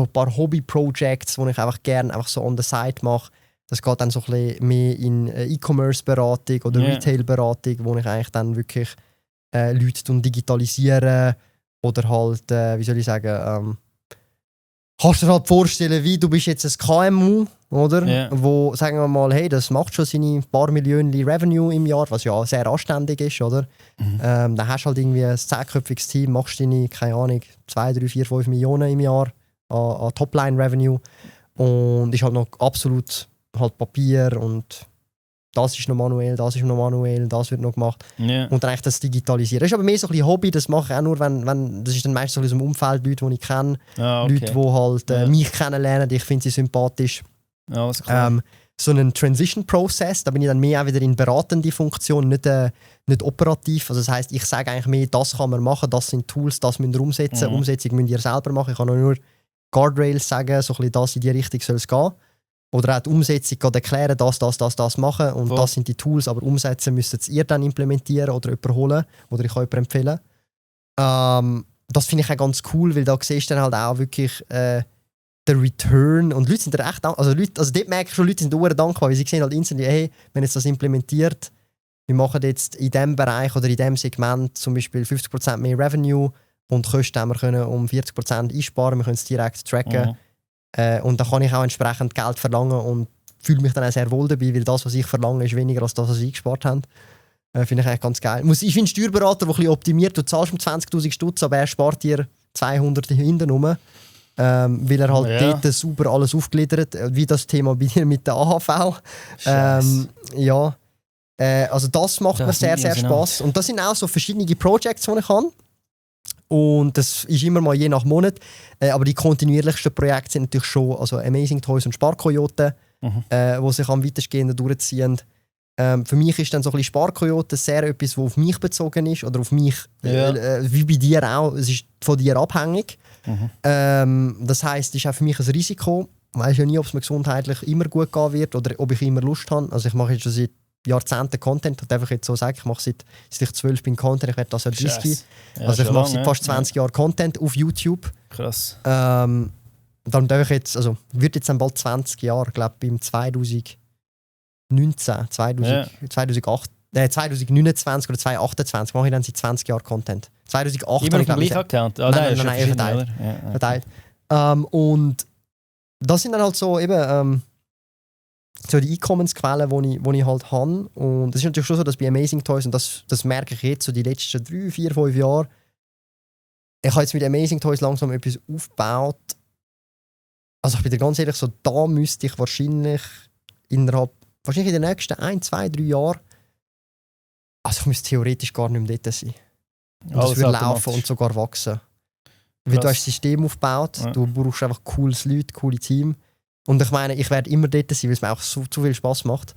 ein paar Hobby-Projects, die ich einfach gerne einfach so on the side mache. Das geht dann so ein bisschen mehr in E-Commerce-Beratung oder Retail-Beratung, wo ich eigentlich dann wirklich Leute digitalisieren oder halt, wie soll ich sagen, kannst du dir halt vorstellen, wie du bist jetzt ein KMU, oder? Ja. Wo, sagen wir mal, hey, das macht schon seine paar Millionen Revenue im Jahr, was ja sehr anständig ist, oder? Dann hast du halt irgendwie ein 10-köpfiges Team, machst deine, keine Ahnung, 2, 3, 4, 5 Millionen im Jahr an Topline-Revenue und ist halt noch absolut halt Papier und das ist noch manuell, das ist noch manuell, das wird noch gemacht. Ja. Und dann eigentlich das Digitalisieren. Das ist aber mehr so ein bisschen Hobby, das mache ich auch nur, wenn das ist dann meistens so aus dem Umfeld, Leute, die ich kenne, Okay. Leute, die halt mich kennenlernen, ich finde sie sympathisch. Alles klar. So einen Transition-Prozess, da bin ich dann mehr auch wieder in beratende Funktion, nicht operativ. Also das heisst, ich sage eigentlich mehr, das kann man machen, das sind Tools, das müsst ihr umsetzen. Umsetzung müsst ihr selber machen. Ich kann nur Guardrails sagen, so ein bisschen das in die Richtung soll es gehen. Oder auch die Umsetzung gerade erklären, das machen und das sind die Tools, aber umsetzen müsstet ihr dann implementieren oder jemanden holen oder ich kann jemanden empfehlen. Das finde ich auch ganz cool, weil da siehst du dann halt auch wirklich den Return und Leute sind da echt also dort merke ich schon, Leute sind sehr dankbar, weil sie sehen halt instant, hey, wenn jetzt das implementiert, wir machen jetzt in diesem Bereich oder in diesem Segment zum Beispiel 50% mehr Revenue und Kosten haben wir können um 40% einsparen, wir können es direkt tracken. Und da kann ich auch entsprechend Geld verlangen und fühle mich dann auch sehr wohl dabei, weil das, was ich verlange, ist weniger als das, was sie gespart haben. Finde ich eigentlich ganz geil. Ich finde Steuerberater, der ein bisschen optimiert, du zahlst um 20'000 Stutz, aber er spart dir 200 hinten rum, weil er halt dort super alles aufgliedert, wie das Thema bei dir mit der AHV. Also das macht mir sehr, sehr Spass. Und das sind auch so verschiedene Projects, die ich habe. Und das ist immer mal je nach Monat. Aber die kontinuierlichsten Projekte sind natürlich schon also Amazing Toys und Sparkoyote, die sich am weitestgehenden durchziehen. Für mich ist dann so ein bisschen Sparkoyote sehr etwas, das auf mich bezogen ist. Oder auf mich, wie bei dir auch. Es ist von dir abhängig. Das heisst, es ist auch für mich ein Risiko. Ich weiß ja nie, ob es mir gesundheitlich immer gut gehen wird oder ob ich immer Lust habe. Also ich mache jetzt schon seit Jahrzehnten Content, ich darf jetzt so sagen, ich mache seit ich 12 bin Content, ich werde das ja 30. Also ich mache seit fast 20 Jahren Content auf YouTube. Krass. Dann darf ich jetzt, also wird jetzt dann bald 20 Jahre, glaube ich, beim 2029 oder 2028 mache ich dann seit 20 Jahren Content. 2008 immer auf dem gleichen Account? Nein, verteilt. Und das sind dann halt so eben so die Einkommensquellen, die ich halt habe. Und es ist natürlich schon so, dass bei Amazing Toys, und das merke ich jetzt so die letzten 3, 4, 5 Jahre, ich habe jetzt mit Amazing Toys langsam etwas aufgebaut. Also ich bin dir ganz ehrlich, so da müsste ich wahrscheinlich in den nächsten 1, 2, 3 Jahren, also ich müsste theoretisch gar nicht mehr dort sein. Und das würde laufen und sogar wachsen. Weil du hast ein System aufgebaut, du brauchst einfach cooles Leute, coole Team. Und ich meine, ich werde immer dort sein, weil es mir auch zu viel Spass macht.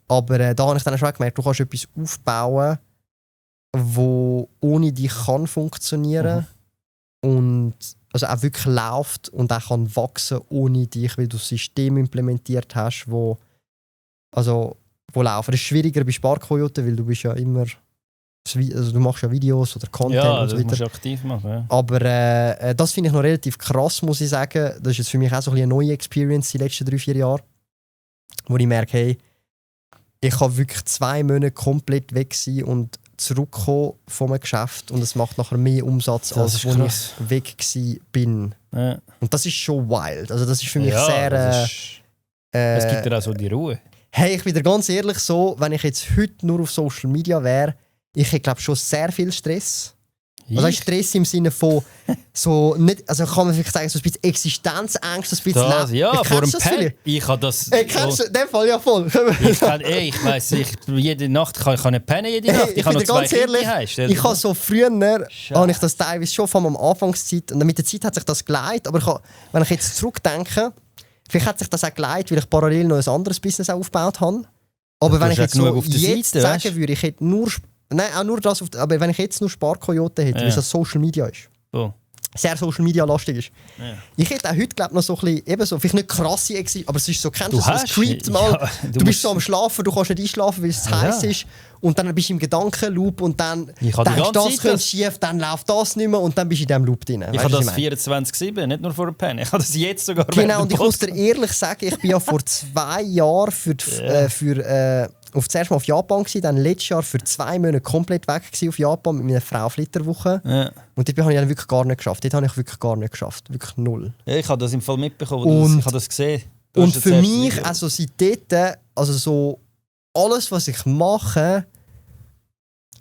Aber da habe ich dann schon gemerkt, du kannst etwas aufbauen, das ohne dich kann funktionieren und also auch wirklich läuft und auch kann wachsen ohne dich, weil du ein System implementiert hast, wo laufen. Das ist schwieriger bei Sparkoyote, weil du bist ja immer, also du machst ja Videos oder Content und so weiter. Ja, das musst du aktiv machen. Ja. Aber das finde ich noch relativ krass, muss ich sagen. Das ist jetzt für mich auch so eine neue Experience die letzten 3, 4 Jahre, wo ich merke, hey, ich kann wirklich 2 Monate komplett weg sein und zurückkommen vom Geschäft und es macht nachher mehr Umsatz, als wo ich weg bin. Ja. Und das ist schon wild. Also das ist für mich sehr... es gibt dir auch so die Ruhe. Hey, ich bin dir ganz ehrlich so, wenn ich jetzt heute nur auf Social Media wäre, ich hätte glaube schon sehr viel Stress. Also Stress im Sinne von so nicht, also kann man vielleicht sagen, so ein bisschen Existenzängste, ein bisschen das, ja, vor dem Pen. Ich habe das. Kennst du in dem Fall ja voll. ich weiss, jede Nacht kann ich nicht pennen, jede Nacht. Ich habe noch 2 Kinder. Ich habe so früher, habe ich das teilweise schon von meiner Anfangszeit, und mit der Zeit hat sich das geleitet, aber wenn ich jetzt zurückdenke, vielleicht hat sich das auch geleitet, weil ich parallel noch ein anderes Business aufgebaut habe. Aber wenn ich jetzt so jetzt sagen würde, ich hätte nur... Nein, auch nur das, aber wenn ich jetzt nur Sparkoyote hätte, weil es Social Media ist. Sehr Social Media lastig ist. Ja. Ich hätte auch heute, glaube noch so ein bisschen, eben so, vielleicht nicht krasse Exit, aber es ist so, kennst du so, es creept mal, ja, du bist so am Schlafen, du kannst nicht einschlafen, weil es zu heiß ist. Und dann bist du im Gedankenloop und dann denkst du, das könnte schief, dann läuft das nicht mehr und dann bist du in diesem Loop drin. Ich habe das 24/7, nicht nur vor dem Pen. Ich habe das jetzt sogar. Genau, und ich muss dir ehrlich sagen, ich bin ja vor 2 Jahren für zuerst mal auf Japan gewesen, dann letztes Jahr für 2 Monate komplett weg gewesen auf Japan mit meiner Frau auf Flitterwoche. Ja. Und dort habe ich dann wirklich gar nicht geschafft. Dort habe ich wirklich gar nicht geschafft. Wirklich null. Ja, ich habe das im Fall mitbekommen. Ich habe das gesehen. Und für mich, also seit dort, also so alles, was ich mache,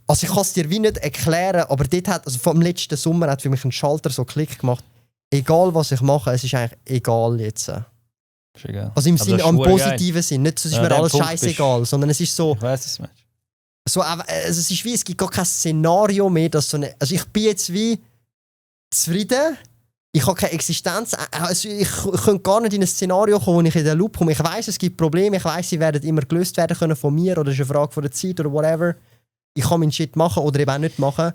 also ich kann es dir wie nicht erklären, aber dort hat, also vom letzten Sommer hat für mich ein Schalter so Klick gemacht. Egal was ich mache, es ist eigentlich egal jetzt. Ist egal. Also im Aber Sinne, am positiven Sinn. Nicht, es ist mir alles scheißegal, sondern es ist so. Ich weiss es, so also es ist wie, es gibt gar kein Szenario mehr, dass so eine, also ich bin jetzt wie zufrieden. Ich habe keine Existenz. Also ich könnte gar nicht in ein Szenario kommen, wo ich in den Loop komme. Ich weiss, es gibt Probleme. Ich weiss, sie werden immer gelöst werden können von mir oder es ist eine Frage von der Zeit oder whatever. Ich kann meinen Shit machen oder eben auch nicht machen.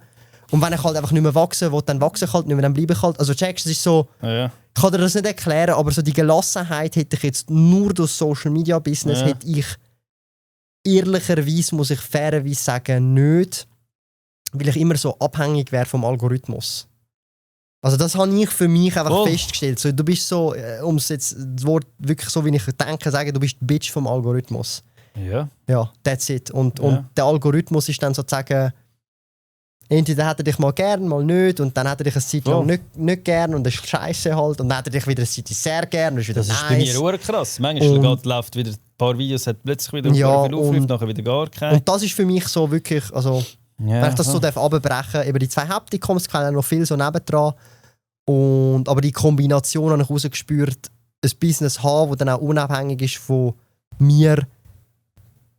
Und wenn ich halt einfach nicht mehr wachsen will, dann wachse ich halt nicht mehr, dann bleibe ich halt. Also checkst, es ist so, ja. Ich kann dir das nicht erklären, aber so die Gelassenheit hätte ich jetzt nur durch Social Media Business, hätte ich ehrlicherweise, muss ich fairerweise sagen, nicht, weil ich immer so abhängig wäre vom Algorithmus. Also das habe ich für mich einfach festgestellt. So, du bist so, um es jetzt das Wort wirklich so, wie ich denke, sagen, du bist die Bitch vom Algorithmus. Ja. Ja, that's it. Und der Algorithmus ist dann sozusagen, entweder hat er dich mal gern, mal nicht, und dann hat er dich eine Zeit lang nicht gern und das ist scheiße halt, und dann hat er dich wieder eine Zeit sehr gern und ist wieder das nice. Das ist bei mir krass. Manchmal läuft wieder ein paar Videos, hat plötzlich wieder viel Aufrufe, nachher wieder gar keinen. Und das ist für mich so wirklich, also wenn ich das so abbrechen darf, eben die 2 Haupteinkommensquellen noch viel so nebendran. Aber die Kombination habe ich herausgespürt, ein Business haben, das dann auch unabhängig ist von mir,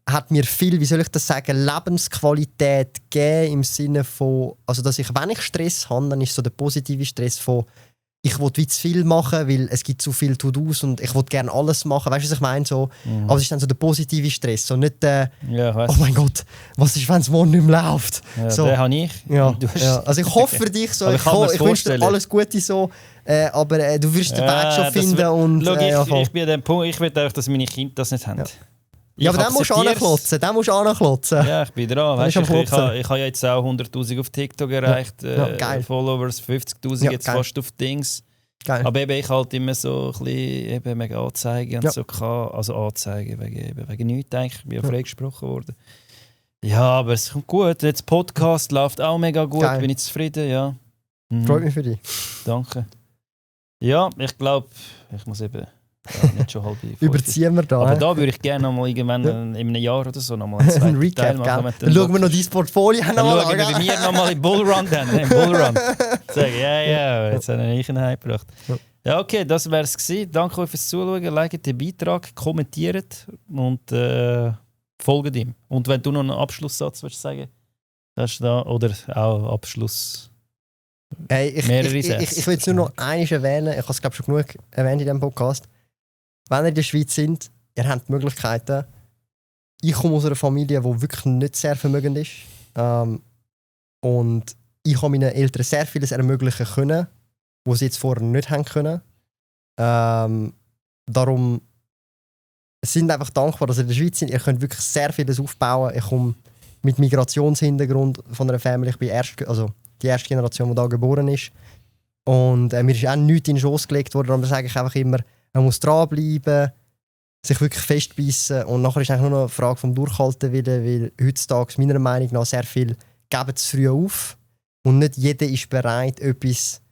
hat mir viel, wie soll ich das sagen, Lebensqualität gegeben im Sinne von, also dass ich, wenn ich Stress habe, dann ist so der positive Stress von, ich will wie zu viel machen, weil es gibt zu viel To-Dos und ich will gerne alles machen, weißt du, was ich meine? So, aber es ist dann so der positive Stress, so nicht der, oh mein Gott, was ist, wenn es morgen nicht mehr läuft? Ja, so, den habe ich. Ja, also ich hoffe für dich, so, ich wünsche dir alles Gute so, aber du wirst den Weg schon finden. Und, ich bin an dem Punkt, ich will einfach, dass meine Kinder das nicht haben. Ja, aber den musst du anklotzen, Ja, ich bin dran. Weißt, ich habe jetzt auch 100'000 auf TikTok erreicht, Followers, 50'000 jetzt fast auf Dings. Geil. Aber eben, ich halt immer so ein bisschen eben wegen Anzeigen und so also Anzeigen wegen nichts eigentlich, ich bin ja freigesprochen worden. Ja, aber es kommt gut, jetzt Podcast läuft auch mega gut, bin ich zufrieden, ja. Freut mich für dich. Danke. Ja, ich glaube, ich muss eben... Ja, nicht schon halb überziehen wir da. Aber da würde ich gerne noch mal irgendwann in einem Jahr oder so noch mal einen Recap machen. Dann schauen wir noch dein Portfolio an. Dann schauen wir bei mir noch mal im Bullrun dann. Im Bullrun. Sagen, ja, jetzt habe ich einen Hype gebracht. Ja, okay, das wäre es gewesen. Danke euch fürs Zuschauen. Liked den Beitrag, kommentiert und folgt ihm. Und wenn du noch einen Abschlusssatz willst sagen, hast du da, oder auch Abschluss... Hey, ich will jetzt nur noch eines erwähnen. Ich habe es glaube schon genug erwähnt in diesem Podcast. Wenn ihr in der Schweiz seid, ihr habt die Möglichkeiten. Ich komme aus einer Familie, die wirklich nicht sehr vermögend ist. Und ich habe meinen Eltern sehr vieles ermöglichen können, was sie jetzt vorher nicht haben können. Darum sind einfach dankbar, dass ihr in der Schweiz sind. Ihr könnt wirklich sehr vieles aufbauen. Ich komme mit Migrationshintergrund von einer Familie. Ich bin die erste Generation, die da geboren ist. Und mir ist auch nichts in den Schoss gelegt worden. Darum sage ich einfach immer, man muss dranbleiben, sich wirklich festbeissen. Und nachher ist eigentlich nur noch eine Frage vom Durchhalten, weil heutzutage meiner Meinung nach sehr viel geben zu früh auf. Und nicht jeder ist bereit, etwas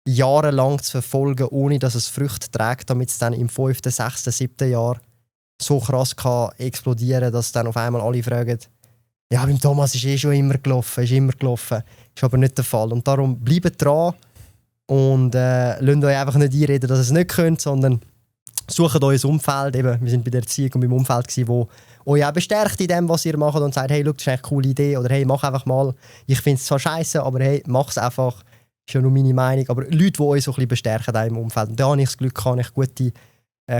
jahrelang zu verfolgen, ohne dass es Früchte trägt, damit es dann im 5., 6., 7. Jahr so krass kann explodieren, dass dann auf einmal alle fragen, ja, beim Thomas ist schon immer gelaufen, Ist aber nicht der Fall. Und darum bleibt dran und lasst euch einfach nicht einreden, dass ihr es nicht könnt, sondern sucht euer Umfeld. Eben, wir sind bei der Erziehung und beim Umfeld, wo euch auch bestärkt in dem, was ihr macht und sagt, hey, schau, das ist eine coole Idee oder hey, mach einfach mal. Ich finde es zwar scheiße, aber hey, mach es einfach. Das ist ja nur meine Meinung. Aber Leute, die euch so ein bisschen bestärken im Umfeld. Und da habe ich das Glück, habe ich gute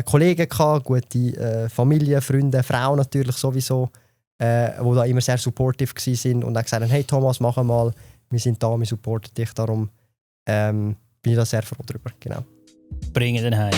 Kollegen gehabt, gute Familie, Freunde, Frauen natürlich sowieso, die da immer sehr supportive waren und auch gesagt haben, hey Thomas, mach mal, wir sind da, wir supporten dich, darum bin ich da sehr froh drüber. Genau. Bringen den heim.